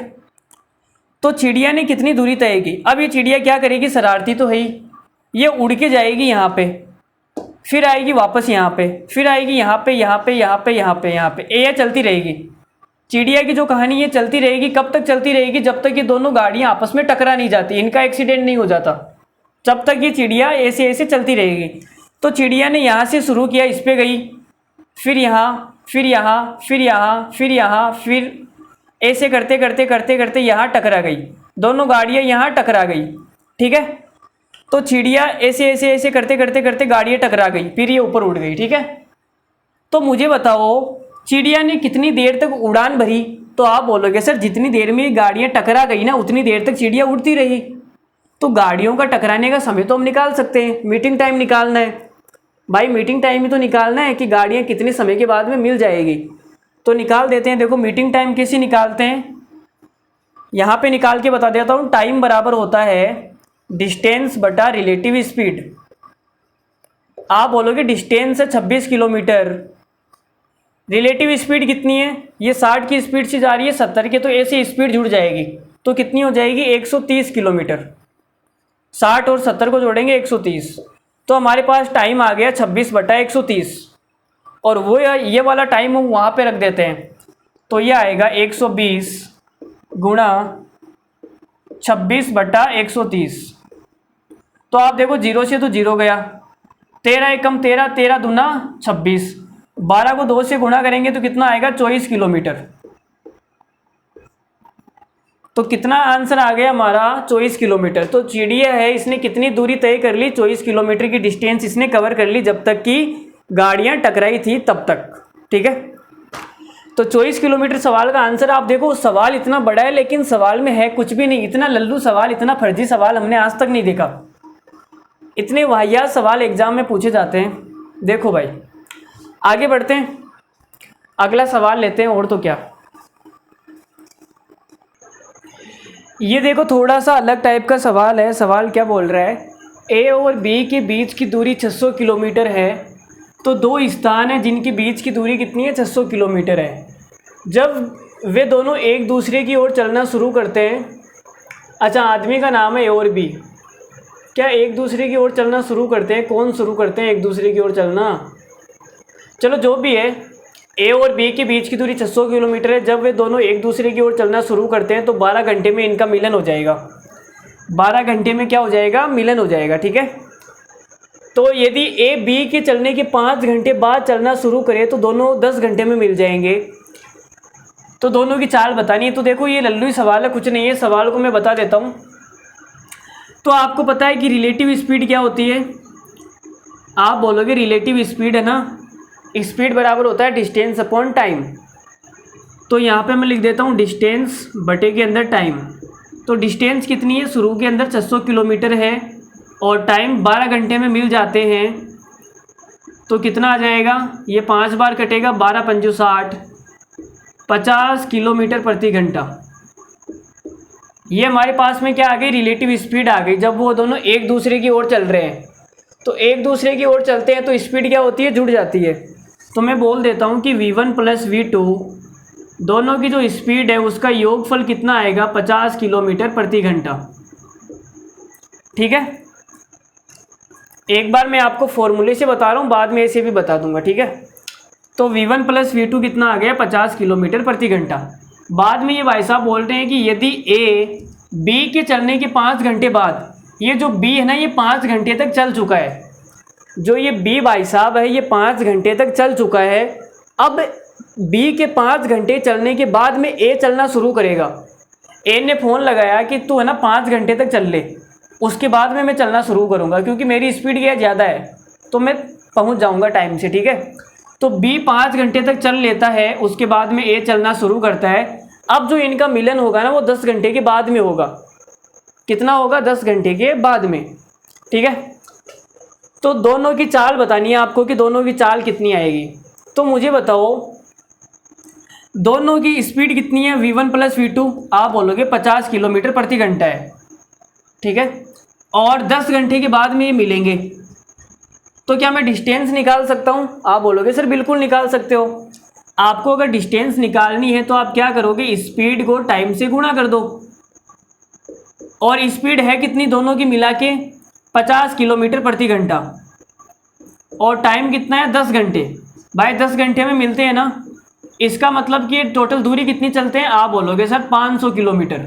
तो चिड़िया ने कितनी दूरी तय की? अब ये चिड़िया क्या करेगी? शरारती तो है ही, ये उड़ के जाएगी यहाँ पे, फिर आएगी वापस यहाँ पे, फिर आएगी यहाँ पे, यहाँ पे, यहाँ पे, यहाँ पे, यहाँ पे, ये चलती रहेगी। चिड़िया की जो कहानी ये चलती रहेगी। कब तक चलती रहेगी? जब तक ये दोनों गाड़ियाँ आपस में टकरा नहीं जाती, इनका एक्सीडेंट नहीं हो जाता, जब तक ये चिड़िया ऐसे ऐसे चलती रहेगी। तो चिड़िया ने यहाँ से शुरू किया, इस पर गई, फिर यहाँ, फिर यहाँ, फिर यहाँ, फिर यहाँ, फिर ऐसे करते करते करते करते यहाँ टकरा गई। दोनों गाड़ियाँ यहाँ टकरा गई। ठीक है। तो चिड़िया ऐसे ऐसे ऐसे करते करते करते गाड़ियाँ टकरा गई, फिर ये ऊपर उड़ गई। ठीक है। तो मुझे बताओ चिड़िया ने कितनी देर तक उड़ान भरी? तो आप बोलोगे सर जितनी देर में गाड़ियाँ टकरा गई ना उतनी देर तक चिड़िया उड़ती रही। तो गाड़ियों का टकराने का समय तो हम निकाल सकते हैं, मीटिंग टाइम निकालना है भाई। मीटिंग टाइम ही तो निकालना है कि गाड़ियाँ कितने समय के बाद में मिल जाएगी। तो निकाल देते हैं। देखो मीटिंग टाइम कैसे निकालते हैं, यहाँ पे निकाल के बता देता हूँ। टाइम बराबर होता है डिस्टेंस बटा रिलेटिव स्पीड। आप बोलोगे डिस्टेंस है 26 किलोमीटर, रिलेटिव स्पीड कितनी है, ये 60 की स्पीड से जा रही है 70 की, तो ऐसे स्पीड जुड़ जाएगी तो कितनी हो जाएगी 130 किलोमीटर। 60 और 70 को जोड़ेंगे 130, तो हमारे पास टाइम आ गया 26/130। और वो ये वाला टाइम हम वहाँ पे रख देते हैं, तो ये आएगा 120 गुणा 26/130। तो आप देखो 0 से तो 0 गया, 13 एकम 13, 13 दूना 26, 12 को 2 से गुणा करेंगे तो कितना आएगा 24 किलोमीटर। तो कितना आंसर आ गया हमारा 24 किलोमीटर। तो चिड़िया है, इसने कितनी दूरी तय कर ली, 24 किलोमीटर की डिस्टेंस इसने कवर कर ली जब तक कि गाड़ियां टकराई थी तब तक। ठीक है, तो 24 किलोमीटर सवाल का आंसर। आप देखो सवाल इतना बड़ा है लेकिन सवाल में है कुछ भी नहीं, इतना लल्लू सवाल, इतना फर्जी सवाल हमने आज तक नहीं देखा। इतने वाहियात सवाल एग्जाम में पूछे जाते हैं। देखो भाई आगे बढ़ते हैं, अगला सवाल लेते हैं। और तो क्या, ये देखो थोड़ा सा अलग टाइप का सवाल है। सवाल क्या बोल रहा है, ए और बी के बीच की दूरी 600 किलोमीटर है, तो दो स्थान हैं जिनके बीच की दूरी कितनी है 600 किलोमीटर है। जब वे दोनों एक दूसरे की ओर चलना शुरू करते हैं, अच्छा आदमी का नाम है ए और बी, क्या एक दूसरे की ओर चलना शुरू करते हैं, कौन शुरू करते हैं एक दूसरे की ओर चलना, चलो जो भी है, ए और बी के बीच की दूरी 600 किलोमीटर है। जब वे दोनों एक दूसरे की ओर चलना शुरू करते हैं तो 12 घंटे में इनका मिलन हो जाएगा। 12 घंटे में क्या हो जाएगा, मिलन हो जाएगा। ठीक है, तो यदि ए बी के चलने के 5 घंटे बाद चलना शुरू करे तो दोनों 10 घंटे में मिल जाएंगे। तो दोनों की चाल बतानी है। तो देखो ये लल्लू सवाल है, कुछ नहीं है, सवाल को मैं बता देता हूँ। तो आपको पता है कि रिलेटिव स्पीड क्या होती है, आप बोलोगे रिलेटिव स्पीड है ना, स्पीड बराबर होता है डिस्टेंस अपॉन टाइम। तो यहाँ पे मैं लिख देता हूँ डिस्टेंस बटे के अंदर टाइम। तो डिस्टेंस कितनी है, शुरू के अंदर 600 किलोमीटर है और टाइम 12 घंटे में मिल जाते हैं, तो कितना आ जाएगा, ये 5 बार कटेगा, 12 पंजू 60, 50 किलोमीटर प्रति घंटा। ये हमारे पास में क्या आ गई, रिलेटिव स्पीड आ गई। जब वो दोनों एक दूसरे की ओर चल रहे हैं, तो एक दूसरे की ओर चलते हैं तो स्पीड क्या होती है, जुड़ जाती है। तो मैं बोल देता हूँ कि v1 + v2 दोनों की जो स्पीड है उसका योगफल कितना आएगा, 50 किलोमीटर प्रति घंटा। ठीक है, एक बार मैं आपको फॉर्मूले से बता रहा हूँ, बाद में ऐसे भी बता दूंगा। ठीक है, तो v1 + v2 कितना आ गया, 50 किलोमीटर प्रति घंटा। बाद में ये भाई साहब बोल रहे हैं कि यदि ए बी के चलने के 5 घंटे बाद, ये जो बी है ना ये 5 घंटे तक चल चुका है, जो ये बी भाई साहब है ये 5 घंटे तक चल चुका है। अब बी के 5 घंटे चलने के बाद में ए चलना शुरू करेगा। ए ने फ़ोन लगाया कि तू है ना 5 घंटे तक चल ले, उसके बाद में मैं चलना शुरू करूँगा क्योंकि मेरी स्पीड क्या ज़्यादा है, तो मैं पहुँच जाऊँगा टाइम से। ठीक है, तो बी 5 घंटे तक चल लेता है, उसके बाद में ए चलना शुरू करता है। अब जो इनका मिलन होगा ना वो 10 घंटे के बाद में होगा। कितना होगा, 10 घंटे के बाद में। ठीक है, तो दोनों की चाल बतानी है आपको कि दोनों की चाल कितनी आएगी। तो मुझे बताओ दोनों की स्पीड कितनी है, v1 + v2 आप बोलोगे 50 किलोमीटर प्रति घंटा है। ठीक है, और 10 घंटे के बाद में ये मिलेंगे, तो क्या मैं डिस्टेंस निकाल सकता हूँ, आप बोलोगे सर बिल्कुल निकाल सकते हो। आपको अगर डिस्टेंस निकालनी है तो आप क्या करोगे, स्पीड को टाइम से गुणा कर दो। और स्पीड है कितनी दोनों की मिला के, 50 किलोमीटर प्रति घंटा, और टाइम कितना है 10 घंटे। भाई 10 घंटे में मिलते हैं ना, इसका मतलब कि टोटल दूरी कितनी चलते हैं, आप बोलोगे सर 500 किलोमीटर।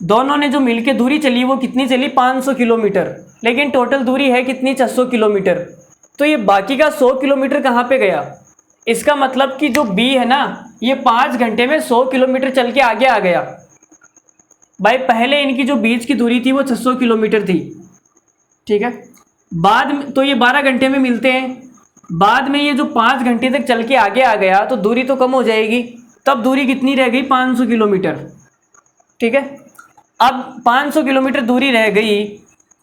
दोनों ने जो मिलके दूरी चली वो कितनी चली, 500 किलोमीटर, लेकिन टोटल दूरी है कितनी, 600 किलोमीटर। तो ये बाकी का 100 किलोमीटर कहाँ पे गया, इसका मतलब कि जो बी है ना ये 5 घंटे में 100 किलोमीटर चल के आगे आ गया। भाई पहले इनकी जो बीच की दूरी थी वो 600 किलोमीटर थी। ठीक है, बाद में तो ये 12 घंटे में मिलते हैं, बाद में ये जो 5 घंटे तक चल के आगे आ गया तो दूरी तो कम हो जाएगी, तब दूरी कितनी रह गई, 500 किलोमीटर। ठीक है, अब 500 किलोमीटर दूरी रह गई,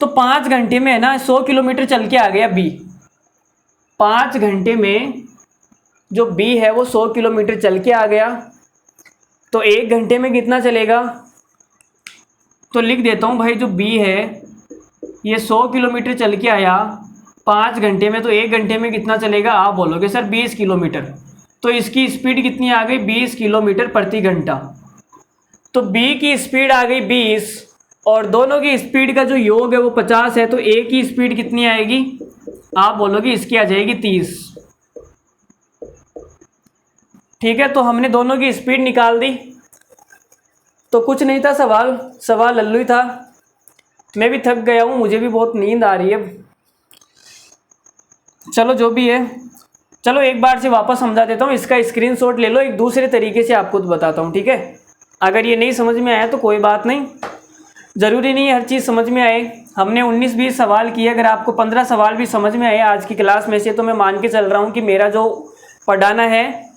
तो 5 घंटे में है ना 100 किलोमीटर चल के आ गया बी। 5 घंटे में जो बी है वो 100 किलोमीटर चल के आ गया, तो 1 घंटे में कितना चलेगा, तो लिख देता हूँ भाई जो बी है ये 100 किलोमीटर चल के आया, 5 घंटे में, तो 1 घंटे में कितना चलेगा? आप बोलोगे सर 20 किलोमीटर। तो इसकी स्पीड कितनी आ गई? 20 किलोमीटर प्रति घंटा। तो बी की स्पीड आ गई 20 और दोनों की स्पीड का जो योग है वो 50 है, तो ए की स्पीड कितनी आएगी? आप बोलोगे इसकी आ जाएगी 30। ठीक है, तो हमने दोनों की स्पीड निकाल दी। तो कुछ नहीं था, सवाल लल्लू ही था। मैं भी थक गया हूँ, मुझे भी बहुत नींद आ रही है। चलो जो भी है, चलो एक बार से वापस समझा देता हूँ। इसका स्क्रीनशॉट ले लो, एक दूसरे तरीके से आपको बताता हूँ। ठीक है, अगर ये नहीं समझ में आया तो कोई बात नहीं, ज़रूरी नहीं है हर चीज़ समझ में आए। हमने 19-20 सवाल किए, अगर आपको 15 सवाल भी समझ में आए आज की क्लास में से, तो मैं मान के चल रहा हूँ कि मेरा जो पढ़ाना है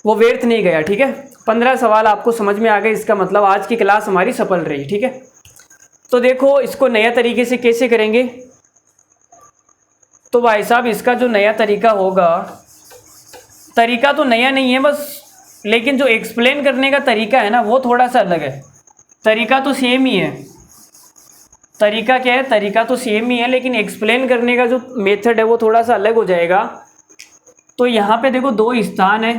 वो व्यर्थ नहीं गया। ठीक है, 15 सवाल आपको समझ में आ गए, इसका मतलब आज की क्लास हमारी सफल रही। ठीक है, तो देखो इसको नया तरीके से कैसे करेंगे। तो भाई साहब इसका जो नया तरीका होगा, तरीका तो नया नहीं है बस, लेकिन जो एक्सप्लेन करने का तरीका है ना वो थोड़ा सा अलग है। तरीका तो सेम ही है। तरीका क्या है? तरीका तो सेम ही है, लेकिन एक्सप्लेन करने का जो मेथड है वो थोड़ा सा अलग हो जाएगा। तो यहाँ पे देखो 2 स्थान है,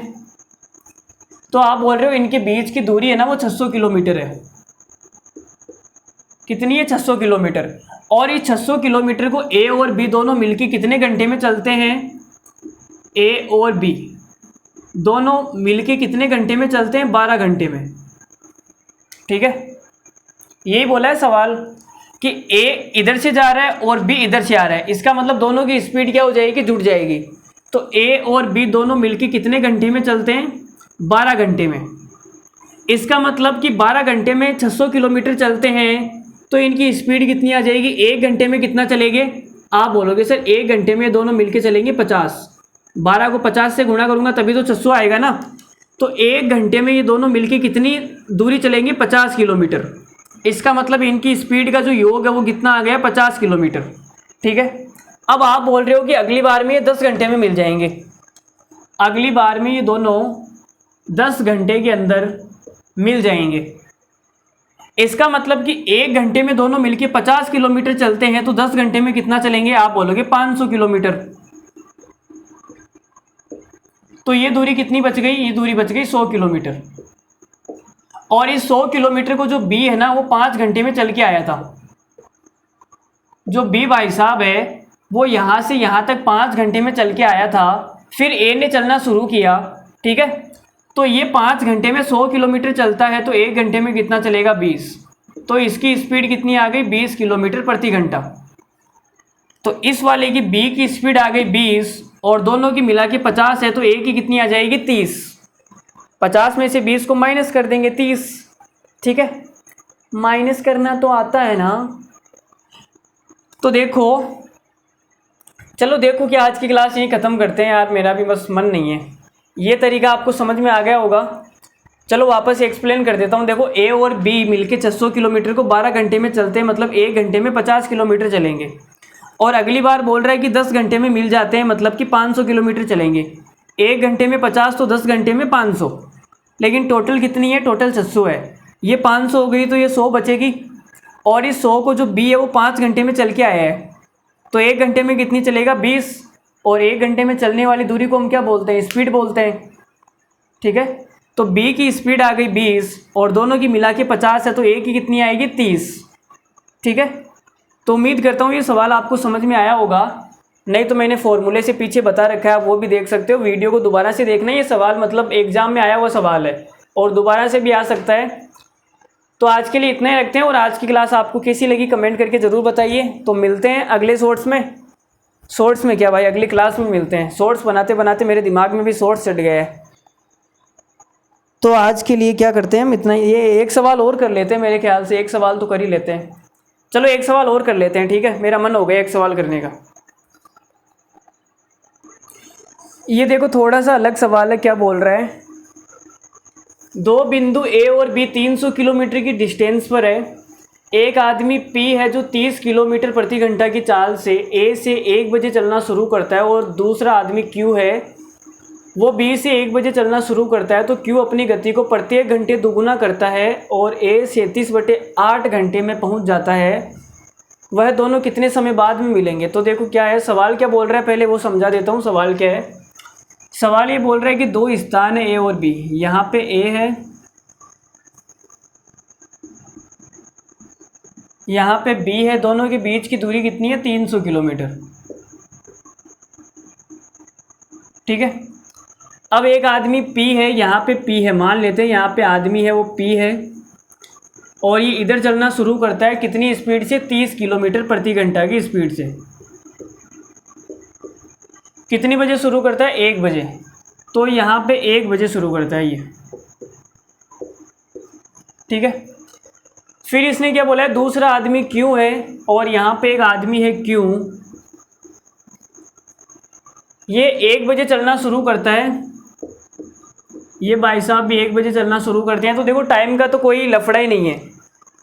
तो आप बोल रहे हो इनके बीच की दूरी है ना वो 600 किलोमीटर है। कितनी है? 600 किलोमीटर। और इस 600 किलोमीटर को ए और बी दोनों मिलके कितने घंटे में चलते हैं? ए और बी दोनों मिलके कितने घंटे में चलते हैं? 12 घंटे में। ठीक है, यही बोला है सवाल कि ए इधर से जा रहा है और बी इधर से आ रहा है, इसका मतलब दोनों की स्पीड क्या हो जाएगी? जुड़ जाएगी। तो ए और बी दोनों मिलके कितने घंटे में चलते हैं? 12 घंटे में। इसका मतलब कि 12 घंटे में 600 किलोमीटर चलते हैं, तो इनकी स्पीड कितनी आ जाएगी? 1 घंटे में कितना चलेंगे? आप बोलोगे सर 1 घंटे में दोनों मिलके चलेंगे 50। 12 को 50 से गुणा करूंगा तभी तो 600 आएगा ना। तो 1 घंटे में ये दोनों मिलके कितनी दूरी चलेंगे? 50 किलोमीटर। इसका मतलब इनकी स्पीड का जो योग है वो कितना आ गया? 50 किलोमीटर। ठीक है, अब आप बोल रहे हो कि अगली बार में ये 10 घंटे में मिल जाएंगे। अगली बार में ये दोनों 10 घंटे के अंदर मिल जाएंगे। इसका मतलब कि 1 घंटे में दोनों मिलके 50 किलोमीटर चलते हैं, तो 10 घंटे में कितना चलेंगे? आप बोलोगे 500 किलोमीटर। तो ये दूरी कितनी बच गई? ये दूरी बच गई 100 किलोमीटर। और इस 100 किलोमीटर को जो बी है ना वो 5 घंटे में चल के आया था। जो बी भाई साहब है वो यहाँ से यहाँ तक 5 घंटे में चल के आया था, फिर ए ने चलना शुरू किया। ठीक है, तो ये 5 घंटे में 100 किलोमीटर चलता है, तो 1 घंटे में कितना चलेगा? 20। तो इसकी स्पीड कितनी आ गई? 20 किलोमीटर प्रति घंटा। तो इस वाले की बी की स्पीड आ गई 20 और दोनों की मिला के 50 है, तो ए की कितनी आ जाएगी? 30। 50 में से 20 को माइनस कर देंगे 30। ठीक है, माइनस करना तो आता है ना। तो देखो, चलो देखो कि आज की क्लास यहीं ख़त्म करते हैं यार, मेरा भी बस मन नहीं है। ये तरीका आपको समझ में आ गया होगा। चलो वापस एक्सप्लेन कर देता हूँ। देखो ए और बी मिलके 600 किलोमीटर को 12 घंटे में चलते हैं, मतलब 1 घंटे में 50 किलोमीटर चलेंगे। और अगली बार बोल रहा है कि 10 घंटे में मिल जाते हैं, मतलब कि 500 किलोमीटर चलेंगे। 1 घंटे में 50 तो 10 घंटे में 500, लेकिन टोटल कितनी है? टोटल 600 है। ये 500 हो गई तो ये 100 बचेगी, और इस 100 को जो बी है वो 5 घंटे में चल के आया है, तो 1 घंटे में कितनी चलेगा? 20। और 1 घंटे में चलने वाली दूरी को हम क्या बोलते हैं? स्पीड बोलते हैं। ठीक है, तो बी की स्पीड आ गई 20 और दोनों की मिला के 50 है, तो ए की कितनी आएगी? 30। ठीक है, तो उम्मीद करता हूँ ये सवाल आपको समझ में आया होगा। नहीं तो मैंने फॉर्मूले से पीछे बता रखा है, आप वो भी देख सकते हो। वीडियो को दोबारा से देखना, ये सवाल मतलब एग्जाम में आया हुआ सवाल है और दोबारा से भी आ सकता है। तो आज के लिए इतना ही रखते हैं, और आज की क्लास आपको कैसी लगी कमेंट करके ज़रूर बताइए। तो मिलते हैं अगले शॉर्ट्स में। शॉर्ट्स में क्या भाई, अगली क्लास में मिलते हैं। शॉर्ट्स बनाते बनाते मेरे दिमाग में भी शॉर्ट्स चढ़ गया है। तो आज के लिए क्या करते हैं हम, इतना ये एक सवाल और कर लेते हैं। मेरे ख्याल से एक सवाल तो कर ही लेते हैं। चलो एक सवाल और कर लेते हैं। ठीक है, मेरा मन हो गया एक सवाल करने का। ये देखो थोड़ा सा अलग सवाल है। क्या बोल रहा है? 2 बिंदु ए और बी 300 किलोमीटर की डिस्टेंस पर है। एक आदमी पी है जो 30 किलोमीटर प्रति घंटा की चाल से ए से 1 बजे चलना शुरू करता है, और दूसरा आदमी क्यू है वो बी से 1 बजे चलना शुरू करता है। तो क्यू अपनी गति को प्रत्येक घंटे दोगुना करता है और ए 37/8 घंटे में पहुंच जाता है। वह दोनों कितने समय बाद में मिलेंगे। तो देखो क्या है, सवाल क्या बोल रहा है पहले वो समझा देता हूँ। सवाल क्या है, सवाल ये बोल रहा है कि दो स्थान है ए और बी। यहाँ पे ए है, यहाँ पे बी है, दोनों के बीच की दूरी कितनी है, 300 किलोमीटर। ठीक है। अब एक आदमी पी है, यहाँ पे पी है, मान लेते हैं यहाँ पे आदमी है वो पी है, और ये इधर चलना शुरू करता है कितनी स्पीड से, 30 किलोमीटर प्रति घंटा की स्पीड से। कितनी बजे शुरू करता है, 1 बजे। तो यहाँ पे 1 बजे शुरू करता है ये। ठीक है। फिर इसने क्या बोला है, दूसरा आदमी क्यों है और यहाँ पे एक आदमी है क्यों। ये 1 बजे चलना शुरू करता है, ये भाई साहब भी 1 बजे चलना शुरू करते हैं। तो देखो टाइम का तो कोई लफड़ा ही नहीं है,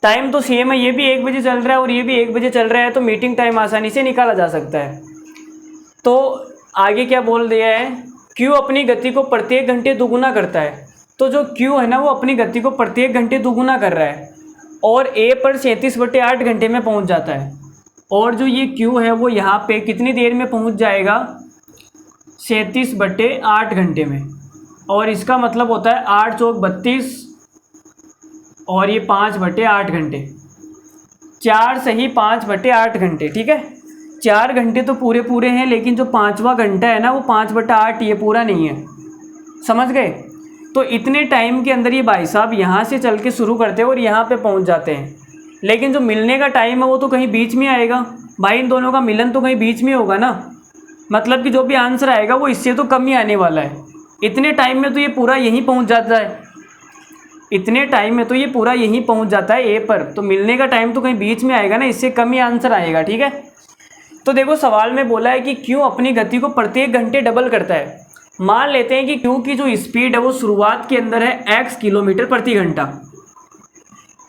टाइम तो सेम है। ये भी 1 बजे चल रहा है और ये भी 1 बजे चल रहा है, तो मीटिंग टाइम आसानी से निकाला जा सकता है। तो आगे क्या बोल दिया है, क्यू अपनी गति को प्रत्येक घंटे दोगुना करता है। तो जो क्यू है ना वो अपनी गति को प्रत्येक घंटे दोगुना कर रहा है और ए पर 37/8 घंटे में पहुंच जाता है। और जो ये क्यू है वो यहाँ पे कितनी देर में पहुंच जाएगा, 37/8 घंटे में। और इसका मतलब होता है 8 चौक 32 और ये 5/8 घंटे, 4 सही 5/8 घंटे। ठीक है। 4 घंटे तो पूरे पूरे हैं, लेकिन जो 5वां घंटा है ना वो 5/8 ये पूरा नहीं है, समझ गए। तो इतने टाइम के अंदर ये भाई साहब यहाँ से चल के शुरू करते हैं और यहाँ पे पहुँच जाते हैं। लेकिन जो मिलने का टाइम है वो तो कहीं बीच में आएगा भाई, इन दोनों का मिलन तो कहीं बीच में होगा ना। मतलब कि जो भी आंसर आएगा वो इससे तो कम ही आने वाला है। इतने टाइम में तो ये पूरा यहीं पहुँच जाता है, इतने टाइम में तो ये पूरा यहीं पहुँच जाता है ए पर। तो मिलने का टाइम तो कहीं बीच में आएगा ना, इससे कम ही आंसर आएगा। ठीक है। तो देखो सवाल में बोला है कि क्यों अपनी गति को प्रत्येक घंटे डबल करता है। मान लेते हैं कि क्यू की जो स्पीड है वो शुरुआत के अंदर है x किलोमीटर प्रति घंटा।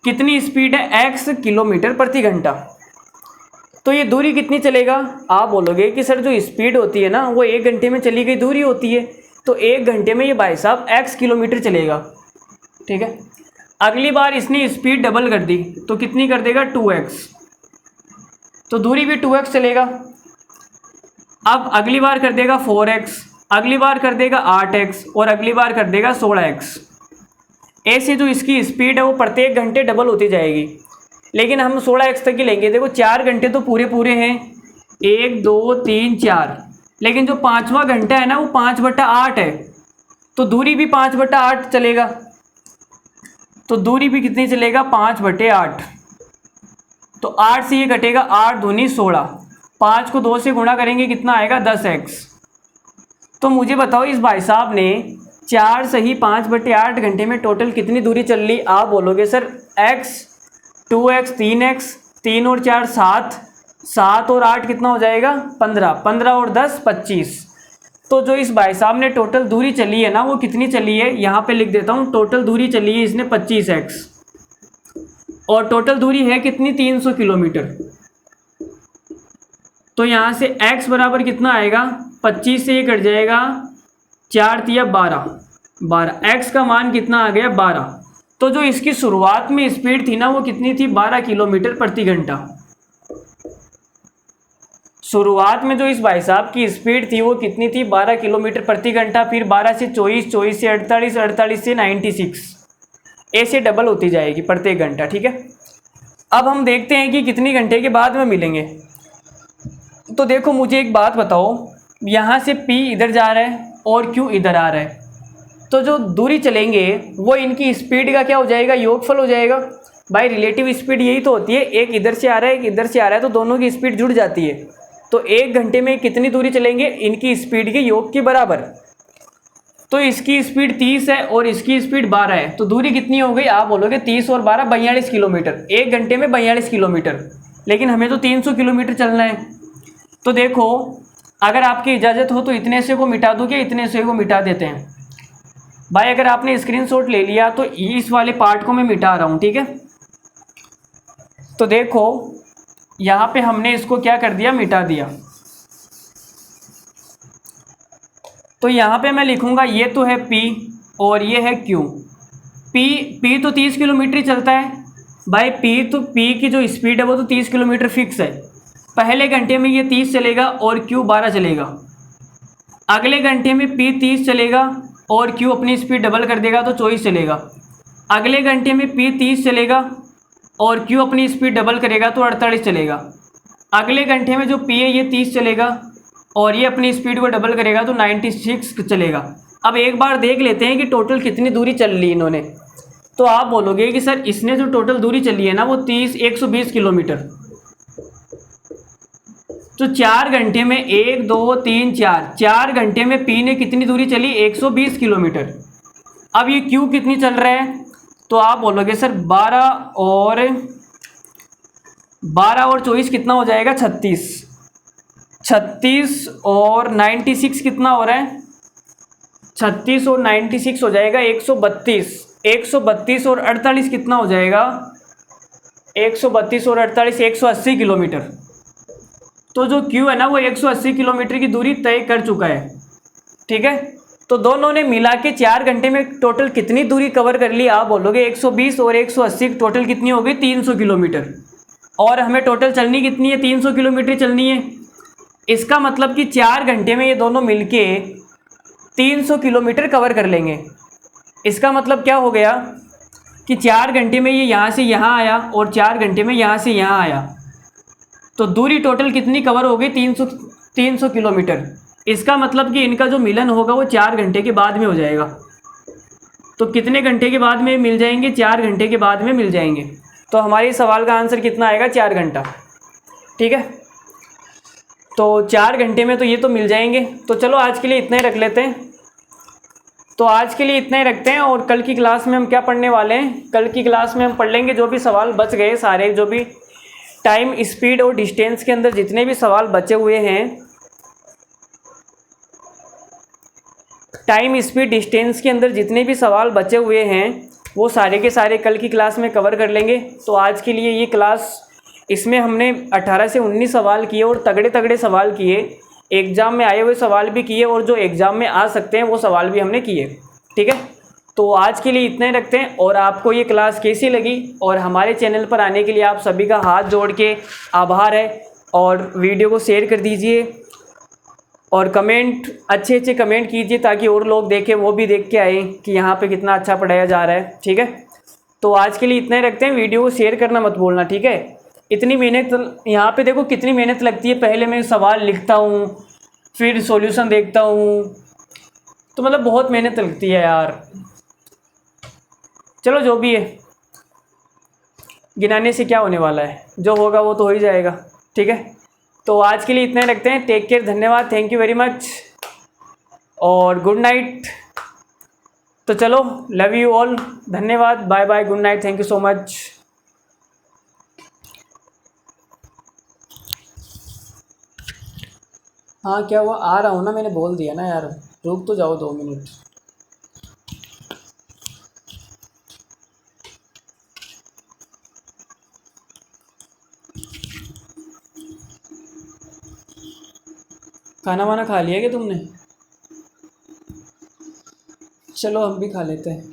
कितनी स्पीड है, x किलोमीटर प्रति घंटा। तो ये दूरी कितनी चलेगा, आप बोलोगे कि सर जो स्पीड होती है ना वो 1 घंटे में चली गई दूरी होती है, तो 1 घंटे में ये भाई साहब x किलोमीटर चलेगा। ठीक है। अगली बार इसने स्पीड डबल कर दी तो कितनी कर देगा, 2x, तो दूरी भी 2x चलेगा। अब अगली बार कर देगा 4x, अगली बार कर देगा 8x और अगली बार कर देगा 16x। ऐसे जो इसकी स्पीड है वो प्रत्येक घंटे डबल होती जाएगी, लेकिन हम 16x तक ही लेंगे। देखो 4 घंटे तो पूरे पूरे हैं, 1 2 3 4, लेकिन जो 5वां घंटा है ना वो 5/8 है, तो दूरी भी 5/8 चलेगा। तो दूरी भी कितनी चलेगा, 5/8। तो 8 से ये कटेगा, 8 दूनी 16, 5 को 2 से गुणा करेंगे कितना आएगा, 10x। तो मुझे बताओ इस भाई साहब ने 4 सही 5/8 घंटे में टोटल कितनी दूरी चल ली। आप बोलोगे सर x, 2x, 3x, 3 और 4 7, 7 और 8 कितना हो जाएगा, 15, 15 और 10 25। तो जो इस भाई साहब ने टोटल दूरी चली है ना वो कितनी चली है, यहाँ पे लिख देता हूँ। टोटल दूरी चली है इसने 25x, और टोटल दूरी है कितनी, 300 किलोमीटर। तो यहाँ से x बराबर कितना आएगा, 25 से ये कट जाएगा, 4 तिया 12, 12, x का मान कितना आ गया, 12। तो जो इसकी शुरुआत में स्पीड थी ना वो कितनी थी, 12 किलोमीटर प्रति घंटा। शुरुआत में जो इस भाई साहब की स्पीड थी वो कितनी थी, 12 किलोमीटर प्रति घंटा। फिर 12 से 24, 24 से 48, 48 से 96, ऐसे डबल होती जाएगी प्रत्येक घंटा। ठीक है। अब हम देखते हैं कि कितनी घंटे के बाद में मिलेंगे। तो देखो मुझे एक बात बताओ, यहाँ से P इधर जा रहा है और Q इधर आ रहा है, तो जो दूरी चलेंगे वो इनकी स्पीड का क्या हो जाएगा, योगफल हो जाएगा। भाई रिलेटिव स्पीड यही तो होती है, एक इधर से आ रहा है एक इधर से आ रहा है, तो दोनों की स्पीड जुड़ जाती है। तो 1 घंटे में कितनी दूरी चलेंगे, इनकी स्पीड के योग के बराबर। तो इसकी स्पीड 30 है और इसकी स्पीड 12 है, तो दूरी कितनी हो गई, आप बोलोगे 30 और 12 42 किलोमीटर। 1 घंटे में 42 किलोमीटर, लेकिन हमें तो 300 किलोमीटर चलना है। तो देखो अगर आपकी इजाज़त हो तो इतने से को मिटा दूँ, इतने से को मिटा देते हैं। भाई अगर आपने स्क्रीनशॉट ले लिया तो इस वाले पार्ट को मैं मिटा रहा हूँ। ठीक है। तो देखो यहाँ पे हमने इसको क्या कर दिया, मिटा दिया। तो यहाँ पे मैं लिखूँगा ये तो है P और ये है Q। P तो 30 किलोमीटर ही चलता है, भाई पी, तो पी की जो स्पीड है वो तो 30 किलोमीटर फिक्स है। पहले घंटे में ये 30 चलेगा और क्यू 12 चलेगा। अगले घंटे में पी 30 चलेगा और क्यू अपनी स्पीड डबल कर देगा तो 24 चलेगा। अगले घंटे में पी 30 चलेगा और क्यू अपनी स्पीड डबल करेगा तो 48 चलेगा। अगले घंटे में जो पी है ये 30 चलेगा और ये अपनी स्पीड को डबल करेगा तो 96 चलेगा। अब एक बार देख लेते हैं कि टोटल कितनी दूरी चल ली इन्होंने। तो आप बोलोगे कि सर इसने जो टोटल दूरी चली है ना वो 120 किलोमीटर। तो 4 घंटे में 1 2 3 4 घंटे में पी ने कितनी दूरी चली? 120 किलोमीटर। अब ये क्यू कितनी चल रहा है? तो आप बोलोगे सर 12 और 24 कितना हो जाएगा? 36। 36 और 96 कितना हो रहा है? 36 और 96 हो जाएगा 132। 132 और 48 कितना हो जाएगा? 132 और 48 180 किलोमीटर। तो जो क्यू है ना वो 180 किलोमीटर की दूरी तय कर चुका है। ठीक है, तो दोनों ने मिला के 4 घंटे में टोटल कितनी दूरी कवर कर ली? आप बोलोगे 120 और 180 टोटल कितनी हो गई? 300 किलोमीटर। और हमें टोटल चलनी कितनी है? 300 किलोमीटर चलनी है। इसका मतलब कि 4 घंटे में ये दोनों मिलके 300 किलोमीटर कवर कर लेंगे। इसका मतलब क्या हो गया कि 4 घंटे में ये यहाँ से यहाँ आया और 4 घंटे में यहाँ से यहाँ आया, तो दूरी टोटल कितनी कवर हो गई? 300 किलोमीटर। इसका मतलब कि इनका जो मिलन होगा वो 4 घंटे के बाद में हो जाएगा। तो कितने घंटे के बाद में मिल जाएंगे? 4 घंटे के बाद में मिल जाएंगे। तो हमारे सवाल का आंसर कितना आएगा? 4 घंटा। ठीक है, तो 4 घंटे में तो ये तो मिल जाएंगे। तो चलो आज के लिए इतना ही रख लेते हैं। तो आज के लिए इतना ही रखते हैं और कल की क्लास में हम क्या पढ़ने वाले हैं? कल की क्लास में हम पढ़ लेंगे जो भी सवाल बच गए सारे, जो भी टाइम, स्पीड और डिस्टेंस के अंदर जितने भी सवाल बचे हुए हैं, टाइम, स्पीड, डिस्टेंस के अंदर जितने भी सवाल बचे हुए हैं वो सारे के सारे कल की क्लास में कवर कर लेंगे। तो आज के लिए ये क्लास, इसमें हमने 18 से 19 सवाल किए और तगड़े तगड़े सवाल किए, एग्ज़ाम में आए हुए सवाल भी किए और जो एग्ज़ाम में आ सकते हैं वो सवाल भी हमने किए। ठीक है, तो आज के लिए इतना ही रखते हैं। और आपको ये क्लास कैसी लगी और हमारे चैनल पर आने के लिए आप सभी का हाथ जोड़ के आभार है। और वीडियो को शेयर कर दीजिए और कमेंट, अच्छे अच्छे कमेंट कीजिए ताकि और लोग देखें, वो भी देख के आए कि यहाँ पे कितना अच्छा पढ़ाया जा रहा है। ठीक है, तो आज के लिए इतना ही रखते हैं। वीडियो को शेयर करना मत भूलना। ठीक है, इतनी मेहनत, यहाँ पे देखो कितनी मेहनत लगती है। पहले मैं सवाल लिखता हूँ, फिर सॉल्यूशन देखता हूँ, तो मतलब बहुत मेहनत लगती है यार। चलो जो भी है, गिनाने से क्या होने वाला है, जो होगा वो तो हो ही जाएगा। ठीक है, तो आज के लिए इतना ही रखते हैं। टेक केयर, धन्यवाद, थैंक यू वेरी मच और गुड नाइट। तो चलो, लव यू ऑल, धन्यवाद, bye bye, good night, thank you so much. हाँ क्या हुआ? आ रहा हूँ ना, मैंने बोल दिया ना यार, रुक तो जाओ 2 मिनट। खाना वाना खा लिया क्या तुमने? चलो हम भी खा लेते हैं।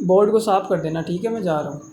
बोर्ड को साफ कर देना। ठीक है, मैं जा रहा हूँ।